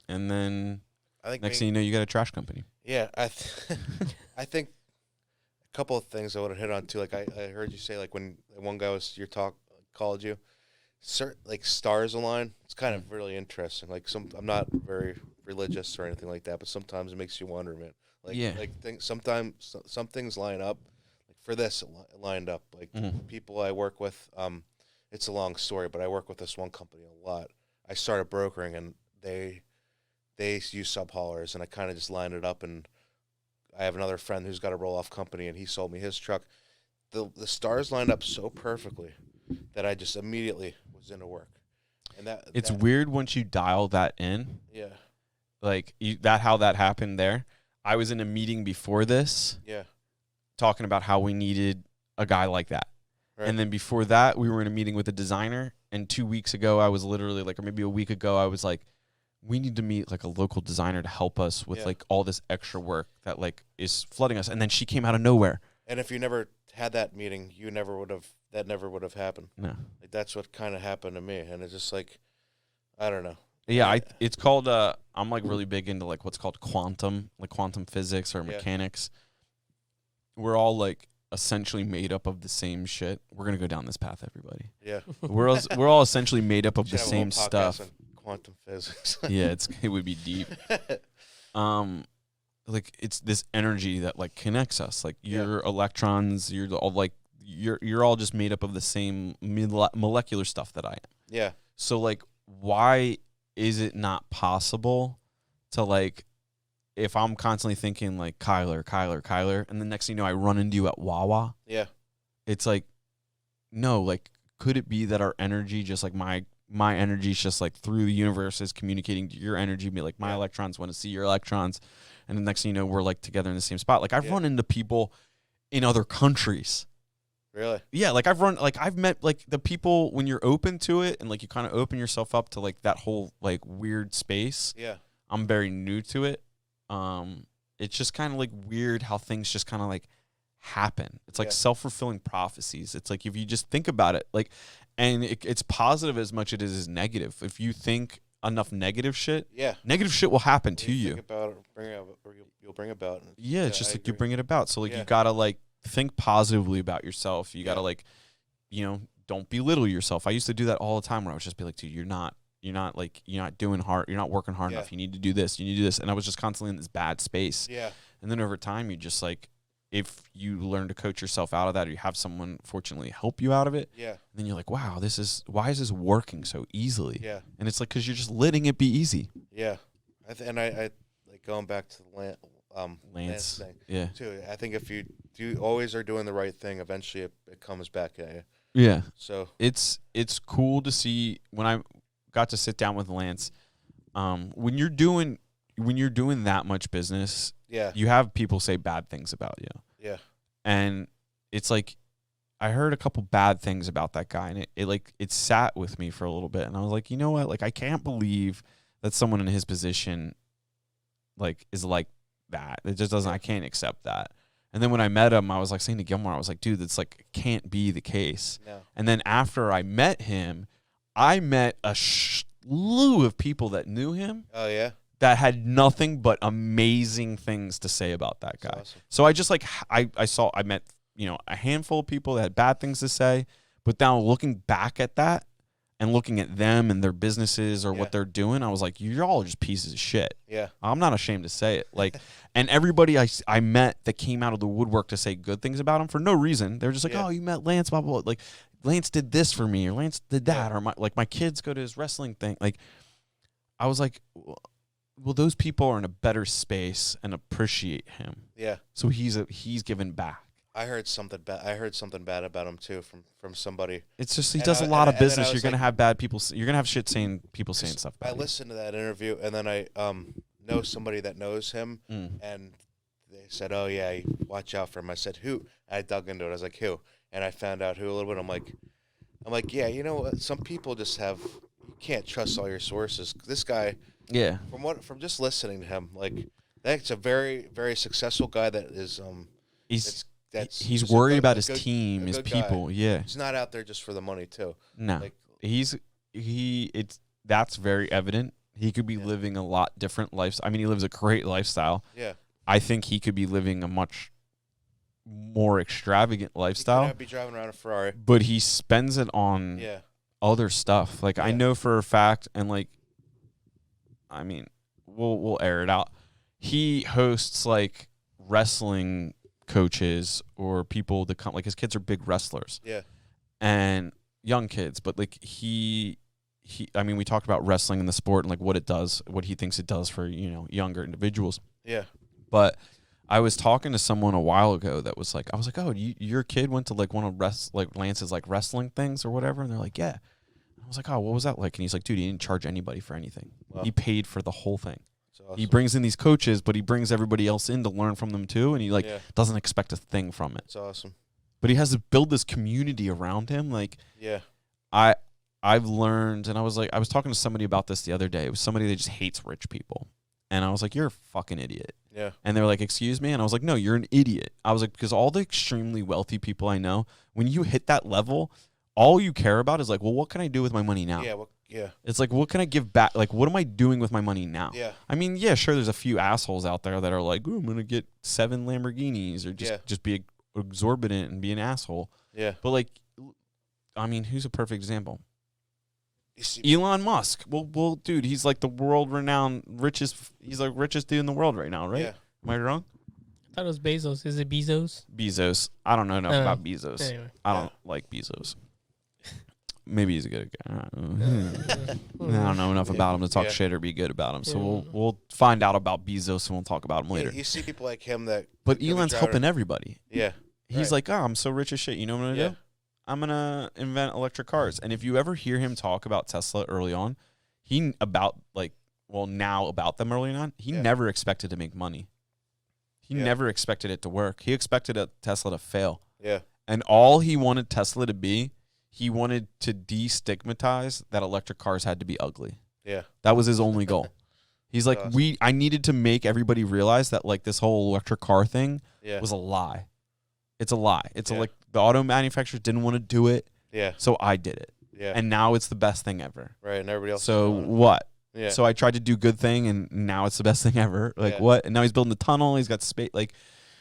A: And then
B: I think
A: next thing you know, you got a trash company.
B: Yeah. I think a couple of things I would have hit on too. Like, I heard you say, like, when one guy called you, like, stars align. It's kind of really interesting. Like, I'm not very religious or anything like that, but sometimes it makes you wonder, man. Like, sometimes some things line up. Like, for this, it lined up. Like, people I work with, it's a long story, but I work with this one company a lot. I started brokering, and they use sub-haulers, and I kind of just lined it up. And I have another friend who's got a roll-off company, and he sold me his truck. The stars lined up so perfectly that I just immediately was into work. And
A: it's weird once you dial that in.
B: Yeah.
A: Like, how that happened there. I was in a meeting before this.
B: Yeah.
A: Talking about how we needed a guy like that. Right. And then before that, we were in a meeting with a designer. And 2 weeks ago, I was literally like, or maybe a week ago, I was like, we need to meet like a local designer to help us with like all this extra work that like is flooding us. And then she came out of nowhere.
B: And if you never had that meeting, that never would have happened.
A: No.
B: Like, that's what kind of happened to me. And it's just like, I don't know.
A: Yeah, it's called, I'm like really big into like what's called quantum physics or mechanics. We're all like essentially made up of the same shit. We're going to go down this path, everybody.
B: Yeah.
A: We're all essentially made up of the same stuff.
B: Quantum physics.
A: Yeah, it would be deep. Like, it's this energy that like connects us. Like, your electrons, you're all just made up of the same molecular stuff that I am.
B: Yeah.
A: So like, why is it not possible to, like, if I'm constantly thinking like Kyler, and the next thing you know, I run into you at Wawa.
B: Yeah.
A: It's like, no, like, could it be that our energy, just like my energy is just like through the universe is communicating to your energy, be like my electrons want to see your electrons, and the next thing you know, we're like together in the same spot. Like, I've run into people in other countries.
B: Really?
A: Yeah, like I've met like the people when you're open to it and like you kind of open yourself up to like that whole like weird space.
B: Yeah.
A: I'm very new to it. It's just kind of like weird how things just kind of like happen. It's like self-fulfilling prophecies. It's like, if you just think about it, like, and it's positive as much as it is negative. If you think enough negative shit,
B: Yeah.
A: negative shit will happen to you.
B: Think about it, you'll bring about.
A: Yeah, it's just like you bring it about. So like
B: Yeah.
A: you gotta like think positively about yourself. You gotta like, don't belittle yourself. I used to do that all the time where I would just be like, dude, you're not doing hard. You're not working hard enough. You need to do this. You need to do this. And I was just constantly in this bad space.
B: Yeah.
A: And then over time, you just like, if you learn to coach yourself out of that, or you have someone fortunately help you out of it, then you're like, wow, why is this working so easily?
B: Yeah.
A: And it's like, because you're just letting it be easy.
B: Yeah. I like going back to the Lance thing.
A: Yeah.
B: Too. I think if you always are doing the right thing, eventually it comes back at you.
A: Yeah.
B: So
A: it's cool to see when I got to sit down with Lance. When you're doing that much business, you have people say bad things about you.
B: Yeah.
A: And it's like, I heard a couple bad things about that guy, and it sat with me for a little bit, and I was like, you know what? Like, I can't believe that someone in his position, like, is like that. It just doesn't. I can't accept that. And then when I met him, I was like saying to Gilmore, I was like, dude, that's like can't be the case.
B: No.
A: And then after I met him, I met a slew of people that knew him.
B: Oh yeah.
A: That had nothing but amazing things to say about that guy.
B: Awesome.
A: So I just like I met a handful of people that had bad things to say, but now looking back at that and looking at them and their businesses or what they're doing, I was like, you're all just pieces of shit.
B: Yeah.
A: I'm not ashamed to say it. Like, and everybody I met that came out of the woodwork to say good things about him for no reason. They're just like, oh, you met Lance, blah, blah, blah. Like, Lance did this for me, or Lance did that, or my kids go to his wrestling thing. Like, I was like, well, those people are in a better space and appreciate him.
B: Yeah.
A: So he's given back.
B: I heard something bad about him too from somebody.
A: It's just he does a lot of business. You're gonna
B: like,
A: have bad people. You're gonna have shit saying people saying stuff.
B: I listened to that interview, and then I know somebody that knows him, and they said, "Oh yeah, watch out for him." I said, "Who?" I dug into it. I was like, "Who?" And I found out who a little bit. I'm like, yeah, you know what? Some people just you can't trust all your sources. This guy, from just listening to him, like that's a very, very successful guy that is
A: he's worried about his team, his people.
B: Guy.
A: Yeah,
B: he's not out there just for the money too.
A: No, that's very evident. He could be living a lot different lifestyle. I mean, he lives a great lifestyle.
B: Yeah,
A: I think he could be living a much more extravagant lifestyle.
B: He could be driving around a Ferrari,
A: but he spends it on other stuff. Like I know for a fact, and like, I mean, we'll air it out. He hosts like wrestling coaches or people that come, like his kids are big wrestlers.
B: Yeah.
A: And young kids, but like I mean, we talked about wrestling in the sport and like what it does, what he thinks it does for, younger individuals.
B: Yeah.
A: But I was talking to someone a while ago that was like, I was like, oh, your kid went to like one of Lance's like wrestling things or whatever. And they're like, yeah. I was like, oh, what was that like? And he's like, dude, he didn't charge anybody for anything. Wow. He paid for the whole thing. Awesome. He brings in these coaches, but he brings everybody else in to learn from them too. And he doesn't expect a thing from it.
B: It's awesome.
A: But he has to build this community around him. Like, I've learned, and I was talking to somebody about this the other day. It was somebody that just hates rich people. And I was like, you're a fucking idiot.
B: Yeah.
A: And they were like, excuse me? And I was like, no, you're an idiot. I was like, because all the extremely wealthy people I know, when you hit that level, all you care about is like, well, what can I do with my money now?
B: Yeah.
A: It's like, what can I give back? Like, what am I doing with my money now?
B: Yeah.
A: I mean, yeah, sure, there's a few assholes out there that are like, oh, I'm going to get 7 Lamborghinis or just be exorbitant and be an asshole.
B: Yeah.
A: But like, I mean, who's a perfect example? Elon Musk. Well, dude, he's like the world-renowned he's like richest dude in the world right now, right?
B: Yeah.
A: Am I wrong?
C: I thought it was Bezos. Is it Bezos?
A: Bezos. I don't know enough about Bezos.
C: Anyway.
A: I don't like Bezos. Maybe he's a good guy. I don't know enough about him to talk shit or be good about him. So we'll find out about Bezos and we'll talk about him later.
B: You see people like him that.
A: But Elon's helping everybody.
B: Yeah.
A: He's like, oh, I'm so rich as shit. You know what I'm gonna do? I'm gonna invent electric cars. And if you ever hear him talk about Tesla early on, about them early on, he never expected to make money. He never expected it to work. He expected Tesla to fail.
B: Yeah.
A: And all he wanted Tesla to be, he wanted to destigmatize that electric cars had to be ugly.
B: Yeah.
A: That was his only goal. He's like, awesome. I needed to make everybody realize that like this whole electric car thing was a lie. It's a lie. It's like the auto manufacturers didn't want to do it.
B: Yeah.
A: So I did it.
B: Yeah.
A: And now it's the best thing ever.
B: Right. And everybody else.
A: So what?
B: Yeah.
A: So I tried to do good thing, and now it's the best thing ever. Like,
B: Yeah.
A: what? And now he's building the tunnel. He's got space. Like,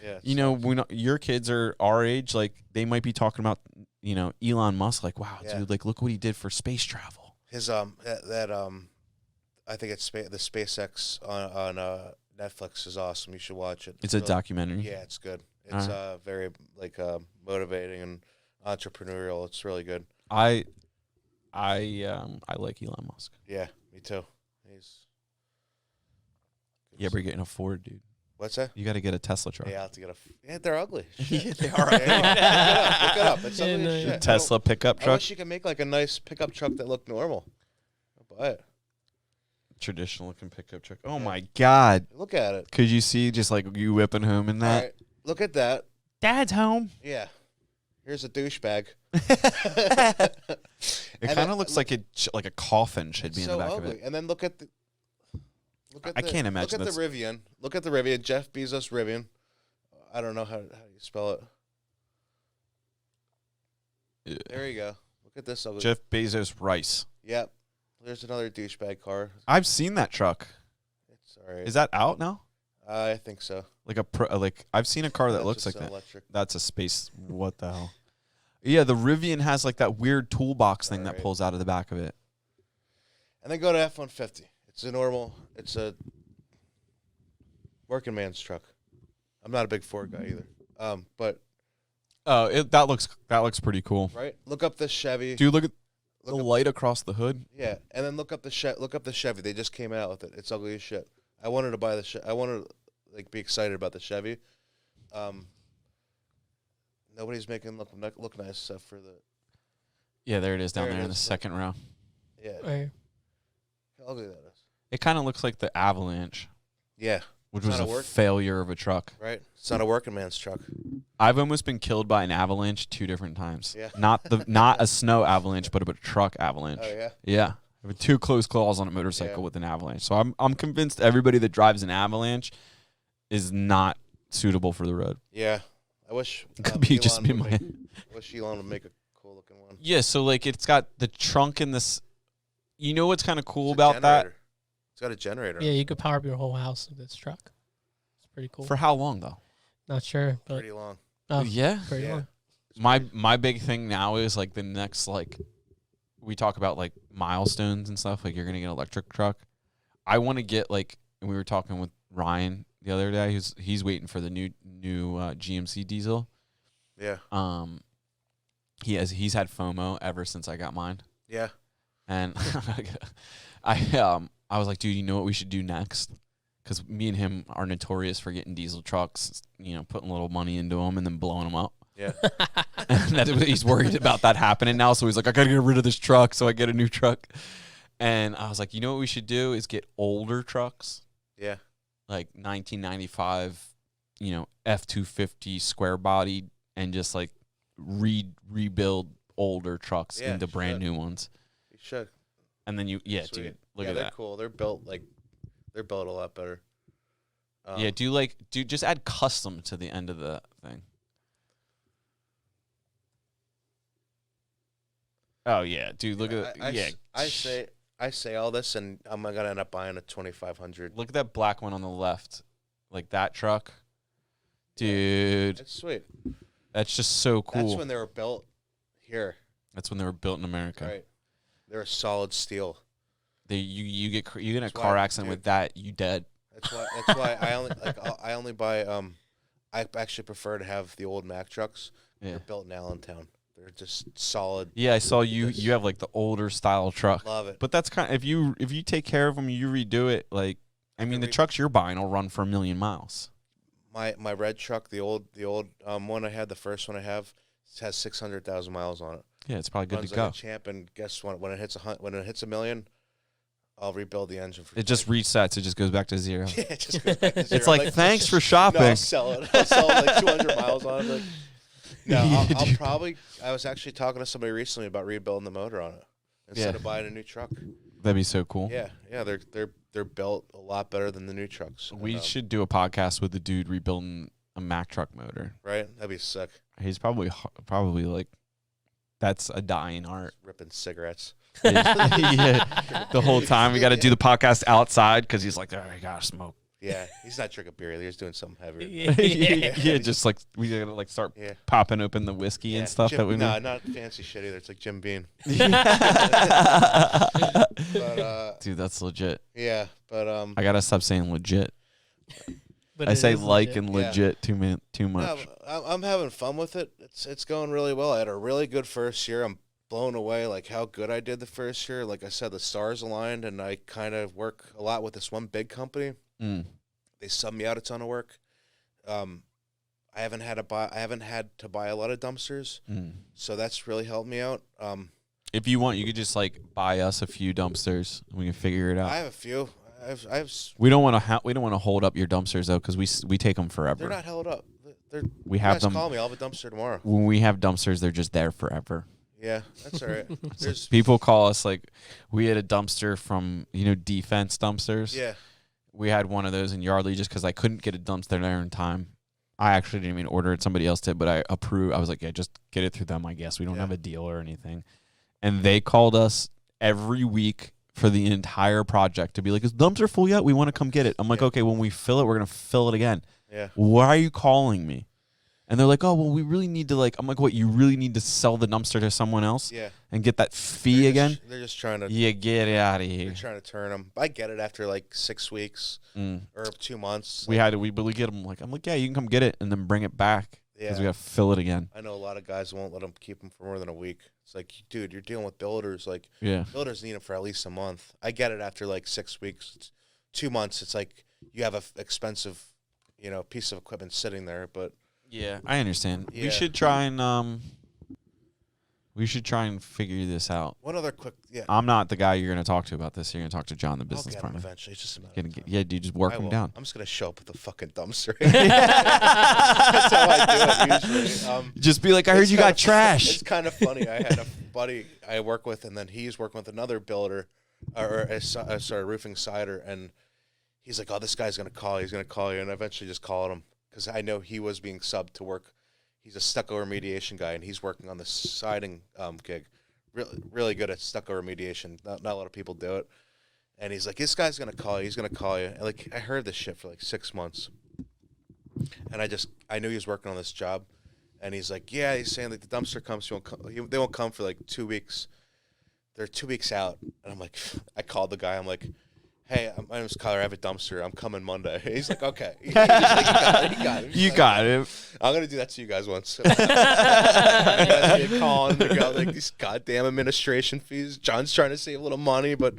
B: Yeah.
A: you know, your kids are our age. Like, they might be talking about, you know, Elon Musk. Like, wow,
B: Yeah.
A: dude, like, look what he did for space travel.
B: His I think it's the SpaceX on Netflix is awesome. You should watch it.
A: It's a
B: really,
A: documentary.
B: Yeah, it's good. It's very like motivating and entrepreneurial. It's really good.
A: I like Elon Musk.
B: Yeah, me too.
A: Yeah, but you're getting a Ford, dude.
B: What's that?
A: You got to get a Tesla truck.
B: Yeah, I have to get yeah, they're ugly.
A: Yeah, they are.
B: Yeah, look it up. It's ugly as shit.
A: Tesla pickup
B: I
A: truck.
B: wish you could make like a nice pickup truck that looked normal. I'll buy it.
A: Traditional looking pickup truck. Oh
B: Yeah.
A: my God.
B: Look at it.
A: Could you see just like you whipping home in that?
B: All right, look at that.
A: Dad's home.
B: Yeah. Here's a douchebag.
A: It kind of looks like like a coffin should be in the back
B: ugly.
A: of it.
B: And then look at the.
A: I can't imagine
B: Look at the Rivian. Look at the Rivian. Jeff Bezos Rivian. I don't know how you spell it.
A: Yeah.
B: There you go. Look at this ugly.
A: Jeff Bezos Rice.
B: Yep. There's another douchebag car.
A: I've seen that truck.
B: It's all right.
A: Is that out now?
B: I think so.
A: Like like I've seen a car that
B: That's
A: looks
B: just
A: like
B: an
A: that.
B: electric.
A: That's a space. What the hell? Yeah, the Rivian has like that weird toolbox thing that
B: Alright.
A: pulls out of the back of it.
B: And then go to F-150. It's a working man's truck. I'm not a big Ford guy either. But
A: Oh, that looks pretty cool.
B: right, look up the Chevy.
A: Dude, look at the
B: Look up-
A: light across the hood.
B: Yeah, and then look up the Chevy. They just came out with it. It's ugly as shit. I wanted to buy the I wanted to like be excited about the Chevy. Nobody's making look nice except for the
A: Yeah, there it is down
B: There it
A: there in the
B: is.
A: second row.
B: yeah.
C: Right.
B: How ugly that is.
A: It kind of looks like the Avalanche,
B: Yeah,
A: which
B: It's
A: was
B: not
A: a
B: a work-
A: failure of a truck.
B: right. It's not a working man's truck.
A: I've almost been killed by an avalanche 2 different times.
B: Yeah.
A: Not a snow avalanche, but a truck avalanche.
B: Oh yeah.
A: Yeah. I have 2 close calls on a motorcycle
B: Yeah.
A: with an avalanche. So I'm convinced everybody that drives an avalanche is not suitable for the road.
B: Yeah. I wish
A: Could be just be my
B: I wish Elon would make a cool looking one.
A: Yeah, so like it's got the trunk in this. You know what's kind of cool
B: It's a
A: about that?
B: generator. It's got a generator.
C: Yeah, you could power up your whole house with this truck. It's pretty cool.
A: For how long though?
C: Not sure, but
B: Pretty long.
A: Yeah.
C: pretty
B: Yeah.
C: long.
A: My big thing now is like the next like we talk about like milestones and stuff. Like you're gonna get an electric truck. I want to get like, and we were talking with Ryan the other day. He's waiting for the new GMC diesel.
B: Yeah.
A: He's had FOMO ever since I got mine,
B: Yeah.
A: and I was like, dude, you know what we should do next? Because me and him are notorious for getting diesel trucks, you know, putting a little money into them and then blowing them up.
B: Yeah.
A: And he's worried about that happening now, so he's like, I gotta get rid of this truck, so I get a new truck. And I was like, you know what we should do is get older trucks,
B: Yeah.
A: like 1995, you know, F-250 square bodied, and just like rebuild older trucks
B: Yeah,
A: into brand
B: should.
A: new ones.
B: You should.
A: And then
B: Sweet.
A: dude, look
B: yeah,
A: at
B: they're
A: that.
B: cool. They're built a lot better.
A: Just add custom to the end of the thing. Oh yeah, dude, look at that.
B: I say all this, and I'm gonna end up buying a 2500.
A: Look at that black one on the left, like that truck, dude.
B: It's sweet.
A: That's just so cool.
B: That's when they were built here,
A: That's when they were built in America.
B: right? They're solid steel.
A: You get in a
B: That's
A: car
B: why,
A: accident
B: dude.
A: with that, you dead.
B: That's why I only buy I actually prefer to have the old Mack trucks.
A: Yeah.
B: They're built in Allentown. They're just solid.
A: Yeah, I saw you.
B: This-
A: You have like the older style truck.
B: Love it.
A: But that's kind of, if you take care of them, you redo it. Like, I mean, the trucks you're buying will run for 1,000,000 miles.
B: My red truck, the old one I had, the first one I have, has 600,000 miles on it.
A: Yeah, it's probably good
B: Runs
A: to
B: like
A: go.
B: a champ, and guess what? When it hits 1,000,000, I'll rebuild the engine for
A: It just resets. It just goes back to zero.
B: yeah, it just goes back to zero.
A: It's like, thanks for shopping.
B: No, I'll sell it. I'll sell it like 200 miles on it. Like, no,
A: Yeah,
B: I'll
A: dude.
B: probably. I was actually talking to somebody recently about rebuilding the motor on it instead
A: Yeah.
B: of buying a new truck.
A: That'd be so cool.
B: Yeah, they're built a lot better than the new trucks.
A: We
B: And,
A: should do a podcast with the dude rebuilding a Mack truck motor.
B: right. That'd be sick.
A: He's probably like, that's a dying art.
B: Ripping cigarettes.
A: Yeah. The whole time we got to do the podcast outside because he's like, I gotta smoke.
B: Yeah, he's not drinking beer. He's doing something heavier.
A: Yeah, just like we gotta like start popping open the whiskey and stuff that we
B: No,
A: make.
B: not fancy shit either. It's like Jim Beam. But,
A: dude, that's legit.
B: Yeah, but
A: I gotta stop saying legit.
C: But
A: I say
C: is
A: like
C: legit.
A: and legit too much.
B: no, I'm having fun with it. It's going really well. I had a really good first year. I'm blown away like how good I did the first year. Like I said, the stars aligned, and I kind of work a lot with this one big company. They sub me out a ton of work. I haven't had to buy a lot of dumpsters, so that's really helped me out.
A: If you want, you could just like buy us a few dumpsters and we can figure it out.
B: I have a few. I have.
A: We don't want to hold up your dumpsters though, because we take them forever.
B: They're not held up.
A: We have them.
B: Call me. I'll have a dumpster tomorrow.
A: When we have dumpsters, they're just there forever.
B: Yeah, that's all right. There's
A: People call us like we had a dumpster from defense dumpsters.
B: yeah.
A: We had one of those in Yardley just because I couldn't get a dumpster there in time. I actually didn't even order it. Somebody else did, but I approved. I was like, yeah, just get it through them, I guess. We don't have a deal or anything. And they called us every week for the entire project to be like, is the dumpster full yet? We want to come get it. I'm like, okay, when we fill it, we're going to fill it again.
B: Yeah.
A: Why are you calling me? And they're like, oh, well, we really need to I'm like, what, you really need to sell the dumpster to someone else?
B: Yeah.
A: And get that fee again?
B: They're just trying to.
A: Yeah, get it out of here.
B: They're trying to turn them. I get it after like 6 weeks or 2 months.
A: We get them. I'm like, yeah, you can come get it and then bring it back because we got to fill it again.
B: I know a lot of guys won't let them keep them for more than a week. It's like, dude, you're dealing with builders. Like, builders need them for at least a month. I get it after like 6 weeks. It's 2 months. It's like you have a expensive, piece of equipment sitting there, but.
A: Yeah, I understand.
B: Yeah.
A: We should try and figure this out.
B: One other quick,
A: I'm not the guy you're going to talk to about this. You're going to talk to John, the business partner.
B: Eventually, it's just a matter of time.
A: Yeah, dude, just work him down.
B: I'm just gonna show up with a fucking dumpster. That's how I do it usually.
A: Just be like, I heard you got trash.
B: It's kind of funny. I had a buddy I work with, and then he's working with another builder, roofing cider, and he's like, "Oh, this guy's gonna call. He's gonna call you," and I eventually just called him. Because I know he was being subbed to work. He's a stucco remediation guy, and he's working on the siding gig. Really good at stucco remediation. Not a lot of people do it. And he's like, this guy's going to call you. He's going to call you. And I heard this shit for like 6 months. And I knew he was working on this job. And he's like, yeah, he's saying like the dumpster comes. They won't come for like 2 weeks. They're 2 weeks out. And I'm like, I called the guy. I'm like, hey, my name's Kyler. I have a dumpster. I'm coming Monday. He's like, okay. He's like, you got it. I'm going to do that to you guys once. You guys get calling. They got like these goddamn administration fees. John's trying to save a little money, but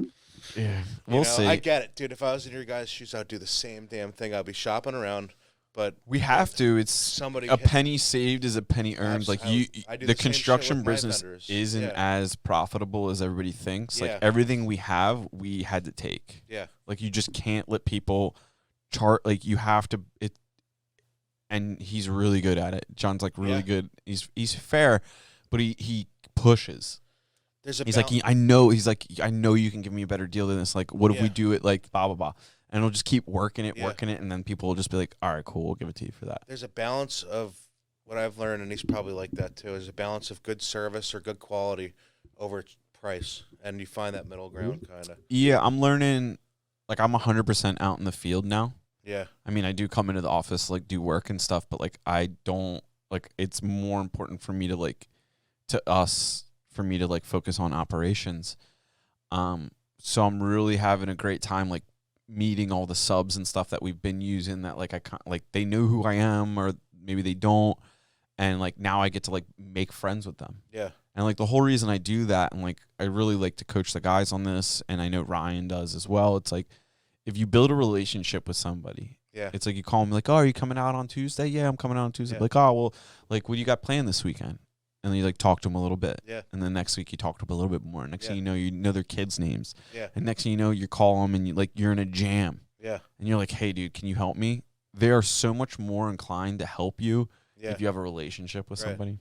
A: we'll see.
B: I get it, dude. If I was in your guys' shoes, I'd do the same damn thing. I'd be shopping around. But
A: we have to. It's a penny saved is a penny earned. Like the construction business isn't as profitable as everybody thinks. Like everything we have, we had to take.
B: Yeah.
A: Like you just can't let people chart. Like you have to. And he's really good at it. John's like really good. He's fair, but he pushes. He's like, I know. He's like, I know you can give me a better deal than this. Like, what if we do it like blah blah blah. And he'll just keep working it, and then people will just be like, all right, cool, we'll give it to you for that.
B: There's a balance of what I've learned, and he's probably like that too, is a balance of good service or good quality over price. And you find that middle ground kind of.
A: Yeah, I'm learning, like I'm 100% out in the field now.
B: Yeah.
A: I mean, I do come into the office, like do work and stuff, but like I don't, like it's more important for me to focus on operations. So I'm really having a great time, like, meeting all the subs and stuff that we've been using that like they know who I am or maybe they don't, and like now I get to like make friends with them.
B: Yeah.
A: And like the whole reason I do that, and like I really like to coach the guys on this, and I know Ryan does as well. It's like if you build a relationship with somebody, it's like you call me like, oh, are you coming out on Tuesday? Yeah, I'm coming out on Tuesday. Like, oh well, like what do you got planned this weekend? And then you like talk to them a little bit.
B: Yeah.
A: And then next week you talk to them a little bit more. Next thing you know their kids' names.
B: Yeah.
A: And next thing you know, you call them and you're in a jam.
B: Yeah.
A: And you're like, hey, dude, can you help me? They are so much more inclined to help you if you have a relationship with somebody.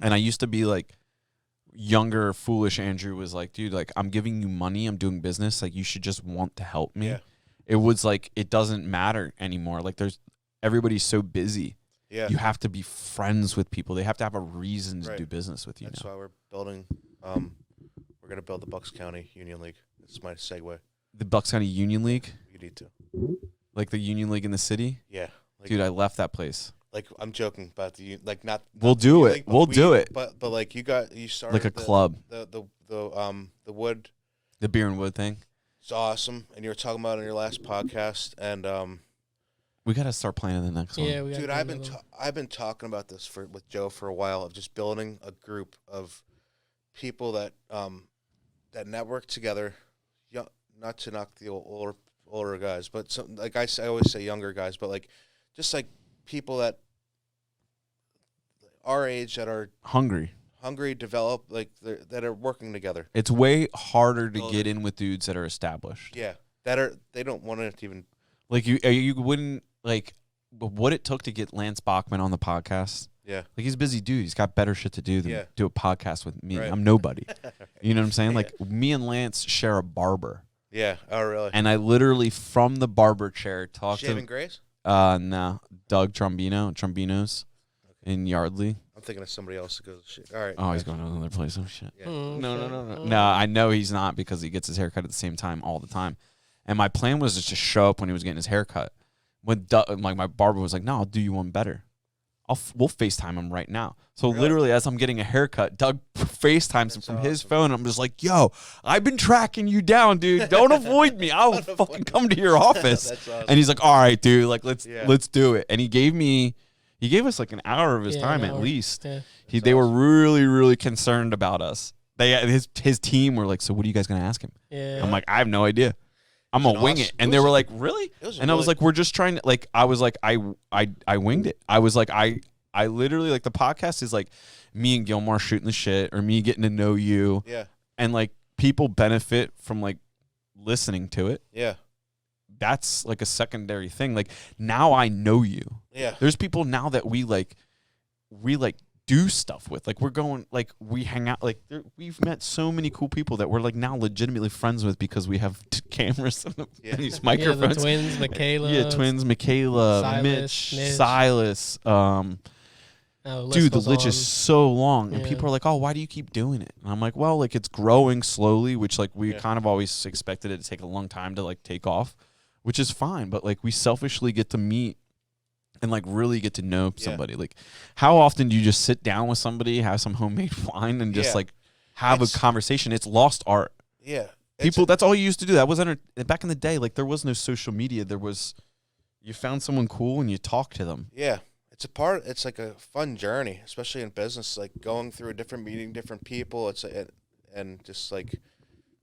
A: And I used to be like younger, foolish Andrew was like, dude, like I'm giving you money. I'm doing business. Like you should just want to help me.
B: Yeah.
A: It was like, it doesn't matter anymore. Like everybody's so busy.
B: Yeah.
A: You have to be friends with people. They have to have a reason to do business with you.
B: That's
A: now.
B: why we're building. We're gonna build the Bucks County Union League. That's my segue.
A: The Bucks County Union League,
B: You need to.
A: like the Union League in the city.
B: Yeah, like,
A: Dude, I left that place.
B: like I'm joking about like not.
A: We'll
B: not the
A: do
B: Union
A: it.
B: League,
A: We'll do it.
B: But like you started
A: Like a club.
B: The wood.
A: The beer and wood thing.
B: It's awesome, and you were talking about it in your last podcast, and
A: We got to start planning the next one.
C: Yeah, we got.
B: dude, I've been talking about this with Joe for a while of just building a group of people that that network together. Young, not to knock the older guys, but some, like I always say younger guys, but like just like people that our age that are
A: Hungry.
B: develop, like that are working together.
A: It's way harder to get in with dudes that are established.
B: Yeah, they don't want to even
A: Like you wouldn't like what it took to get Lance Bachman on the podcast.
B: Yeah.
A: Like he's a busy dude. He's got better shit to do than
B: Yeah.
A: do a podcast with me.
B: Right.
A: I'm nobody. You know what I'm saying?
B: Yeah.
A: Like me and Lance share a barber.
B: Yeah. Oh, really?
A: And I literally from the barber chair talked
B: Shaving
A: to
B: Grace?
A: no, Doug Trombinos in Yardley.
B: I'm thinking of somebody else that goes shit. All right.
A: Oh, he's going to another place. Oh shit.
B: Yeah.
A: No. No, I know he's not because he gets his haircut at the same time all the time. And my plan was just to show up when he was getting his haircut. When like my barber was like, "No, I'll do you one better. We'll FaceTime him right now." So
B: Really?
A: literally, as I'm getting a haircut, Doug FaceTimes him from his phone. I'm just like, "Yo, I've been tracking you down, dude. Don't avoid me. I'll fucking come to your office."
B: That's awesome.
A: And he's like, "All right, dude. Like, let's
B: Yeah.
A: do it." And he gave us like an hour of his time
C: an
A: at
C: hour.
A: least.
C: Yeah.
A: They were really, really concerned about us. His team were like, "So what are you guys gonna ask him?"
C: Yeah.
A: I'm like, "I have no idea. I'm gonna wing it." And they were like, "Really?" And I was like, "We're just trying to like." I was like, I winged it. I was like, I literally like the podcast is like me and Gilmore shooting the shit or me getting to know you.
B: Yeah.
A: And like people benefit from like listening to it.
B: Yeah.
A: That's like a secondary thing. Like now I know you.
B: Yeah.
A: There's people now that we do stuff with. Like we're going, like we hang out. Like we've met so many cool people that we're like now legitimately friends with because we have cameras and these
C: Yeah,
A: microphones.
C: the twins, Michaela.
A: Yeah, twins, Michaela,
C: Silas,
A: Mitch,
C: Mitch.
A: Silas. Dude, the list is so long, and
C: Yeah.
A: people are like, "Oh, why do you keep doing it?" And I'm like, "Well, like it's growing slowly, which like we
B: Yeah.
A: kind of always expected it to take a long time to like take off, which is fine. But like we selfishly get to meet and like really get to know
B: Yeah.
A: somebody. Like, how often do you just sit down with somebody, have some homemade wine, and just
B: Yeah.
A: like have
B: It's-
A: a conversation? It's lost art.
B: Yeah.
A: People, that's all you used to do. That was back in the day. Like there was no social media. You found someone cool and you talked to them.
B: Yeah. It's like a fun journey, especially in business, like going through meeting different people. And just like,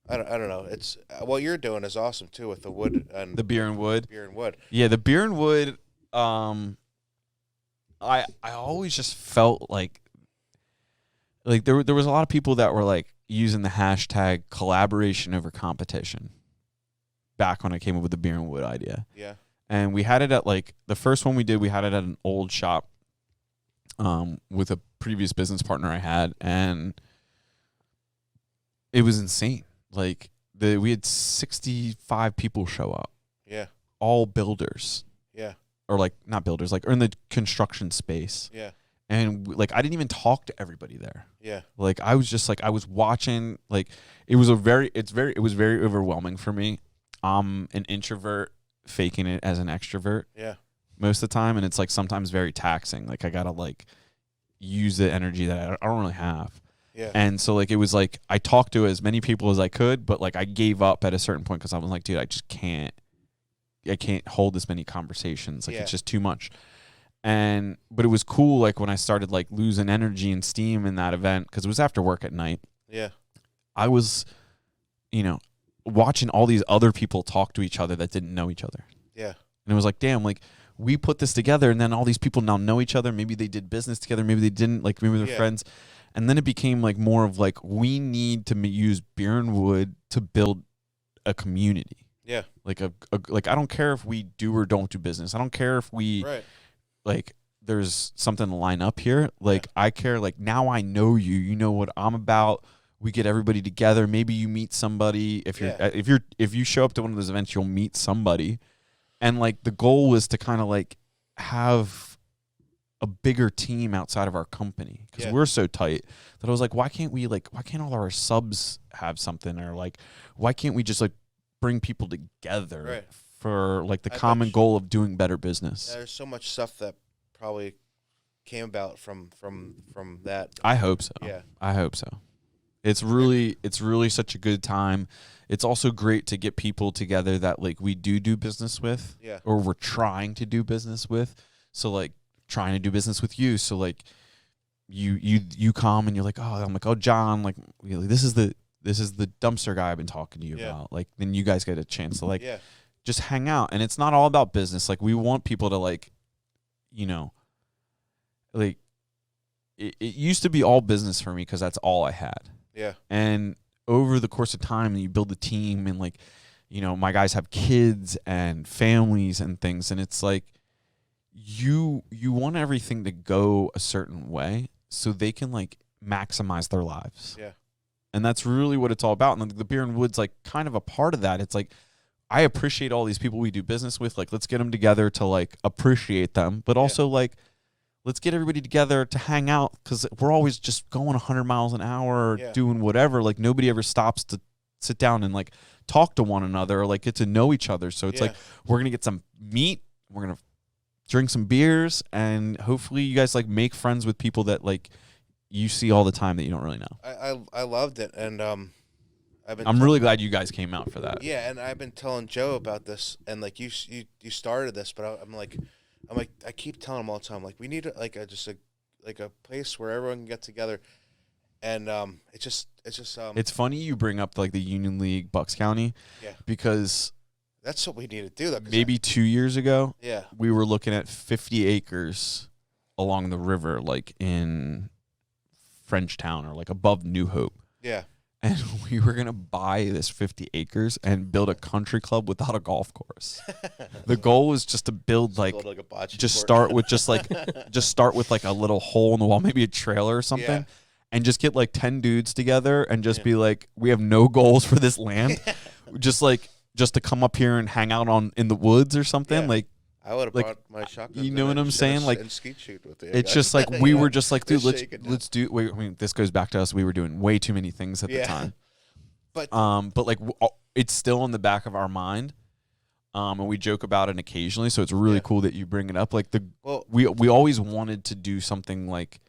B: I don't know. It's what you're doing is awesome too with the wood and
A: The beer and wood.
B: beer and wood.
A: Yeah, the beer and wood. I always just felt like there was a lot of people that were like using the hashtag collaboration over competition back when I came up with the beer and wood idea.
B: Yeah.
A: And we had it at like the first one we did, we had it at an old shop with a previous business partner I had, and it was insane. Like we had 65 people show up,
B: Yeah.
A: all builders.
B: Yeah.
A: Or like not builders, like or in the construction space.
B: Yeah.
A: And like I didn't even talk to everybody there.
B: Yeah.
A: Like I was just like I was watching. Like it was very overwhelming for me. I'm an introvert faking it as an extrovert
B: Yeah.
A: most of the time, and it's like sometimes very taxing. Like I gotta like use the energy that I don't really have.
B: Yeah.
A: And so like it was like I talked to as many people as I could, but like I gave up at a certain point because I was like, dude, I can't hold this many conversations. Like
B: Yeah.
A: it's just too much. But it was cool like when I started like losing energy and steam in that event because it was after work at night.
B: Yeah.
A: I was, watching all these other people talk to each other that didn't know each other.
B: Yeah.
A: And it was like, damn, like we put this together and then all these people now know each other. Maybe they did business together. Maybe they didn't. Like maybe they're
B: Yeah.
A: friends. And then it became like more of like we need to use beer and wood to build a community.
B: Yeah.
A: Like like I don't care if we do or don't do business. I don't care if we
B: Right.
A: like there's something to line up here. Like I care. Like now I know you. You know what I'm about. We get everybody together. Maybe you meet somebody. If you show up to one of those events, you'll meet somebody. And like the goal was to kind of like have a bigger team outside of our company because we're so tight that I was like, why can't all our subs have something, or like, why can't we just like bring people together for like the common goal of doing better business?
B: There's so much stuff that probably came about from that.
A: I hope so.
B: Yeah,
A: I hope so. It's really such a good time. It's also great to get people together that like we do business with, or we're trying to do business with. So like trying to do business with you. So like you come and you're like, oh, I'm like, oh, John, like this is the dumpster guy I've been talking to you about. Like then you guys get a chance to like just hang out, and it's not all about business. Like we want people to like, you know, like it used to be all business for me because that's all I had.
B: Yeah. And
A: over the course of time, you build a team, and like, you know, my guys have kids and families and things, and it's like you want everything to go a certain way so they can like maximize their lives.
B: Yeah.
A: And that's really what it's all about. And the Beer and Wood's like kind of a part of that. It's like, I appreciate all these people we do business with. Like, let's get them together to like appreciate them, but also like, let's get everybody together to hang out, because we're always just going 100 miles an hour, doing whatever. Like nobody ever stops to sit down and like talk to one another or like get to know each other. So it's like, we're going to get some meat. We're going to drink some beers, and hopefully you guys like make friends with people that like you see all the time that you don't really know.
B: I loved it. And
A: I'm really glad you guys came out for that.
B: Yeah. And I've been telling Joe about this, and like you started this, but I'm like, I keep telling him all the time, like, we need a place where everyone can get together. And it's
A: funny you bring up like the Union League Bucks County, because
B: that's what we need to do. Though,
A: maybe 2 years ago, we were looking at 50 acres along the river, like in Frenchtown or like above New Hope.
B: Yeah.
A: And we were going to buy this 50 acres and build a country club without a golf course. The goal was just to build like a bocce just court. Start with just like a little hole in the wall, maybe a trailer or something, and just get like 10 dudes together and just be like, we have no goals for this land. just to come up here and hang out in the woods or something.
B: Yeah.
A: Like,
B: I would have brought my shotgun.
A: You know what I'm saying? Like,
B: and skeet shoot with it.
A: It's just like we were just like, dude, let's do. Wait, I mean, this goes back to us. We were doing way too many things at the time. But like it's still in the back of our mind, and we joke about it occasionally. So it's really cool that you bring it up. Like we always wanted to do something like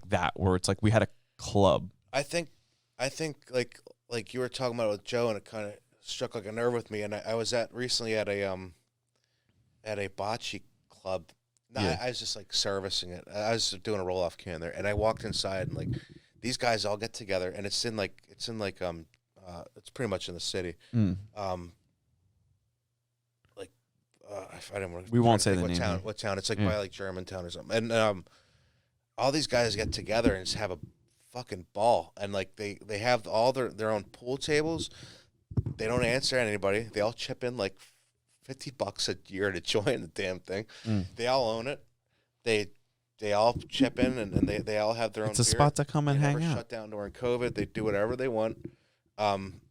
A: that, where it's like we had a club.
B: I think like you were talking about with Joe, and it kind of struck like a nerve with me. And I was recently at a bocce club. I was just like servicing it. I was doing a roll-off can there, and I walked inside, and like these guys all get together, and it's pretty much in the city. I don't want to.
A: We won't say the
B: name. What town? It's like by like Germantown or something. And all these guys get together and just have a fucking ball, and like they have all their own pool tables. They don't answer anybody. They all chip in like $50 a year to join the damn thing. They all own it. They all chip in, and they all have their own.
A: It's a spot to come and hang out.
B: Shut down during COVID. They do whatever they want. And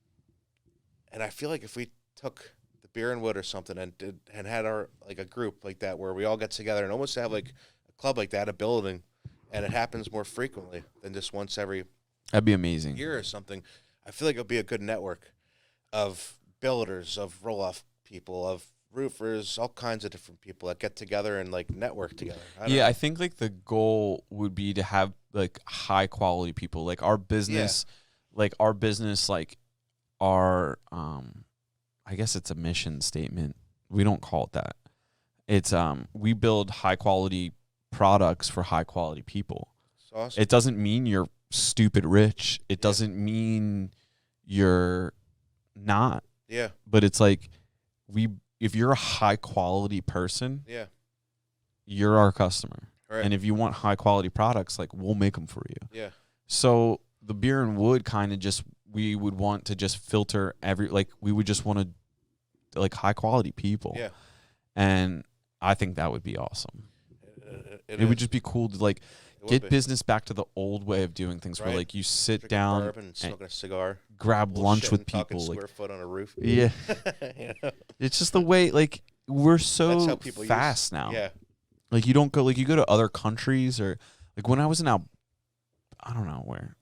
B: I feel like if we took the Beer and Wood or something and had our like a group like that where we all get together and almost have like a club like that, a building, and it happens more frequently than just once every.
A: That'd be amazing.
B: Year or something. I feel like it'll be a good network of builders, of roll-off people, of roofers, all kinds of different people that get together and like network together.
A: I think like the goal would be to have like high quality people, like our business, like our I guess it's a mission statement. We don't call it that. It's we build high quality products for high quality people.
B: That's awesome.
A: It doesn't mean you're stupid rich. It doesn't mean you're not.
B: Yeah.
A: But it's like if you're a high quality person, you're our customer. Right. And if you want high quality products, like we'll make them for you.
B: Yeah.
A: So the Beer and Wood kind of just, we would want to just filter we would just want to like high quality people.
B: Yeah.
A: And I think that would be awesome. It would just be cool to like get business back to the old way of doing things, where like you sit down
B: and smoking a cigar,
A: grab lunch with people,
B: like square foot on a roof.
A: Yeah.
B: You know?
A: It's just the way, like, we're so fast now.
B: Yeah.
A: Like you don't go, like you go to other countries, or like when I was in I don't know where.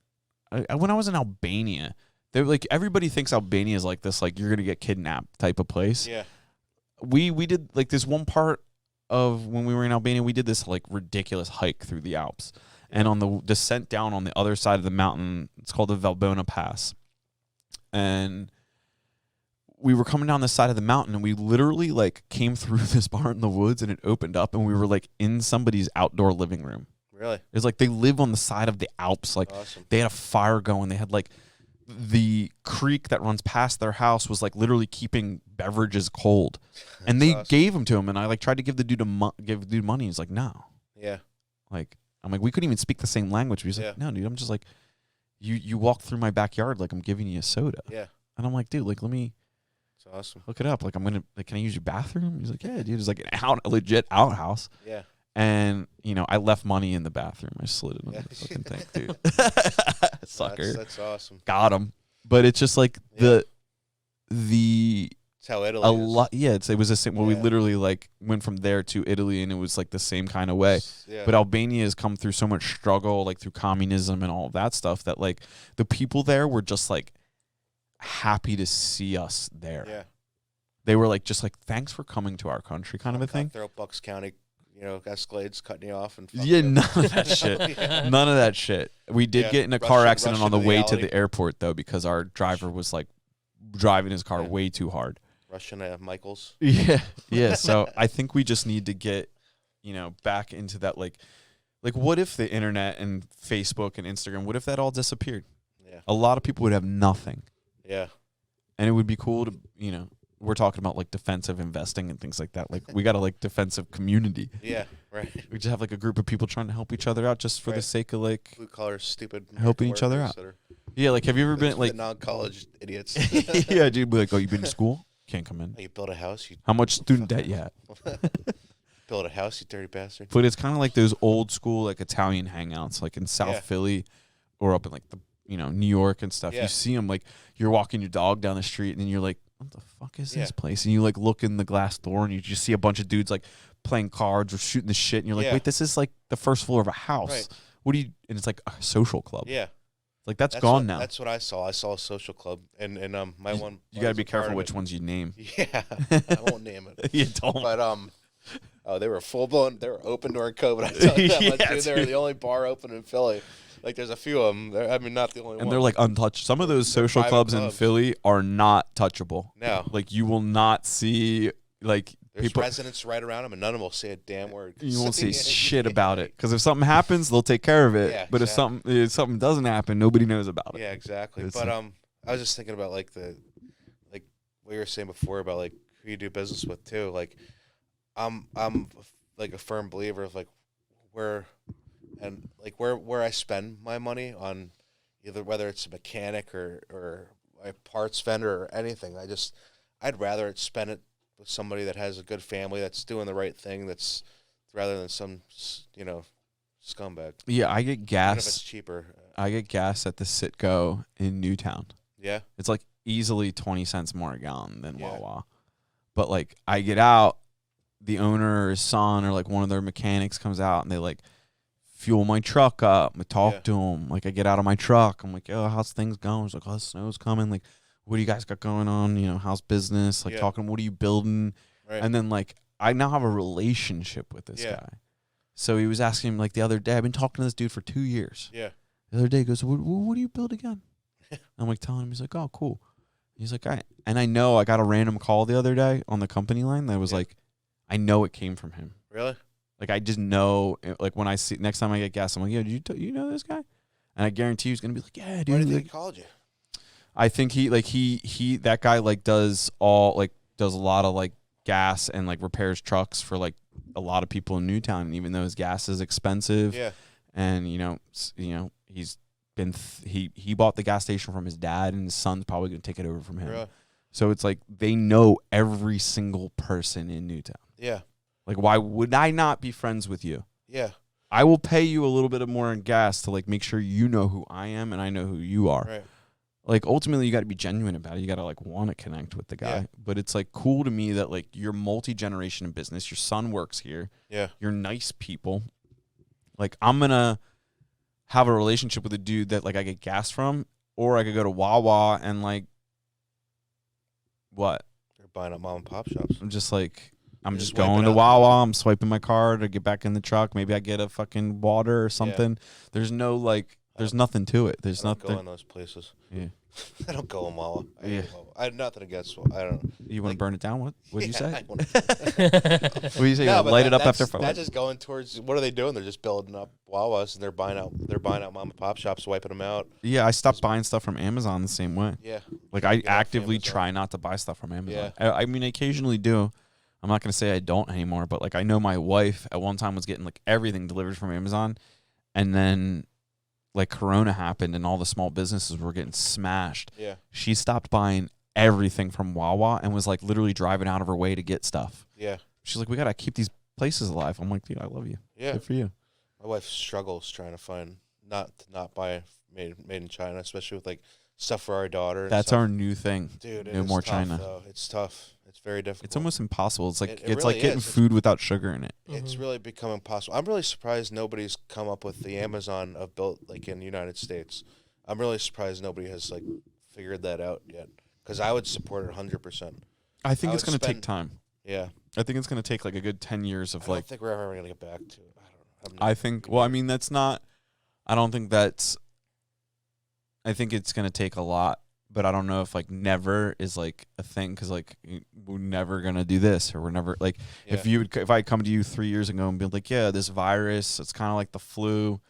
A: When I was in Albania, they were like, everybody thinks Albania is like this, like you're gonna get kidnapped type of place.
B: Yeah.
A: We did like this one part of when we were in Albania, we did this like ridiculous hike through the Alps. And on the descent down on the other side of the mountain, it's called the Valbona Pass. And we were coming down the side of the mountain, and we literally like came through this bar in the woods, and it opened up, and we were like in somebody's outdoor living room.
B: Really?
A: It's like they live on the side of the Alps. Like
B: Awesome.
A: they had a fire going. They had like the creek that runs past their house was like literally keeping beverages cold, and they
B: awesome.
A: gave them to him. And I like tried to give the dude give the dude money. He's like, no.
B: Yeah.
A: Like I'm like, we couldn't even speak the same language. He's like, no, dude. I'm just like, you walk through my backyard like I'm giving you a soda.
B: Yeah.
A: And I'm like, dude, like let me.
B: It's awesome.
A: Look it up. Like I'm gonna. Like, can I use your bathroom? He's like, yeah, dude. It's like a legit outhouse.
B: Yeah.
A: And, you know, I left money in the bathroom. I slid it under the fucking thing, dude. Sucker.
B: That's awesome.
A: Got him. But it's just like the
B: It's how Italy
A: a
B: is.
A: lot. Yeah, it was the same. Well, we
B: Yeah.
A: literally like went from there to Italy, and it was like the same kind of way.
B: Yeah.
A: But Albania has come through so much struggle, like through communism and all of that stuff, that like the people there were just like happy to see us there.
B: Yeah.
A: They were like, just like, thanks for coming to our country, kind of a thing.
B: Cutthroat Bucks County, Escalades cutting you off and
A: Yeah, none of that shit.
B: Yeah.
A: None of that shit. We did get in a car
B: Rush
A: accident on the
B: into the
A: way to
B: alley.
A: the airport, though, because our driver was like driving his car
B: Yeah.
A: way too hard.
B: Russian Michaels.
A: Yeah, yeah. So I think we just need to get, back into that. Like, what if the internet and Facebook and Instagram? What if that all disappeared?
B: Yeah.
A: A lot of people would have nothing,
B: Yeah.
A: and it would be cool to, We're talking about like defensive investing and things like that. Like we got a like defensive community.
B: Yeah. Right.
A: We just have like a group of people trying to help each other out just for the
B: Right.
A: sake of like
B: Blue collar, stupid.
A: helping
B: American
A: each other
B: workers
A: out.
B: that are
A: Yeah, like have you ever been like
B: non-college idiots?
A: yeah, dude, be like, oh, you been to school? Can't come in.
B: You build a house. You
A: How much student debt you have?
B: build a house. You dirty bastard.
A: But it's kind of like those old school like Italian hangouts, like in South
B: Yeah.
A: Philly or up in like the New York and stuff.
B: Yeah.
A: You see them like you're walking your dog down the street and then you're like, what the fuck is this
B: Yeah.
A: place? And you like look in the glass door and you just see a bunch of dudes like playing cards or shooting the shit and you're like,
B: Yeah.
A: wait, this is like the first floor of a house.
B: Right.
A: What do you? And it's like a social club.
B: Yeah.
A: Like that's gone
B: what,
A: now.
B: That's what I saw. I saw a social club, and my one.
A: You got to be careful which ones you name.
B: Yeah, I won't name it.
A: You don't.
B: But they were full blown. They were open during COVID. I tell you that much,
A: Yeah,
B: dude. They were the only bar open in Philly. Like there's a few of them. I mean, not the only one.
A: And they're like untouched. Some of those
B: They're
A: social
B: private
A: clubs in
B: clubs.
A: Philly are not touchable.
B: No.
A: Like you will not see like
B: There's
A: people.
B: residents right around them, and none of them will say a damn word.
A: You won't see shit about it because if something happens, they'll take care of it.
B: Yeah,
A: But
B: exactly.
A: if something doesn't happen, nobody knows about it.
B: Yeah, exactly.
A: It's
B: But I was just thinking about like what you were saying before about like who you do business with too. Like, I'm like a firm believer of like where I spend my money on either whether it's a mechanic or a parts vendor or anything. I'd rather spend it with somebody that has a good family that's doing the right thing. That's rather than some scumbag.
A: Yeah, I get
B: Even if
A: gas.
B: it's cheaper.
A: I get gas at the Citgo in Newtown.
B: Yeah.
A: It's like easily 20 cents more a gallon than
B: Yeah.
A: Wawa. But like I get out, the owner or his son or like one of their mechanics comes out and they like fuel my truck up. I talk
B: Yeah.
A: to him. Like I get out of my truck. I'm like, yo, how's things going? He's like, oh, the snow's coming. Like, what do you guys got going on? How's business? Like
B: Yeah.
A: talking, what are you building?
B: Right.
A: And then like I now have a relationship with this
B: Yeah.
A: guy. So he was asking him like the other day, I've been talking to this dude for 2 years.
B: Yeah.
A: The other day he goes, what do you build again? I'm like telling him, he's like, oh, cool. He's like, I know I got a random call the other day on the company line that was
B: Yeah.
A: like, I know it came from him.
B: Really?
A: Like I just know, like when I see next time I get gas, I'm like, yo, you know this guy? And I guarantee he's gonna be like, yeah,
B: Why do you
A: dude.
B: think
A: Like,
B: he called you?
A: I think he that guy like does a lot of like gas and like repairs trucks for like a lot of people in Newtown. And even though his gas is expensive,
B: Yeah.
A: and he's been he bought the gas station from his dad, and his son's probably gonna take it over from him.
B: Really?
A: So it's like they know every single person in Newtown.
B: Yeah.
A: Like, why would I not be friends with you?
B: Yeah.
A: I will pay you a little bit more in gas to like make sure you know who I am and I know who you are.
B: Right.
A: like ultimately you got to be genuine about it. You got to like want to connect with the guy.
B: Yeah.
A: But it's like cool to me that like you're multi-generation in business. Your son works here.
B: Yeah.
A: You're nice people. Like I'm going to have a relationship with a dude that like I get gas from, or I could go to Wawa and like what?
B: They're buying up mom and pop shops.
A: I'm just like I'm
B: You're
A: just
B: just
A: going
B: wiping
A: to
B: out
A: Wawa. I'm swiping my card or get back in the truck. Maybe I get a fucking water or something. There's no like. There's nothing to it. There's
B: I don't
A: nothing.
B: go in those places.
A: Yeah.
B: I don't go in Wawa.
A: Yeah.
B: I have nothing against Wawa. I don't.
A: You want to burn it down? What? What'd you say?
B: I wanna-
A: What do you say?
B: No,
A: You
B: but
A: light it up
B: that's-
A: after
B: That's just going towards. What are they doing? They're just building up Wawas and they're buying out. They're buying out mom and pop shops, wiping them out.
A: Yeah, I stopped buying stuff from Amazon the same way.
B: Yeah.
A: Like
B: Trying
A: I
B: to get off
A: actively
B: Amazon.
A: try not to buy stuff from Amazon.
B: Yeah.
A: I mean, I occasionally do. I'm not gonna say I don't anymore, but like I know my wife at one time was getting like everything delivered from Amazon, and then like Corona happened and all the small businesses were getting smashed.
B: Yeah.
A: She stopped buying everything from Wawa and was like literally driving out of her way to get stuff.
B: Yeah.
A: She's like, we gotta keep these places alive. I'm like, dude, I love you.
B: Yeah.
A: Good for you.
B: My wife struggles trying to find not buy made in China, especially with like stuff for our daughter. And
A: That's
B: stuff.
A: our new thing.
B: Dude. It
A: No
B: is
A: more
B: tough,
A: China.
B: Though. It's tough. It's very difficult.
A: It's almost impossible. It's like
B: It
A: it's
B: really
A: like getting
B: is.
A: food without sugar in it.
B: It's really become impossible. I'm really surprised nobody's come up with the Amazon of built like in the United States. I'm really surprised nobody has like figured that out yet. Because I would support it 100%.
A: I think
B: I
A: it's
B: would
A: going to take
B: spend-
A: time.
B: Yeah.
A: I think it's going to take like a good 10 years
B: I
A: of
B: don't
A: like
B: think we're ever going to get back to it. I don't know.
A: I think well I mean that's not I don't think that's I think it's going to take a lot, but I don't know if like never is like a thing cuz like we're never going to do this or we're never like if I come to you 3 years ago and be like, yeah, this virus, it's kind of like the flu.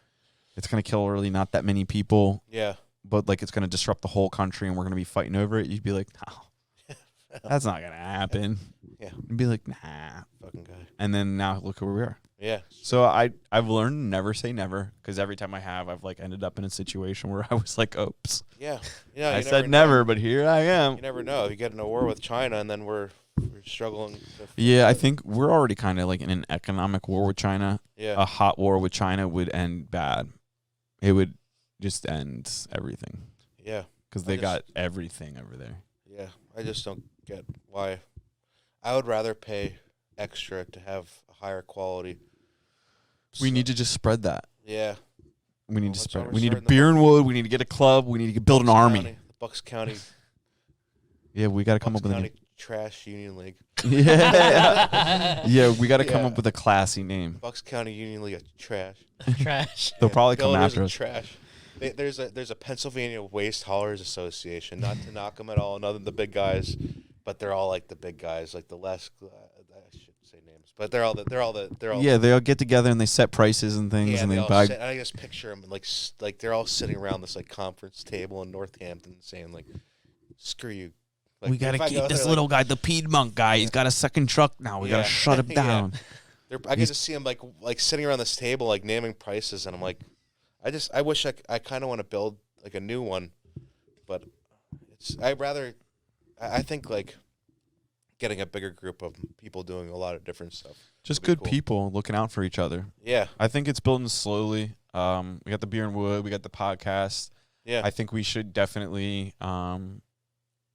A: It's going to kill really not that many people.
B: Yeah.
A: But like it's going to disrupt the whole country and we're going to be fighting over it. You'd be like, no, that's not going to happen.
B: Yeah.
A: You'd be like, nah.
B: Fucking guy.
A: And then now look where we are.
B: Yeah.
A: So I've learned to never say never because every time I have, I've like ended up in a situation where I was like, oops.
B: Yeah. Yeah.
A: I
B: you
A: said
B: know.
A: never, but here I am.
B: You never know. You get in a war with China and then we're struggling.
A: Yeah, I think we're already kind of like in an economic war with China.
B: Yeah.
A: A hot war with China would end bad. It would just end everything
B: Yeah.
A: because
B: I
A: they
B: just-
A: got everything over there.
B: Yeah. I just don't get why. I would rather pay extra to have a higher quality.
A: We need to just spread that.
B: Yeah.
A: We need
B: Well,
A: to
B: that's
A: spread
B: why
A: it.
B: we're
A: We need a
B: starting the
A: beer and wood. We need to get a club. We need to build an army.
B: The Bucks County.
A: Yeah, we got to come
B: Bucks
A: up with a
B: County Trash Union League.
A: name. Yeah, yeah, we got to come
B: Yeah.
A: up with a classy name.
B: Bucks County Union League of Trash.
C: Trash.
A: They'll probably come
B: Builders
A: after
B: of
A: us.
B: Trash. There's a Pennsylvania Waste Haulers Association. Not to knock them at all, none of the big guys, but they're all like the big guys, like the less. I shouldn't say names, but they're all.
A: Yeah, they all get together and they set prices and things,
B: Yeah,
A: and
B: they
A: they
B: all
A: buy.
B: sit, I just picture them like they're all sitting around this like conference table in Northampton, saying like, "Screw you." Like,
A: We got to
B: if I
A: keep
B: go
A: this
B: there,
A: little guy, the Piedmont guy. He's got a second truck now. We got
B: Yeah.
A: to shut him
B: Yeah.
A: down.
B: I get to see them like sitting around this table, like naming prices, and I'm like, I wish I kind of want to build like a new one, but I think like getting a bigger group of people doing a lot of different stuff.
A: Just
B: would be
A: good
B: cool.
A: people looking out for each other.
B: Yeah,
A: I think it's building slowly. We got the beer and wood. We got the podcast.
B: yeah,
A: I think we should definitely.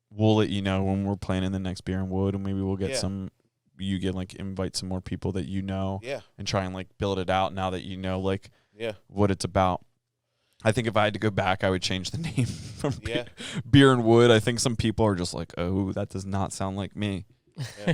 A: We'll let you know when we're planning the next beer and wood, and maybe we'll get
B: Yeah.
A: some. You get like invite some more people that you know,
B: yeah,
A: and try and like build it out now that you know like
B: yeah,
A: what it's about. I think if I had to go back, I would change the name from
B: yeah.
A: beer and wood. I think some people are just like, oh, that does not sound like me.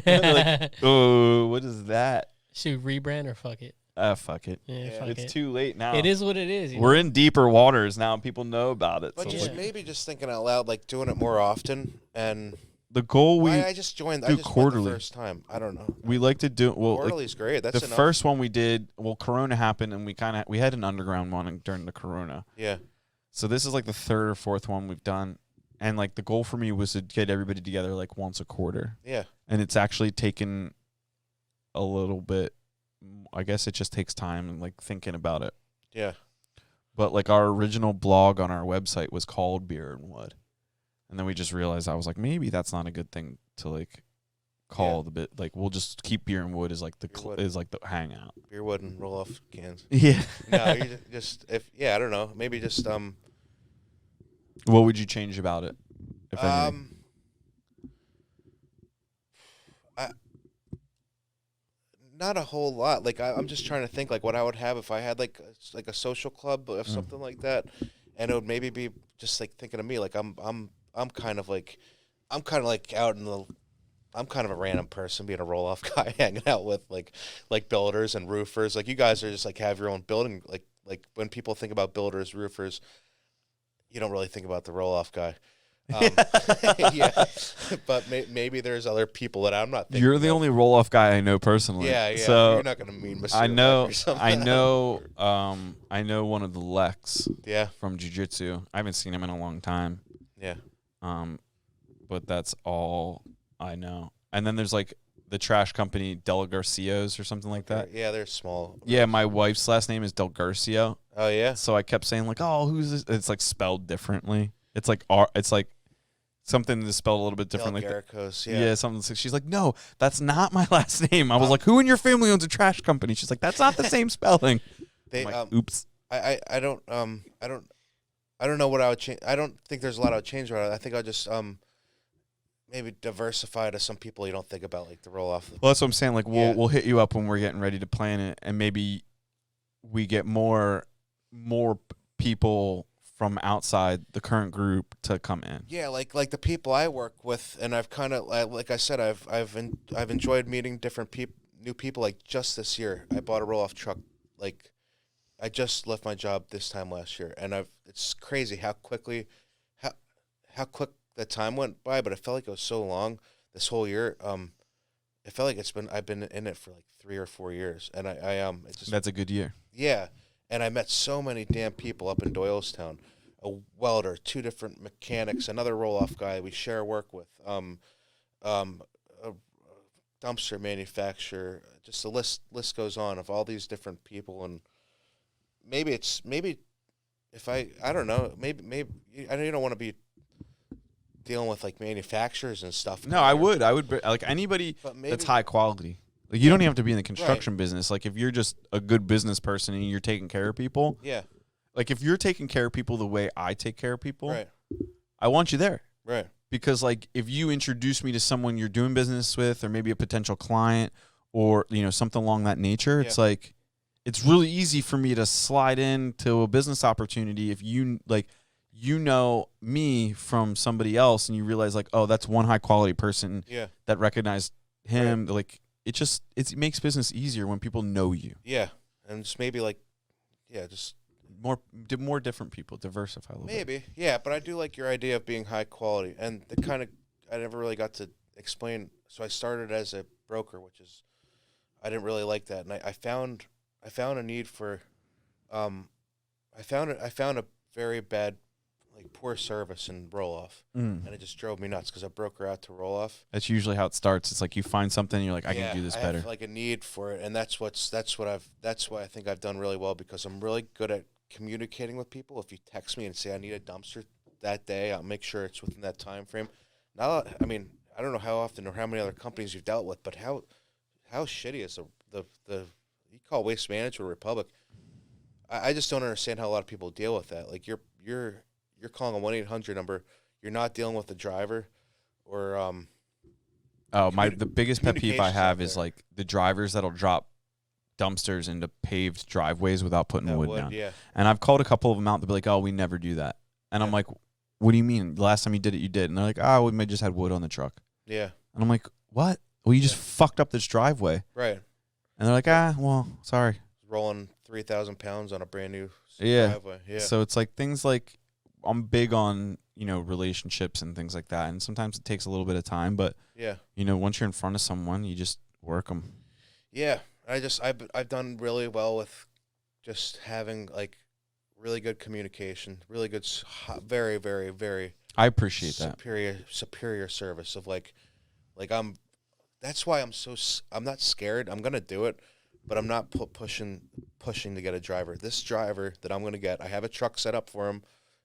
B: yeah.
C: Like,
A: Oh, what is that?
C: should we rebrand or fuck it?
A: Fuck it.
C: Yeah,
B: Yeah.
C: fuck
A: It's
C: it.
A: too late now.
C: It is what it is.
A: We're in deeper waters now. People know about it.
B: But
A: So
B: just
C: Yeah.
B: maybe just thinking out loud, like doing it more often, and
A: the goal
B: I just joined. I
A: do
B: just
A: quarterly.
B: went the first time. I don't know.
A: we like to do well. Like,
B: Quarterly's great. That's
A: the
B: enough.
A: first one we did, well, Corona happened, and we had an underground one during the Corona.
B: Yeah,
A: So this is like the third or fourth one we've done, and like the goal for me was to get everybody together like once a quarter,
B: yeah,
A: and it's actually taken a little bit. I guess it just takes time and like thinking about it.
B: yeah,
A: But like our original blog on our website was called Beer and Wood, and then we just realized I was like, maybe that's not a good thing to like call
B: Yeah.
A: the bit. Like we'll just keep Beer and Wood as like the
B: Beer Wood.
A: is like the hangout.
B: beer wood and roll off cans.
A: Yeah.
B: No, you just I don't know. Maybe just
A: What would you change about it, if anything?
B: Not a whole lot. Like I'm just trying to think like what I would have if I had like a social club or something like that, and it would maybe be just like thinking of me. Like I'm kind of like out in the. I'm kind of a random person, being a roll off guy, hanging out with like builders and roofers. Like you guys are just like have your own building. Like when people think about builders, roofers, you don't really think about the roll off guy. Yeah, but maybe there's other people that I'm not thinking
A: You're the
B: of.
A: only roll off guy I know personally.
B: Yeah.
A: So
B: You're not gonna mean Monsieur
A: I know,
B: Mike or something.
A: I know one of the Lex.
B: Yeah.
A: From jiu-jitsu. I haven't seen him in a long time.
B: Yeah.
A: But that's all I know. And then there's like the trash company Del Garcia's or something like that.
B: Yeah, they're small.
A: Yeah, my wife's last name is Del Garcia.
B: Oh yeah.
A: So I kept saying like, "Oh, who's this?" It's like spelled differently. It's like it's like something that's spelled a little bit differently.
B: Del Garcos, yeah.
A: Yeah, something. She's like, "No, that's not my last name." I was like, "Who in your family owns a trash company?" She's like, "That's not the same spelling."
B: They
A: I'm like, oops.
B: I don't know what I would change. I don't think there's a lot I would change about it. I think I'll just maybe diversify to some people you don't think about, like the roll off.
A: Well, that's what I'm saying. Like we'll hit you up when we're getting ready to plan it, and maybe we get more people from outside the current group to come in.
B: Yeah, like the people I work with, and I've kind of like I said, I've enjoyed meeting different new people. Like just this year, I bought a roll off truck. Like I just left my job this time last year, and it's crazy how quickly how quick the time went by, but it felt like it was so long this whole year. It felt like I've been in it for like 3 or 4 years, and it's just,
A: that's a good year.
B: Yeah, and I met so many damn people up in Doylestown. A welder, 2 different mechanics, another roll-off guy we share work with, a dumpster manufacturer. Just the list goes on of all these different people, and maybe if I don't know, maybe I know you don't want to be dealing with like manufacturers and stuff.
A: No, I would like anybody that's high quality. Like you don't even have to be in the construction business. Like if you're just a good business person and you're taking care of people.
B: Yeah.
A: Like if you're taking care of people the way I take care of people,
B: right.
A: I want you there.
B: Right.
A: Because like if you introduce me to someone you're doing business with, or maybe a potential client, or something along that nature, it's like it's really easy for me to slide into a business opportunity if you know me from somebody else, and you realize like, oh, that's one high quality person that recognized him. Right. Like it makes business easier when people know you.
B: Yeah, and just maybe like just.
A: More different people, diversify a little bit.
B: Maybe, yeah, but I do like your idea of being high quality, and the kind of I never really got to explain. So I started as a broker, which is I didn't really like that, and I found a need for, I found a very bad, like poor service in roll off, and it just drove me nuts because I broke her out to roll off.
A: That's usually how it starts. It's like you find something, and you're like, I can do this better.
B: I have like a need for it, and that's why I think I've done really well, because I'm really good at communicating with people. If you text me and say I need a dumpster that day, I'll make sure it's within that time frame. Now, I mean, I don't know how often or how many other companies you've dealt with, but how shitty is the you call Waste Management Republic? I just don't understand how a lot of people deal with that. Like you're calling a 1-800 number, you're not dealing with the driver, or
A: the biggest pet peeve I have is like the drivers that'll drop dumpsters into paved driveways without putting wood down.
B: Yeah.
A: And I've called a couple of them out. They'll be like, "Oh, we never do that." And I'm like, "What do you mean? The last time you did it, you did." And they're like, "Oh, we just had wood on the truck."
B: Yeah.
A: And I'm like, "What? Well, you just fucked up this driveway."
B: Right.
A: And they're like, "Well, sorry."
B: Rolling 3,000 pounds on a brand new driveway. Yeah.
A: So it's like things like I'm big on relationships and things like that, and sometimes it takes a little bit of time, but once you're in front of someone, you just work them.
B: Yeah. I've done really well with just having like really good communication, really good, very, very, very.
A: I appreciate that
B: superior service of like that's why I'm not scared. I'm gonna do it, but I'm not pushing to get a driver. This driver that I'm gonna get, I have a truck set up for him.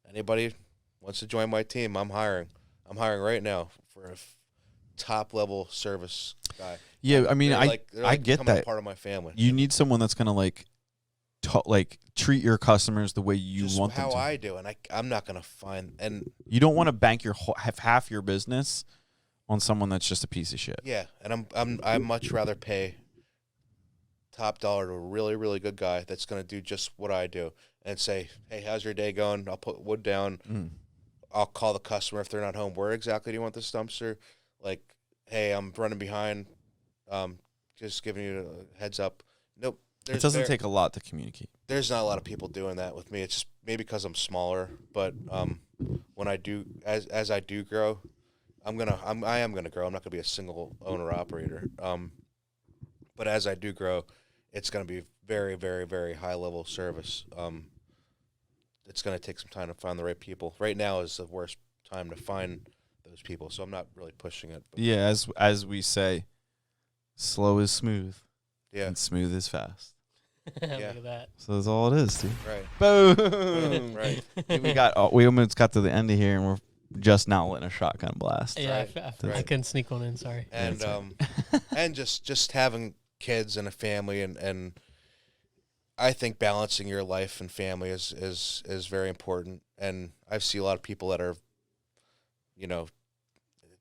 B: Anybody wants to join my team, I'm hiring. I'm hiring right now for a top level service guy.
A: Yeah, I mean,
B: they're
A: I get that.
B: Part of my family.
A: You need someone that's gonna like like treat your customers the way you
B: just
A: want them
B: how
A: to.
B: I do, and I'm not gonna find. And
A: You don't want to bank have half your business on someone that's just a piece of shit.
B: yeah, and I'd much rather pay top dollar to a really, really good guy that's gonna do just what I do and say, hey, how's your day going? I'll put wood down. I'll call the customer if they're not home. Where exactly do you want this dumpster? Like, hey, I'm running behind. Just giving you a heads up. Nope.
A: It doesn't take a lot to communicate.
B: There's not a lot of people doing that with me. It's just maybe because I'm smaller. But when I do, as I do grow, I am gonna grow. I'm not gonna be a single owner operator. But as I do grow, it's gonna be very, very, very high level service. It's gonna take some time to find the right people. Right now is the worst time to find those people, so I'm not really pushing it. But
A: Yeah, as we say, slow is smooth.
B: yeah,
A: And smooth is fast.
C: Look at that.
A: So that's all it is, dude.
B: right.
A: Boom.
B: Right.
A: We almost got to the end of here, and we're just now letting a shotgun blast.
C: Yeah,
B: Right.
C: I couldn't sneak one in. Sorry.
B: And and just having kids and a family, and I think balancing your life and family is very important. And I see a lot of people that are,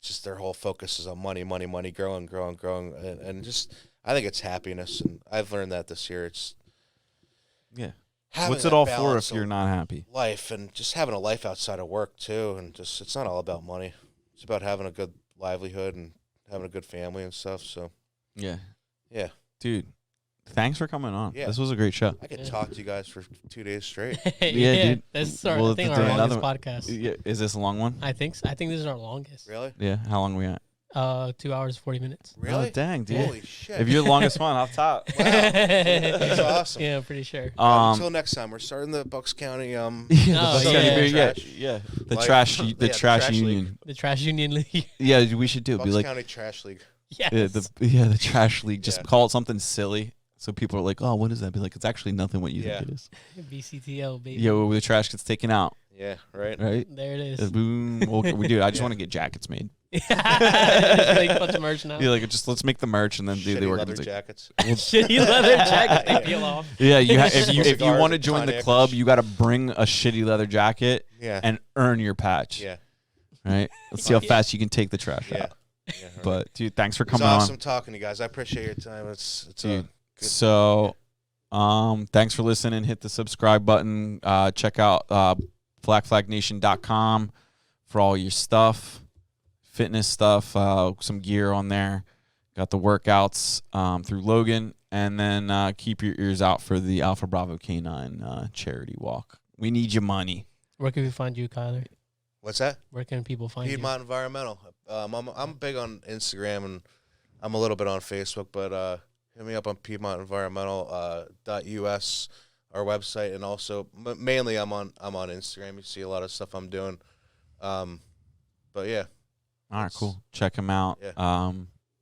B: just their whole focus is on money, growing, and just I think it's happiness, and I've learned that this year. It's
A: What's it all for if you're not happy?
B: Life, and just having a life outside of work too, and just it's not all about money. It's about having a good livelihood and having a good family and stuff. So
A: Yeah,
B: dude,
A: thanks for coming on.
B: Yeah.
A: This was a great show.
B: I could talk to you guys for 2 days strght.
A: Dude.
C: That's our,
A: We'll
C: I think
A: have to
C: our
A: do
C: longest
A: another
C: podcast.
A: Yeah, is this a long one?
C: I think so. I think this is our longest.
B: Really?
A: Yeah. How long we at?
C: 2 hours 40 minutes.
B: Really?
A: Oh, dang, dude.
B: Holy shit!
A: If you're the longest one, off top.
B: Wow, that's awesome.
C: Yeah, I'm pretty sure.
B: Until next time, we're starting the Bucks County.
A: Yeah,
C: Oh,
A: the
C: yeah.
A: the
B: Like-
A: trash,
B: yeah,
A: the
B: the
A: trash
B: trash
A: union.
C: The Trash Union League.
A: Yeah, we should do it.
B: Bucks
A: Be like,
B: County Trash League.
C: Yes.
A: the trash league. Just
B: Yeah.
A: call it something silly, so people are like, oh, what is that? Be like, it's actually nothing what you
B: Yeah.
A: think it is.
C: BCTL, baby.
A: Yeah, where the trash gets taken out,
B: Yeah, right.
A: right?
C: There it is.
A: Boom. We do. I just
B: Yeah.
A: want to get jackets made.
C: Just make a bunch of merch now.
A: Yeah, like just let's make the merch and then do the
B: Shitty leather
A: organization.
B: jackets.
C: Shitty leather jacket they peel off.
A: Yeah, if you
B: Cigars
A: want to
B: and
A: join the
B: Con
A: club,
B: Aqs.
A: you got to bring a shitty leather jacket
B: Yeah.
A: and earn your patch.
B: Yeah.
A: Right. Let's see how fast you can take the trash
B: Yeah.
A: out.
B: Yeah. Right.
A: But dude, thanks for
B: It's
A: coming
B: awesome
A: on.
B: talking to you guys. I appreciate your time. It's
A: Dude,
B: good.
A: so thanks for listening. Hit the subscribe button. Check out blackflagnation.com for all your stuff, fitness stuff, some gear on there. Got the workouts through Logan, and then keep your ears out for the Alpha Bravo Canine charity walk. We need your money.
C: Where can we find you, Kyler?
B: What's that?
C: Where can people find
B: Piedmont Environmental. I'm big on Instagram, and I'm a little bit on Facebook, but hit me up on Piedmont Environmental .us, our website, and also mainly I'm on Instagram. You see a lot of stuff I'm doing. But yeah.
A: All right, cool. Check him out.
B: Yeah.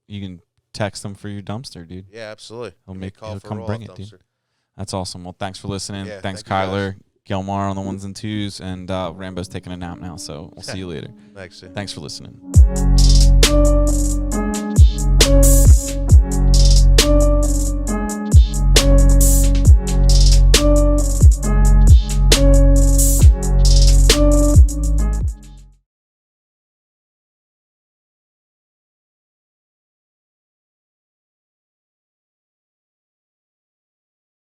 A: You can text him for your dumpster, dude.
B: Yeah, absolutely.
A: He'll
B: Give me a
A: make-
B: call
A: he'll
B: for a
A: come
B: roll-off
A: bring it, dude.
B: dumpster.
A: That's awesome. Well, thanks for listening.
B: Yeah,
A: Thanks,
B: thank you, guys.
A: Kyler. Gilmar on the ones and twos, and Rambo's taking a nap now, so we'll see you later.
B: Thanks.
A: Thanks for listening.